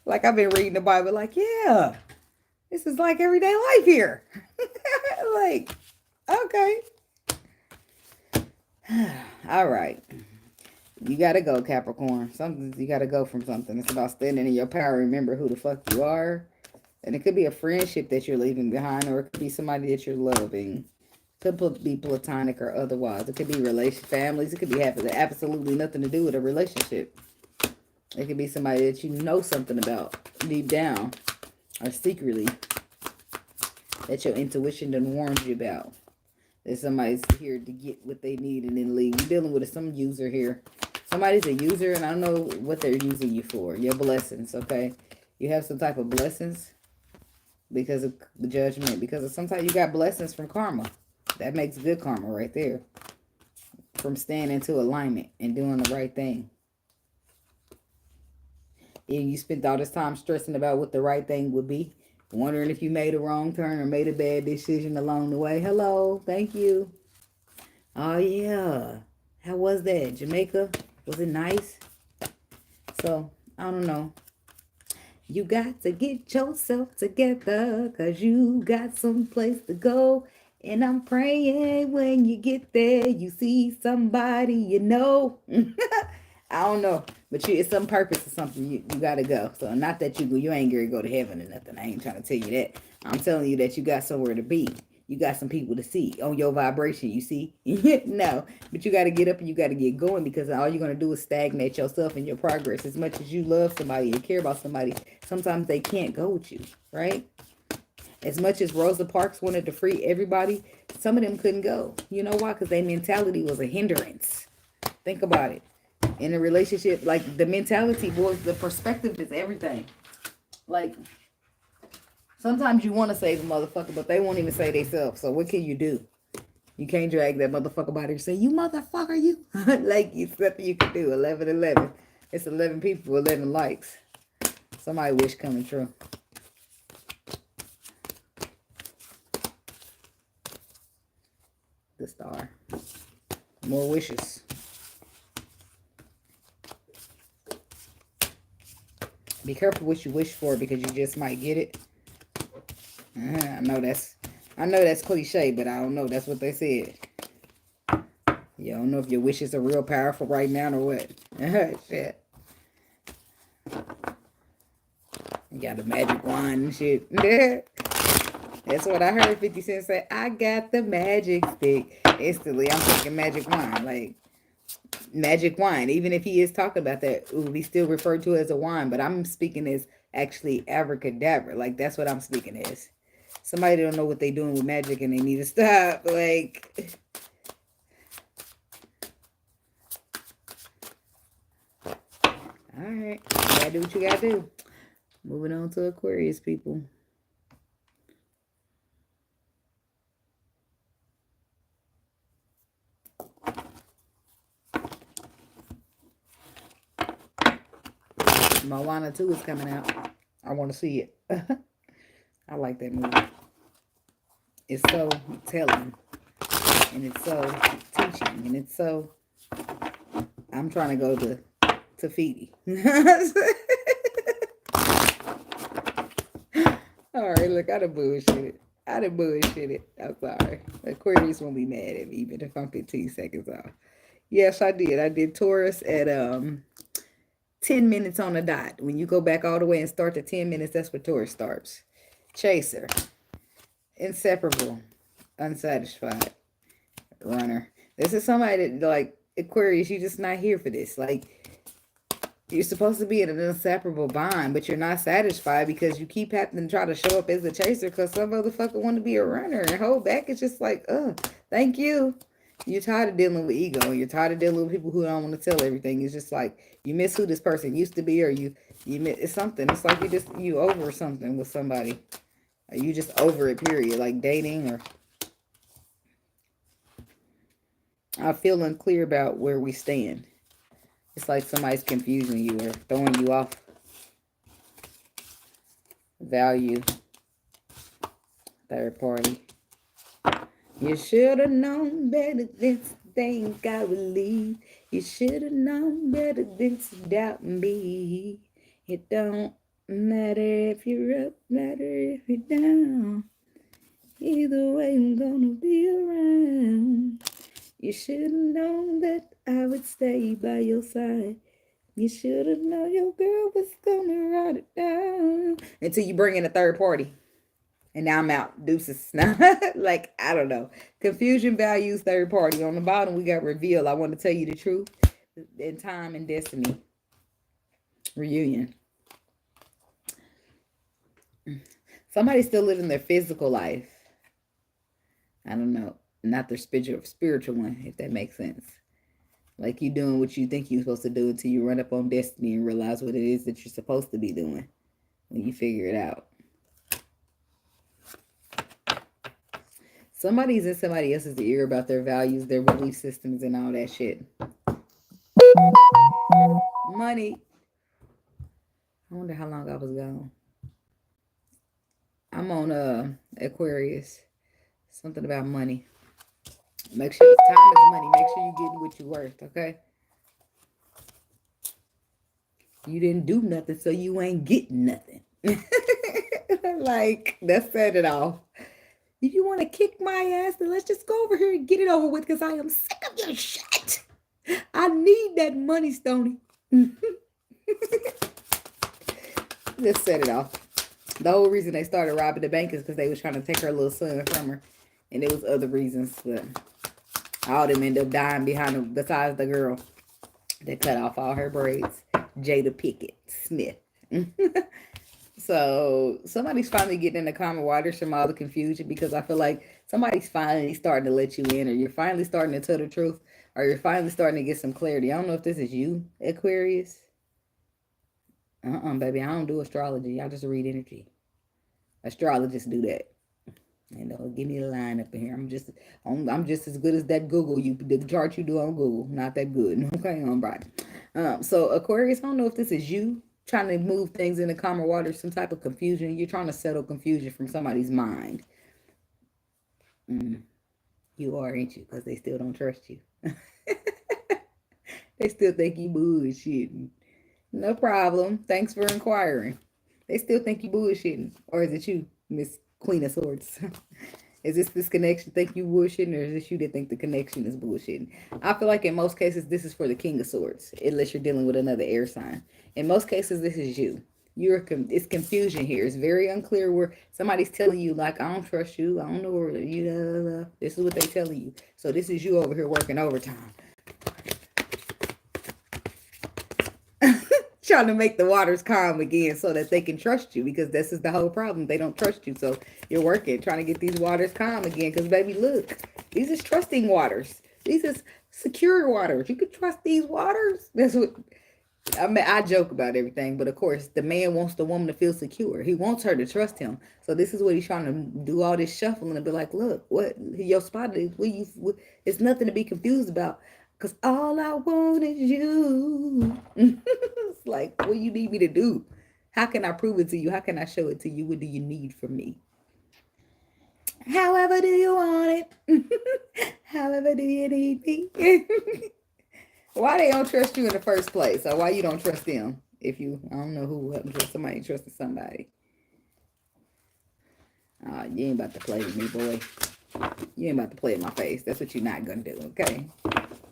Like, I've been reading the Bible, like, yeah, this is like everyday life here. Like, okay. All right. You got to go, Capricorn. You got to go from something. It's about standing in your power. Remember who the fuck you are. And it could be a friendship that you're leaving behind, or it could be somebody that you're loving. It could be platonic or otherwise. It could be families. It could be having absolutely nothing to do with a relationship. It could be somebody that you know something about deep down or secretly that your intuition done warned you about. That somebody's here to get what they need and then leave. You're dealing with some user here. Somebody's a user, and I don't know what they're using you for. Your blessings, okay? You have some type of blessings because of the judgment. Because sometimes you got blessings from karma. That makes good karma right there. From staying into alignment and doing the right thing. And you spent all this time stressing about what the right thing would be. Wondering if you made a wrong turn or made a bad decision along the way. Hello. Thank you. Oh, yeah. How was that? Jamaica? Was it nice? So, I don't know. You got to get yourself together because you got some place to go. And I'm praying when you get there, you see somebody you know. I don't know. But it's some purpose or something. You got to go. So not that you ain't going to go to heaven or nothing. I ain't trying to tell you that. I'm telling you that you got somewhere to be. You got some people to see on your vibration, you see. No. But you got to get up and you got to get going, because all you're going to do is stagnate yourself and your progress. As much as you love somebody and care about somebody, sometimes they can't go with you, right? As much as Rosa Parks wanted to free everybody, some of them couldn't go. You know why? Because their mentality was a hindrance. Think about it. In a relationship, like, the mentality, boys, the perspective is everything. Like, sometimes you want to save a motherfucker, but they won't even say themselves. So what can you do? You can't drag that motherfucker by there and say, you motherfucker, you. Like, it's nothing you can do. 11-11. It's 11 people, 11 likes. Somebody wish coming true. The star. More wishes. Be careful what you wish for, because you just might get it. I know that's cliche, but I don't know. That's what they said. You don't know if your wishes are real powerful right now or what. Shit. You got a magic wand and shit. That's what I heard 50 Cent say. I got the magic stick. Instantly, I'm thinking magic wand. Like, magic wine. Even if he is talking about that, it will be still referred to as a wine. But I'm speaking as actually abracadabra. Like, that's what I'm speaking as. Somebody don't know what they doing with magic and they need to stop. Like, all right. You gotta do what you gotta do. Moving on to Aquarius, people. Moana 2 is coming out. I want to see it. I like that movie. It's so telling. And it's so teaching. And it's so... I'm trying to go to Tahiti. Alright, look, I done bullshitted. I'm sorry. Aquarius won't be mad at me even if I'm 15 seconds off. Yes, I did. I did Taurus at 10 minutes on the dot. When you go back all the way and start to 10 minutes, that's where Taurus starts. Chaser. Inseparable. Unsatisfied. Runner. This is somebody that, like, Aquarius, you're just not here for this. Like, you're supposed to be in an inseparable bond, but you're not satisfied because you keep having to try to show up as a chaser because some motherfucker want to be a runner and hold back. It's just like, thank you. You're tired of dealing with ego. You're tired of dealing with people who don't want to tell everything. It's just like you miss who this person used to be, or you miss it's something. It's like you over something with somebody. Or you just over it, period. Like dating, or I feel unclear about where we stand. It's like somebody's confusing you or throwing you off. Value. Third party. You should have known better than to think I would leave. You should have known better than to doubt me. It don't matter if you're up, matter if you're down. Either way, I'm gonna be around. You should have known that I would stay by your side. You should have known your girl was gonna ride it down. Until you bring in a third party. And now I'm out. Deuces. Like, I don't know. Confusion, values, third party. On the bottom, we got reveal. I want to tell you the truth. In time and destiny. Reunion. Somebody's still living their physical life. I don't know. Not their spiritual one, if that makes sense. Like you doing what you think you're supposed to do until you run up on destiny and realize what it is that you're supposed to be doing when you figure it out. Somebody's in somebody else's ear about their values, their belief systems, and all that shit. Money. I wonder how long I was gone. I'm on Aquarius. Something about money. Make sure time is money. Make sure you're getting what you're worth, okay? You didn't do nothing, so you ain't getting nothing. Like, that said it all. If you want to kick my ass, then let's just go over here and get it over with because I am sick of your shit. I need that money, Stony. Just set it off. The whole reason they started robbing the bank is because they was trying to take her little son from her. And there was other reasons, but all of them end up dying besides the girl that cut off all her braids. Jada Pickett Smith. So somebody's finally getting in the calmer waters from all the confusion because I feel like somebody's finally starting to let you in, or you're finally starting to tell the truth, or you're finally starting to get some clarity. I don't know if this is you, Aquarius. Baby, I don't do astrology. I just read energy. Astrologists do that. You know, give me a line up in here. I'm just as good as that Google. The chart you do on Google, not that good. Okay, on Friday. So Aquarius, I don't know if this is you trying to move things into calmer water, some type of confusion. You're trying to settle confusion from somebody's mind. You are, ain't you? Because they still don't trust you. They still think you bullshitting. No problem. Thanks for inquiring. They still think you bullshitting. Or is it you, Miss Queen of Swords? Is this connection think you bullshitting, or is it you that think the connection is bullshitting? I feel like in most cases, this is for the King of Swords, unless you're dealing with another air sign. In most cases, this is you. It's confusion here. It's very unclear where somebody's telling you, like, I don't trust you. I don't know where you. This is what they're telling you. So this is you over here working overtime. trying to make the waters calm again so that they can trust you, because this is the whole problem. They don't trust you. So you're working, trying to get these waters calm again. Because, baby, look, these is trusting waters. These is secure waters. You can trust these waters. That's what I mean. I joke about everything, but of course, the man wants the woman to feel secure. He wants her to trust him. So this is what he's trying to do, all this shuffling and be like, look, what your spot is. It's nothing to be confused about. Because all I want is you. It's like, what do you need me to do? How can I prove it to you? How can I show it to you? What do you need from me? However do you want it? However do you need me? Why they don't trust you in the first place? Or why you don't trust them? I don't know who somebody trusting somebody. You ain't about to play with me, boy. You ain't about to play in my face. That's what you're not going to do, okay?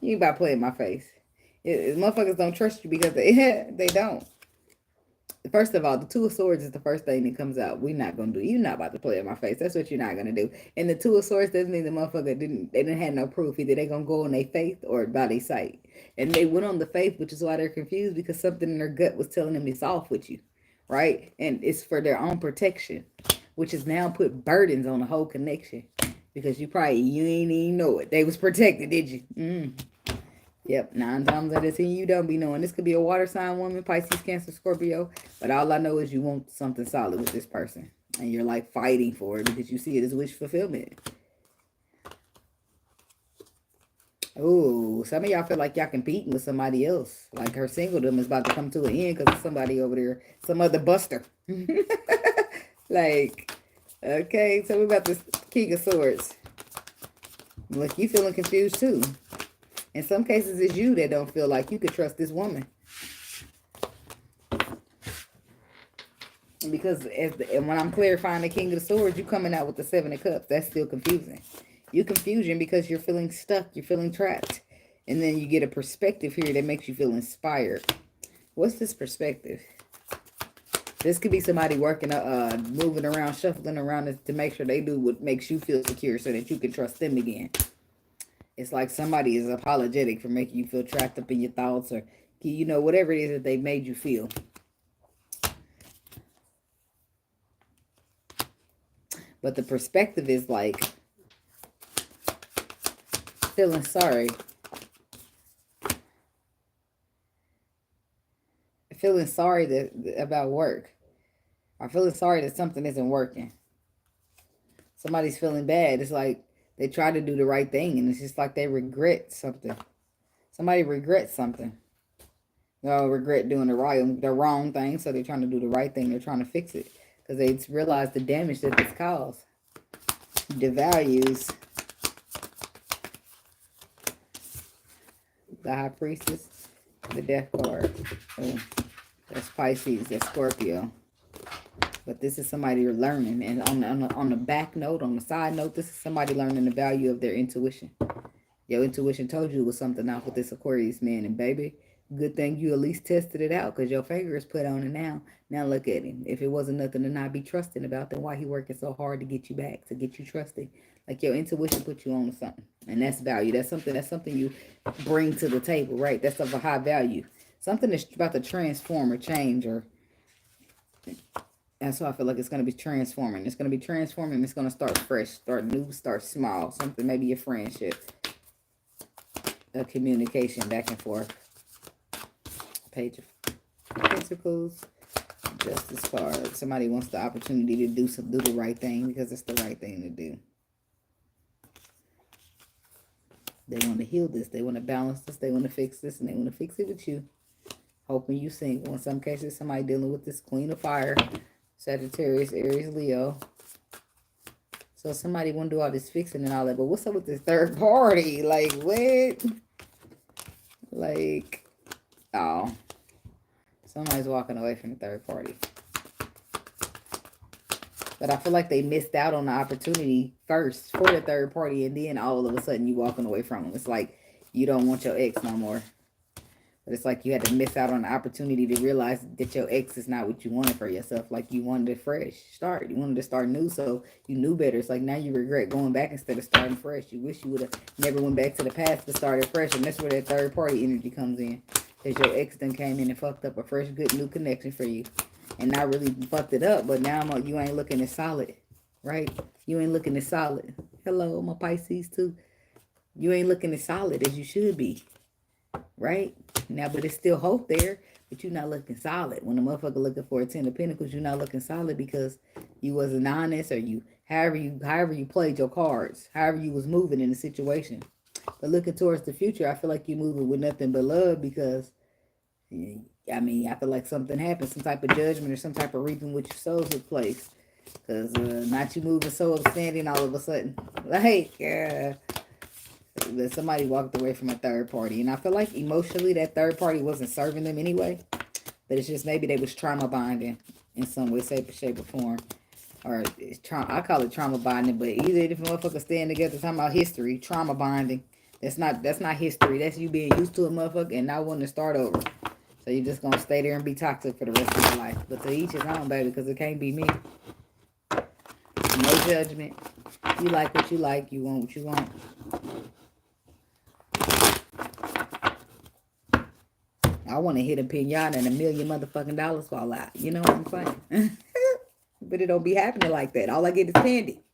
You ain't about to play in my face. Motherfuckers don't trust you because they don't. First of all, the Two of Swords is the first thing that comes out. We're not going to do. You're not about to play in my face. That's what you're not going to do. And the Two of Swords doesn't mean the motherfucker didn't have no proof. Either they going to go on their faith or by their sight. And they went on the faith, which is why they're confused, because something in their gut was telling them it's off with you. Right? And it's for their own protection, which has now put burdens on the whole connection. Because you ain't even know it. They was protected, did you? Yep, 9 times out of 10, you don't be knowing. This could be a water sign woman, Pisces, Cancer, Scorpio. But all I know is you want something solid with this person. And you're like fighting for it because you see it as wish fulfillment. Oh, some of y'all feel like y'all competing with somebody else. Like her singledom is about to come to an end because of somebody over there. Some other buster. Like, okay, tell me about this King of Swords. Look, you feeling confused too. In some cases, it's you that don't feel like you could trust this woman. Because and when I'm clarifying the King of the Swords, you coming out with the 7 of Cups. That's still confusing. You confusion because you're feeling stuck. You're feeling trapped. And then you get a perspective here that makes you feel inspired. What's this perspective? This could be somebody working, moving around, shuffling around to make sure they do what makes you feel secure so that you can trust them again. It's like somebody is apologetic for making you feel trapped up in your thoughts or, you know, whatever it is that they made you feel. But the perspective is like feeling sorry. Feeling sorry about work. Or feeling sorry that something isn't working. Somebody's feeling bad. It's like they try to do the right thing, and it's just like they regret something. Somebody regrets something. They'll regret doing the wrong thing, so they're trying to do the right thing. They're trying to fix it because they realize the damage that this caused. Devalues the High Priestess, the Death card. Oh, that's Pisces, that's Scorpio. But this is somebody you're learning. And on the back note, on the side note, this is somebody learning the value of their intuition. Your intuition told you it was something off with this Aquarius man. And baby, good thing you at least tested it out because your finger is put on it now. Now look at him. If it wasn't nothing to not be trusting about, then why he working so hard to get you back, to get you trusting? Like your intuition put you on to something. And that's value. That's something you bring to the table, right? That's of a high value. Something that's about to transform or change or... That's why I feel like it's going to be transforming. It's going to be transforming. It's going to start fresh, start new, start small. Something, maybe a friendship. A communication back and forth. Page of Pentacles. Justice card. Somebody wants the opportunity to do the right thing because it's the right thing to do. They want to heal this. They want to balance this. They want to fix this. And they want to fix it with you. Hoping you single. In some cases, somebody dealing with this Queen of Fire. Sagittarius, Aries, Leo. So somebody want to do all this fixing and all that. But what's up with this third party? Like, what? Like, oh. Somebody's walking away from the third party. But I feel like they missed out on the opportunity first for the third party. And then all of a sudden you walking away from them. It's like you don't want your ex no more. But it's like you had to miss out on the opportunity to realize that your ex is not what you wanted for yourself. Like you wanted a fresh start. You wanted to start new, so you knew better. It's like now you regret going back instead of starting fresh. You wish you would have never went back to the past but started fresh. And that's where that third party energy comes in. Because your ex done came in and fucked up a fresh, good new connection for you. And not really fucked it up, but now you ain't looking as solid, right? You ain't looking as solid. Hello, my Pisces too. You ain't looking as solid as you should be, right? Now, but it's still hope there, but you're not looking solid. When a motherfucker looking for a 10 of Pentacles, you're not looking solid because you wasn't honest, or however you played your cards, however you was moving in the situation. But looking towards the future, I feel like you're moving with nothing but love because, I mean, I feel like something happened, some type of judgment or some type of reaping with your souls took place. Because not you moving so upstanding all of a sudden. Like, that somebody walked away from a third party. And I feel like emotionally that third party wasn't serving them anyway. But it's just maybe they was trauma bonding in some way, shape, or form. Or I call it trauma bonding, but either if motherfuckers staying together talking about history, trauma bonding. That's not history. That's you being used to a motherfucker and not wanting to start over. So you're just gonna stay there and be toxic for the rest of your life. But to each his own, baby, because it can't be me. No judgment. You like what you like. You want what you want. I want to hit a pinata and $1 million motherfucking dollars fall out. You know what I'm saying? But it don't be happening like that. All I get is candy.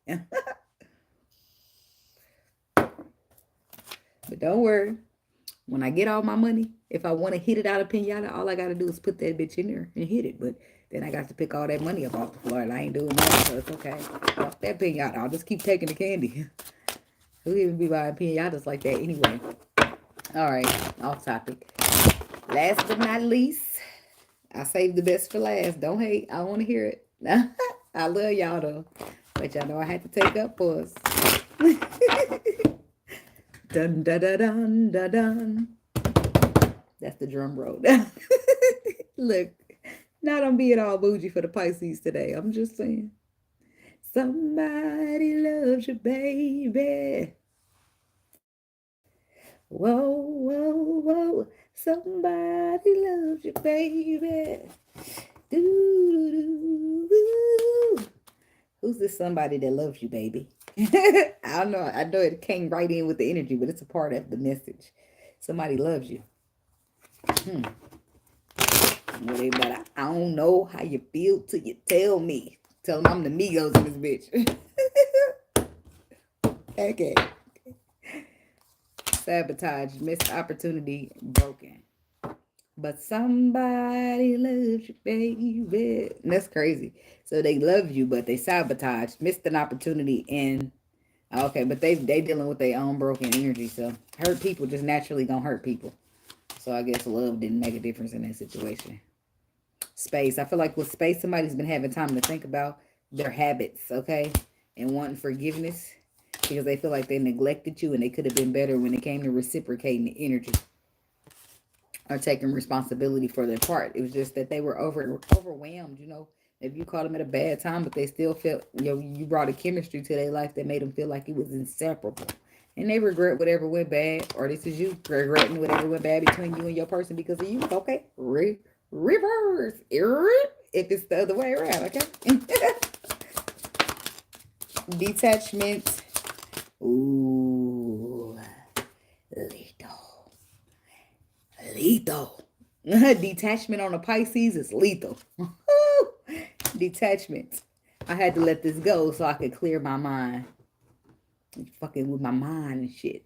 But don't worry. When I get all my money, if I want to hit it out of pinata, all I got to do is put that bitch in there and hit it. But then I got to pick all that money up off the floor, and I ain't doing that, so it's okay. Fuck that pinata. I'll just keep taking the candy. Who even be buying pinatas like that anyway? All right, off topic. Last but not least, I saved the best for last. Don't hate. I want to hear it. I love y'all though. But y'all know I had to take up for us. Dun dun dun dun dun dun. That's the drum roll. Look, not I'm being all bougie for the Pisces today. I'm just saying. Somebody loves you, baby. Whoa, whoa, whoa. Somebody loves you, baby. Doo-doo-doo-doo. Who's this somebody that loves you, baby? I don't know. I know it came right in with the energy, but it's a part of the message. Somebody loves you. Well, they better, I don't know how you feel till you tell me. Tell them I'm the Migos in this bitch. Okay. Sabotage, missed opportunity, broken. But somebody loves you, baby. And that's crazy. So they love you, but they sabotage, missed an opportunity, and okay, but they dealing with their own broken energy. So hurt people just naturally gonna hurt people. So I guess love didn't make a difference in that situation. Space. I feel like with space, somebody's been having time to think about their habits, okay? And wanting forgiveness because they feel like they neglected you and they could have been better when it came to reciprocating the energy or taking responsibility for their part. It was just that they were overwhelmed, you know. If you caught them at a bad time, but they still felt, you know, you brought a chemistry to their life that made them feel like it was inseparable. And they regret whatever went bad, or this is you regretting whatever went bad between you and your person because of you. Okay, reverse. If it's the other way around, okay? Detachment. Ooh, lethal. Detachment on a Pisces is lethal. Detachment. I had to let this go so I could clear my mind. Fucking with my mind and shit.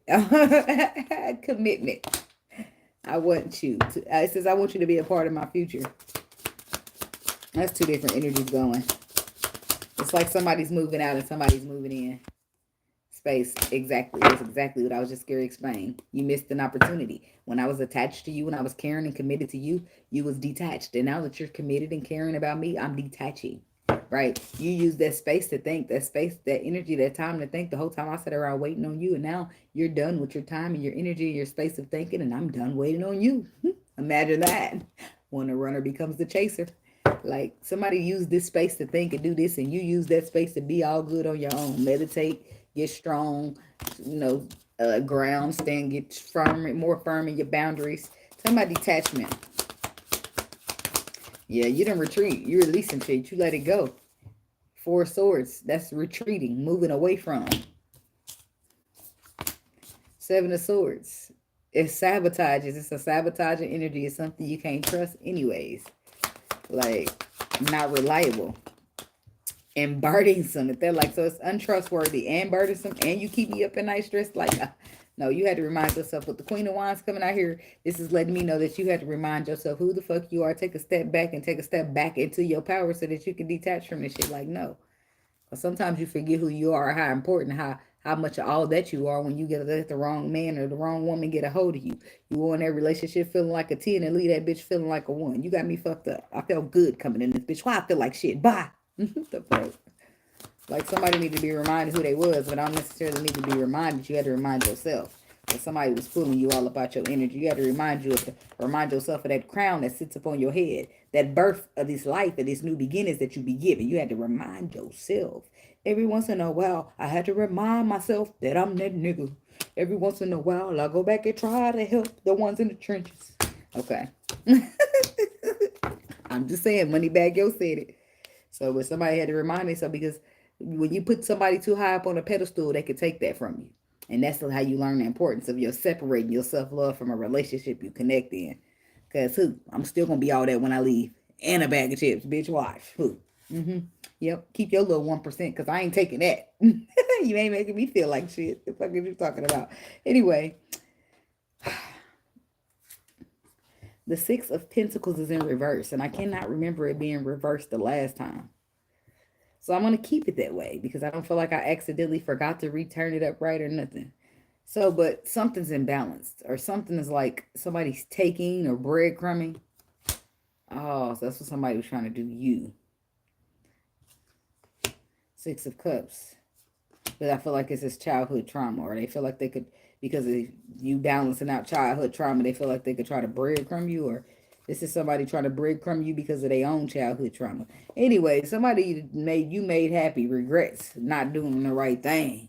Commitment. I want you to. It says I want you to be a part of my future. That's two different energies going. It's like somebody's moving out and somebody's moving in. Space. Exactly. That's exactly what I was just scared to explain. You missed an opportunity. When I was attached to you, when I was caring and committed to you, you was detached. And now that you're committed and caring about me, I'm detaching. Right? You use that space to think, that space, that energy, that time to think. The whole time I sat around waiting on you, and now you're done with your time and your energy and your space of thinking, and I'm done waiting on you. Imagine that. When the runner becomes the chaser. Like somebody used this space to think and do this, and you use that space to be all good on your own. Meditate, get strong, you know, ground, stand, get firm, more firm in your boundaries. Talking about detachment. Yeah, you didn't retreat. You releasing shit. You let it go. 4 swords. That's retreating, moving away from. 7 of swords. It sabotages. It's a sabotaging energy. It's something you can't trust anyways. Like, not reliable. And burdensome. If they're like, so it's untrustworthy and burdensome, and you keep me up at night stressed. Like, no, you had to remind yourself. With the Queen of Wands coming out here, this is letting me know that you had to remind yourself who the fuck you are. Take a step back and take a step back into your power so that you can detach from this shit. Like, no. Because sometimes you forget who you are, how important, how much of all that you are when you get let the wrong man or the wrong woman get a hold of you. You go in that relationship feeling like a 10 and leave that bitch feeling like a 1. You got me fucked up. I felt good coming in this bitch. Why I feel like shit? Bye. The fuck? Like, somebody need to be reminded who they was, but I don't necessarily need to be reminded. You had to remind yourself. If somebody was fooling you all about your energy, you got to remind yourself of that crown that sits upon your head, that birth of this life, of these new beginnings that you be given. You had to remind yourself. Every once in a while, I had to remind myself that I'm that nigga. Every once in a while, I go back and try to help the ones in the trenches. Okay. I'm just saying, Moneybag Yo said it. So, but somebody had to remind me so, because when you put somebody too high up on a pedestal, they could take that from you. And that's how you learn the importance of your separating your self-love from a relationship you connect in. Because who? I'm still going to be all that when I leave. And a bag of chips. Bitch, watch. Who? Yep. Keep your little 1% because I ain't taking that. You ain't making me feel like shit. The fuck are you talking about? Anyway. The Six of Pentacles is in reverse. And I cannot remember it being reversed the last time. So I'm going to keep it that way because I don't feel like I accidentally forgot to return it upright or nothing. So, but something's imbalanced or something is like somebody's taking or breadcrumbing. Oh, so that's what somebody was trying to do to you. Six of Cups. But I feel like it's this childhood trauma, or they feel like they could, because of you balancing out childhood trauma, they feel like they could try to breadcrumb you, or this is somebody trying to breadcrumb you because of their own childhood trauma. Anyway, somebody made happy regrets not doing the right thing.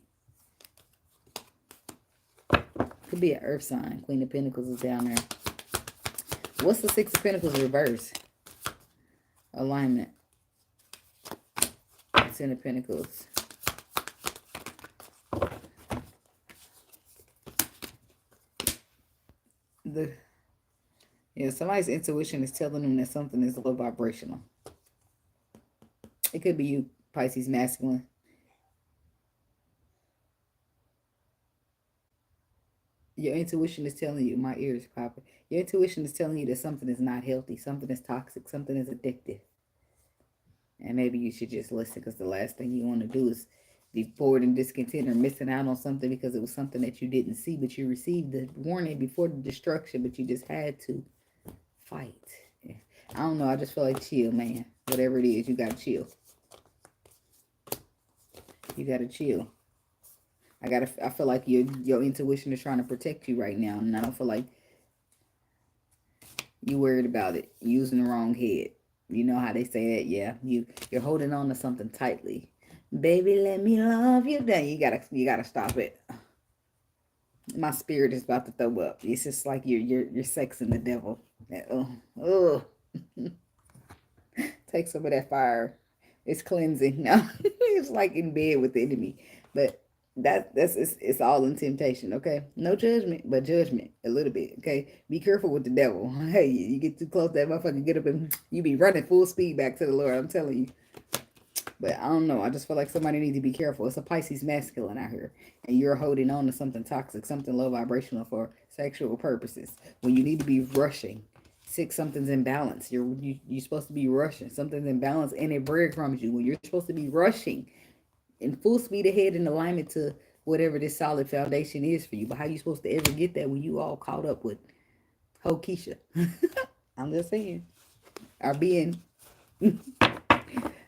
Could be an earth sign. Queen of Pentacles is down there. What's the Six of Pentacles reverse? Alignment. Ten of Pentacles. Somebody's intuition is telling them that something is low vibrational. It could be you, Pisces masculine. Your intuition is telling you, my ears popping. Your intuition is telling you that something is not healthy, something is toxic, something is addictive. And maybe you should just listen, because the last thing you want to do is be bored and discontent or missing out on something because it was something that you didn't see, but you received the warning before the destruction, but you just had to fight. I don't know. I just feel like chill, man. Whatever it is, you got to chill. You got to chill. I feel like your intuition is trying to protect you right now, and I don't feel like you worried about it. Using the wrong head. You know how they say that, yeah. You're holding on to something tightly. Baby, let me love you. Then you gotta stop it. My spirit is about to throw up. It's just like you're sexing the devil. Oh. Take some of that fire. It's cleansing. No, it's like in bed with the enemy. But it's all in temptation, okay? No judgment, but judgment a little bit, okay? Be careful with the devil. Hey, you get too close, that motherfucker get up and you be running full speed back to the Lord, I'm telling you. But I don't know. I just feel like somebody needs to be careful. It's a Pisces masculine out here. And you're holding on to something toxic, something low vibrational for sexual purposes. When you need to be rushing. Six, something's in balance. You're supposed to be rushing. Something's in balance and it breadcrumbs you. When you're supposed to be rushing in full speed ahead in alignment to whatever this solid foundation is for you. But how you supposed to ever get that when you all caught up with Ho Keisha? I'm just saying. Or being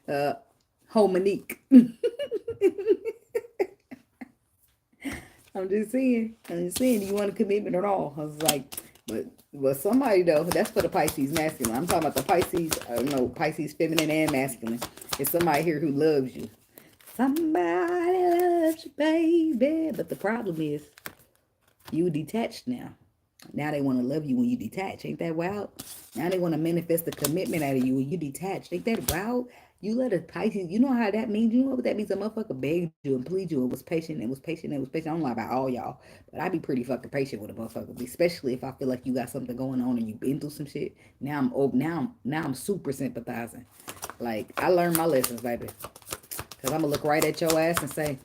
Ho Monique. I'm just saying. Do you want a commitment at all? I was like, but somebody though, that's for the Pisces masculine. I'm talking about the Pisces, Pisces feminine and masculine. It's somebody here who loves you. Somebody loves you, baby. But the problem is, you detached now. Now they want to love you when you detach. Ain't that wild? Now they want to manifest the commitment out of you when you detach. Ain't that wild? You let a Pisces, you know how that means? You know what that means? A motherfucker begged you and pleaded you and was patient and was patient and was patient. I don't know about all y'all, but I be pretty fucking patient with a motherfucker, especially if I feel like you got something going on and you've been through some shit. Now I'm open. Now I'm super sympathizing. Like, I learned my lessons, baby. Because I'm going to look right at your ass and say,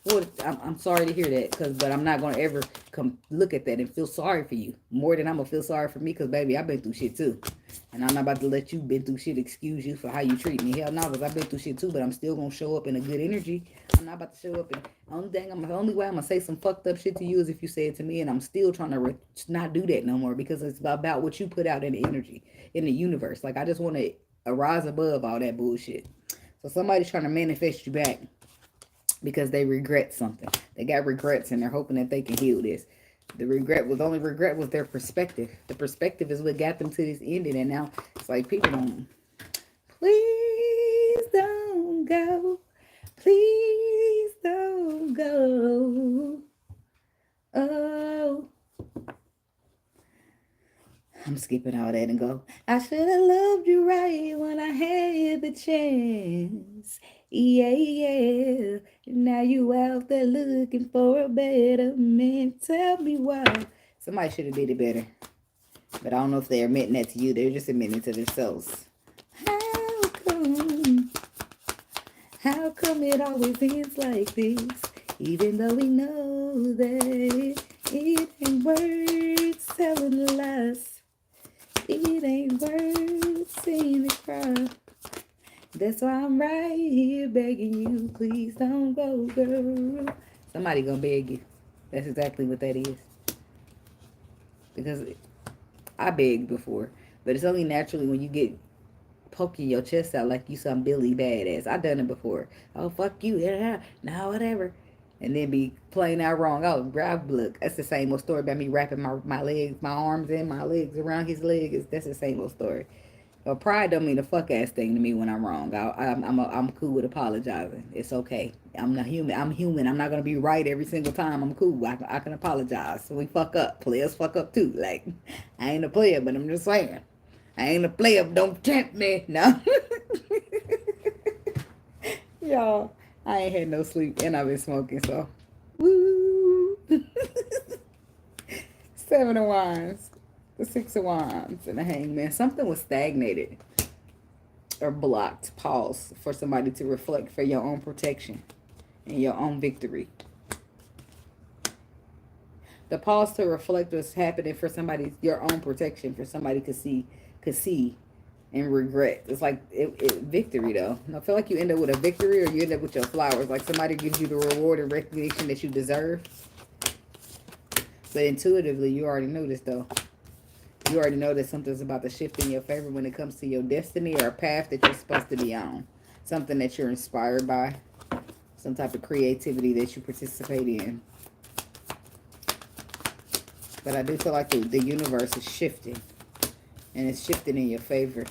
well, I'm sorry to hear that, but I'm not going to ever come look at that and feel sorry for you. More than I'm going to feel sorry for me, because, baby, I've been through shit, too. And I'm not about to let you been through shit excuse you for how you treat me. Hell no, because I've been through shit, too, but I'm still going to show up in a good energy. I'm not about to show up. And the only way I'm going to say some fucked up shit to you is if you say it to me, and I'm still trying to not do that no more, because it's about what you put out in the energy, in the universe. Like, I just want to rise above all that bullshit. So somebody's trying to manifest you back because they regret something. They got regrets and they're hoping that they can heal this. The only regret was their perspective. The perspective is what got them to this ending. And now it's like, people don't, please don't go. Please don't go. Oh. I'm skipping all that and go, I should have loved you right when I had the chance. Yeah, yeah. Now you out there looking for a better man. Tell me why. Somebody should have did it better. But I don't know if they're admitting that to you. They're just admitting it to themselves. How come? How come it always ends like this? Even though we know that it ain't worth telling lies. It ain't worth seeing it cry. That's why I'm right here begging you, please don't go, girl. Somebody gonna beg you. That's exactly what that is. Because I begged before, but it's only naturally when you get poking your chest out like you some Billy badass. I done it before. Oh, fuck you. Yeah, nah, whatever. And then be playing out wrong. Oh, grab, look. That's the same old story about me wrapping my legs, my arms and my legs around his legs. That's the same old story. But pride don't mean a fuck ass thing to me when I'm wrong. I'm cool with apologizing. It's okay. I'm not human. I'm human. I'm not gonna be right every single time. I'm cool. I can apologize. So we fuck up. Players fuck up too. Like, I ain't a player, but I'm just saying. I ain't a player, but don't tempt me. No. Y'all, I ain't had no sleep and I've been smoking, so. Woo. Seven of Wands. The Six of Wands and the Hangman. Something was stagnated or blocked. Pause for somebody to reflect for your own protection and your own victory. The pause to reflect was happening for somebody's, your own protection, for somebody could see and regret. It's like victory though. I feel like you end up with a victory or you end up with your flowers. Like somebody gives you the reward and recognition that you deserve. But intuitively, you already know this though. You already know that something's about to shift in your favor when it comes to your destiny or a path that you're supposed to be on. Something that you're inspired by. Some type of creativity that you participate in. But I do feel like the universe is shifting. And it's shifting in your favor.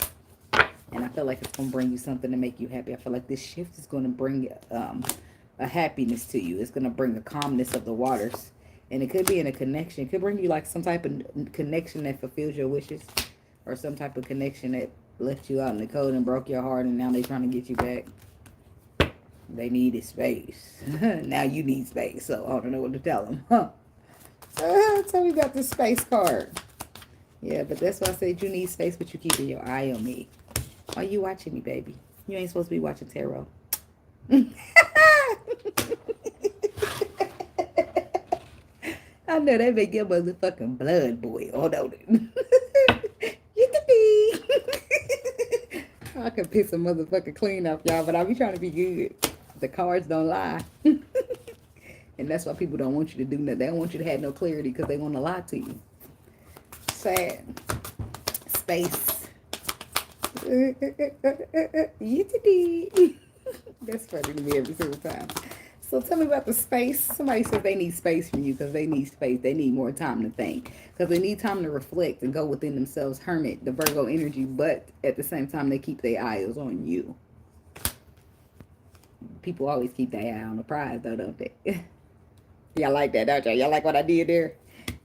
And I feel like it's going to bring you something to make you happy. I feel like this shift is going to bring a happiness to you. It's going to bring a calmness of the waters. And it could be in a connection. It could bring you like some type of connection that fulfills your wishes. Or some type of connection that left you out in the cold and broke your heart. And now they're trying to get you back. They needed space. Now you need space. So I don't know what to tell them. Huh. So we got the space card. Yeah, but that's why I said you need space, but you keeping your eye on me. Why you watching me, baby? You ain't supposed to be watching tarot. I know that make your motherfucking blood boil, don't it? I can piss a motherfucking clean off y'all, but I be trying to be good. The cards don't lie. And that's why people don't want you to do nothing. They don't want you to have no clarity because they want to lie to you. Sad. Space. That's funny to me every single time. So tell me about the space. Somebody says they need space from you because they need space. They need more time to think. Because they need time to reflect and go within themselves. Hermit, the Virgo energy. But at the same time, they keep their eyes on you. People always keep their eye on the prize, though, don't they? Y'all like that, don't y'all? Y'all like what I did there?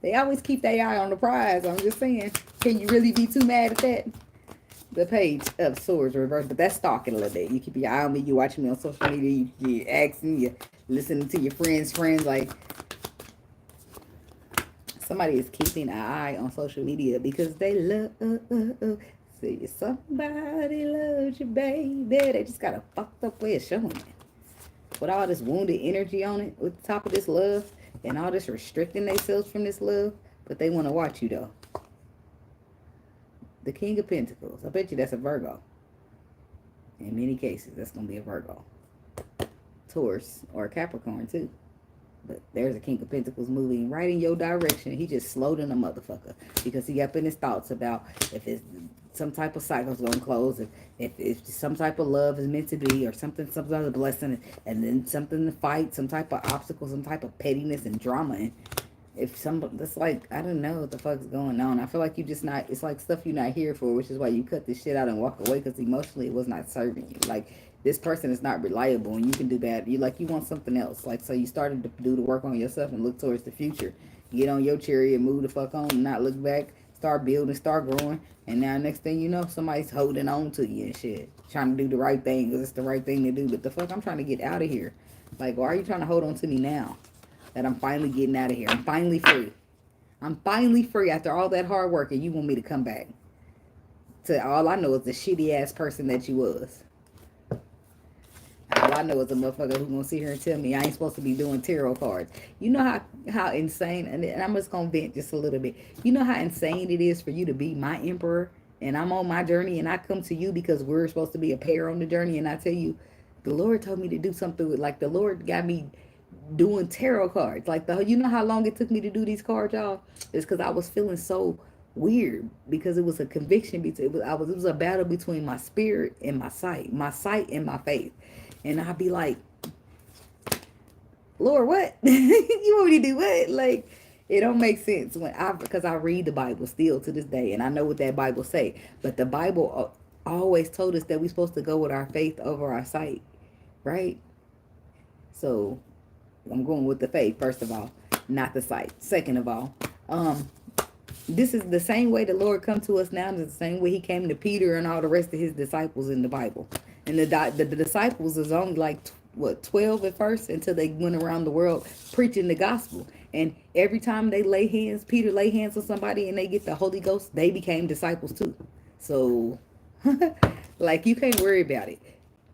They always keep their eye on the prize. I'm just saying. Can you really be too mad at that? The Page of Swords reversed, but that's stalking a little bit. You keep your eye on me, you watching me on social media, you asking, you listening to your friends, like somebody is keeping an eye on social media because they love. See, somebody loves you, baby. They just got a fucked up way of showing it. With all this wounded energy on it, with the top of this love, and all this restricting themselves from this love, but they want to watch you though. The King of Pentacles. I bet you that's a Virgo. In many cases, that's going to be a Virgo. Taurus or a Capricorn too. But there's a King of Pentacles moving right in your direction. He just slowed in a motherfucker because he up in his thoughts about if it's some type of cycle's going to close, if some type of love is meant to be, or some type of blessing, and then something to fight, some type of obstacle, some type of pettiness and drama. And if that's like, I don't know what the fuck's going on. I feel like you just not, it's like stuff you're not here for, which is why you cut this shit out and walk away, because emotionally it was not serving you. Like, this person is not reliable and you can do bad. You want something else. Like, so you started to do the work on yourself and look towards the future. Get on your chariot and move the fuck on and not look back. Start building, start growing. And now next thing you know, somebody's holding on to you and shit. Trying to do the right thing because it's the right thing to do. But the fuck, I'm trying to get out of here. Like, why are you trying to hold on to me now? That I'm finally getting out of here. I'm finally free. I'm finally free after all that hard work, and you want me to come back to all I know is the shitty ass person that you was. All I know is a motherfucker who's gonna sit here and tell me I ain't supposed to be doing tarot cards. You know how insane, and I'm just gonna vent just a little bit. You know how insane it is for you to be my emperor, and I'm on my journey, and I come to you because we're supposed to be a pair on the journey, and I tell you, the Lord told me to do something with, like, the Lord got me doing tarot cards. Like, you know how long it took me to do these cards, y'all? It's because I was feeling so weird, because it was a conviction between, it was a battle between my spirit and my sight and my faith. And I'd be like, Lord, what? You want me to do what? Like, it don't make sense because I read the Bible still to this day, and I know what that Bible say. But the Bible always told us that we're supposed to go with our faith over our sight, right? So I'm going with the faith, first of all, not the sight. Second of all, this is the same way the Lord come to us now. It's the same way he came to Peter and all the rest of his disciples in the Bible. And the disciples is only like, 12 at first, until they went around the world preaching the gospel. And every time they lay hands, Peter lay hands on somebody and they get the Holy Ghost, they became disciples too. So, like, you can't worry about it.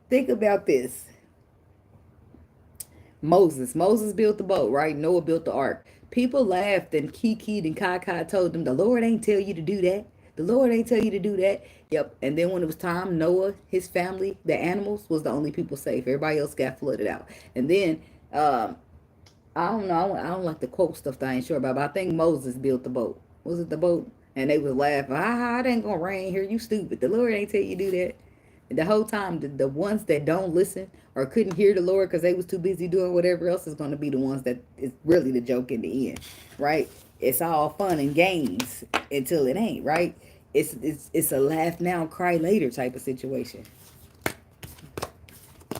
Think about this. Moses built the boat, right? Noah built the ark. People laughed and kikied and kai told them, the Lord ain't tell you to do that. The Lord ain't tell you to do that. Yep. And then when it was time, Noah, his family, the animals was the only people safe. Everybody else got flooded out. And then, I don't know. I don't like to quote stuff that I ain't sure about, but I think Moses built the boat. Was it the boat? And they was laughing. It ain't gonna rain here. You stupid. The Lord ain't tell you to do that. And the whole time, the ones that don't listen or couldn't hear the Lord because they was too busy doing whatever else is going to be the ones that is really the joke in the end, right? It's all fun and games until it ain't, right? It's a laugh now, cry later type of situation.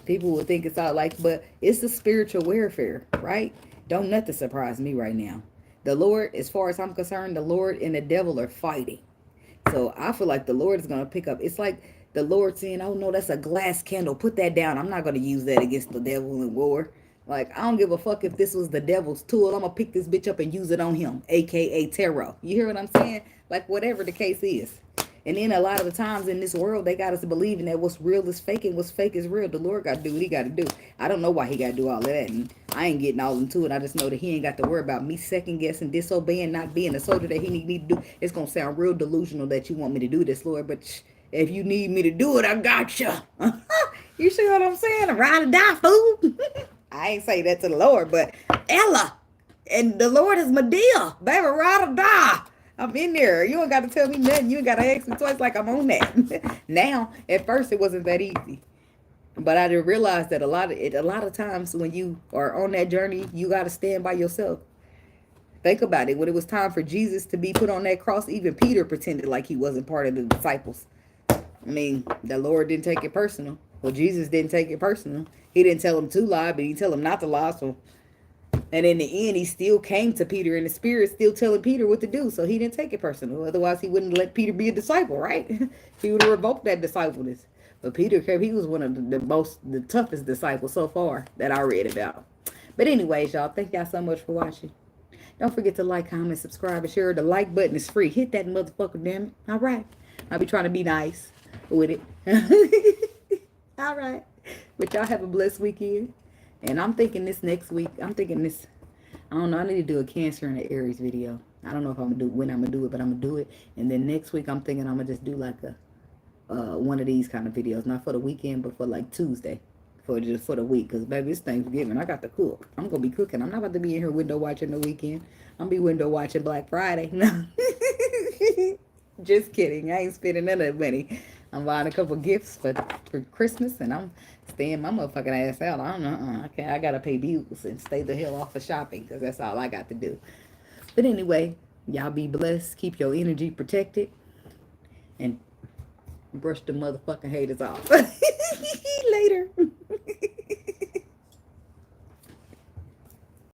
People will think it's all like, but it's a spiritual warfare, right? Don't nothing surprise me right now. The Lord, as far as I'm concerned, the Lord and the devil are fighting. So I feel like the Lord is going to pick up. It's like the Lord saying, oh no, that's a glass candle. Put that down. I'm not going to use that against the devil in war. Like, I don't give a fuck if this was the devil's tool. I'm going to pick this bitch up and use it on him, a.k.a. tarot. You hear what I'm saying? Like, whatever the case is. And then a lot of the times in this world, they got us believing that what's real is fake and what's fake is real. The Lord got to do what he got to do. I don't know why he got to do all of that. And I ain't getting all into it. I just know that he ain't got to worry about me second guessing, disobeying, not being the soldier that he need to do. It's going to sound real delusional that you want me to do this, Lord. But if you need me to do it, I got you. You see what I'm saying? Ride or die, fool. I ain't say that to the Lord, but Ella. And the Lord is my deal. Baby, ride or die. I'm in there. You don't got to tell me nothing. You ain't got to ask me twice like I'm on that. Now, at first, it wasn't that easy. But I didn't realize that a lot of times when you are on that journey, you got to stand by yourself. Think about it. When it was time for Jesus to be put on that cross, even Peter pretended like he wasn't part of the disciples. I mean, the Lord didn't take it personal. Well, Jesus didn't take it personal. He didn't tell him to lie, but he tell him not to lie. So And in the end, he still came to Peter in the spirit, still telling Peter what to do. So he didn't take it personal. Otherwise, he wouldn't let Peter be a disciple, right? He would have revoked that discipleness. But Peter, he was one of the toughest disciples so far that I read about. But anyways, y'all, thank y'all so much for watching. Don't forget to like, comment, subscribe, and share. The like button is free. Hit that motherfucker, damn it. All right. I'll be trying to be nice with it. All right. But y'all have a blessed weekend. And I'm thinking this next week, I don't know, I need to do a Cancer and an Aries video. I don't know if I'm going to do when I'm going to do it, but I'm going to do it. And then next week, I'm thinking I'm going to just do like a one of these kind of videos. Not for the weekend, but for like Tuesday. Just for the week. Because, baby, it's Thanksgiving. I got to cook. I'm going to be cooking. I'm not about to be in here window watching the weekend. I'm going to be window watching Black Friday. No. Just kidding. I ain't spending none of that money. I'm buying a couple gifts for Christmas, and I'm staying my motherfucking ass out. I don't know. I gotta pay bills and stay the hell off of shopping, because that's all I got to do. But anyway, y'all be blessed. Keep your energy protected. And brush the motherfucking haters off. Later.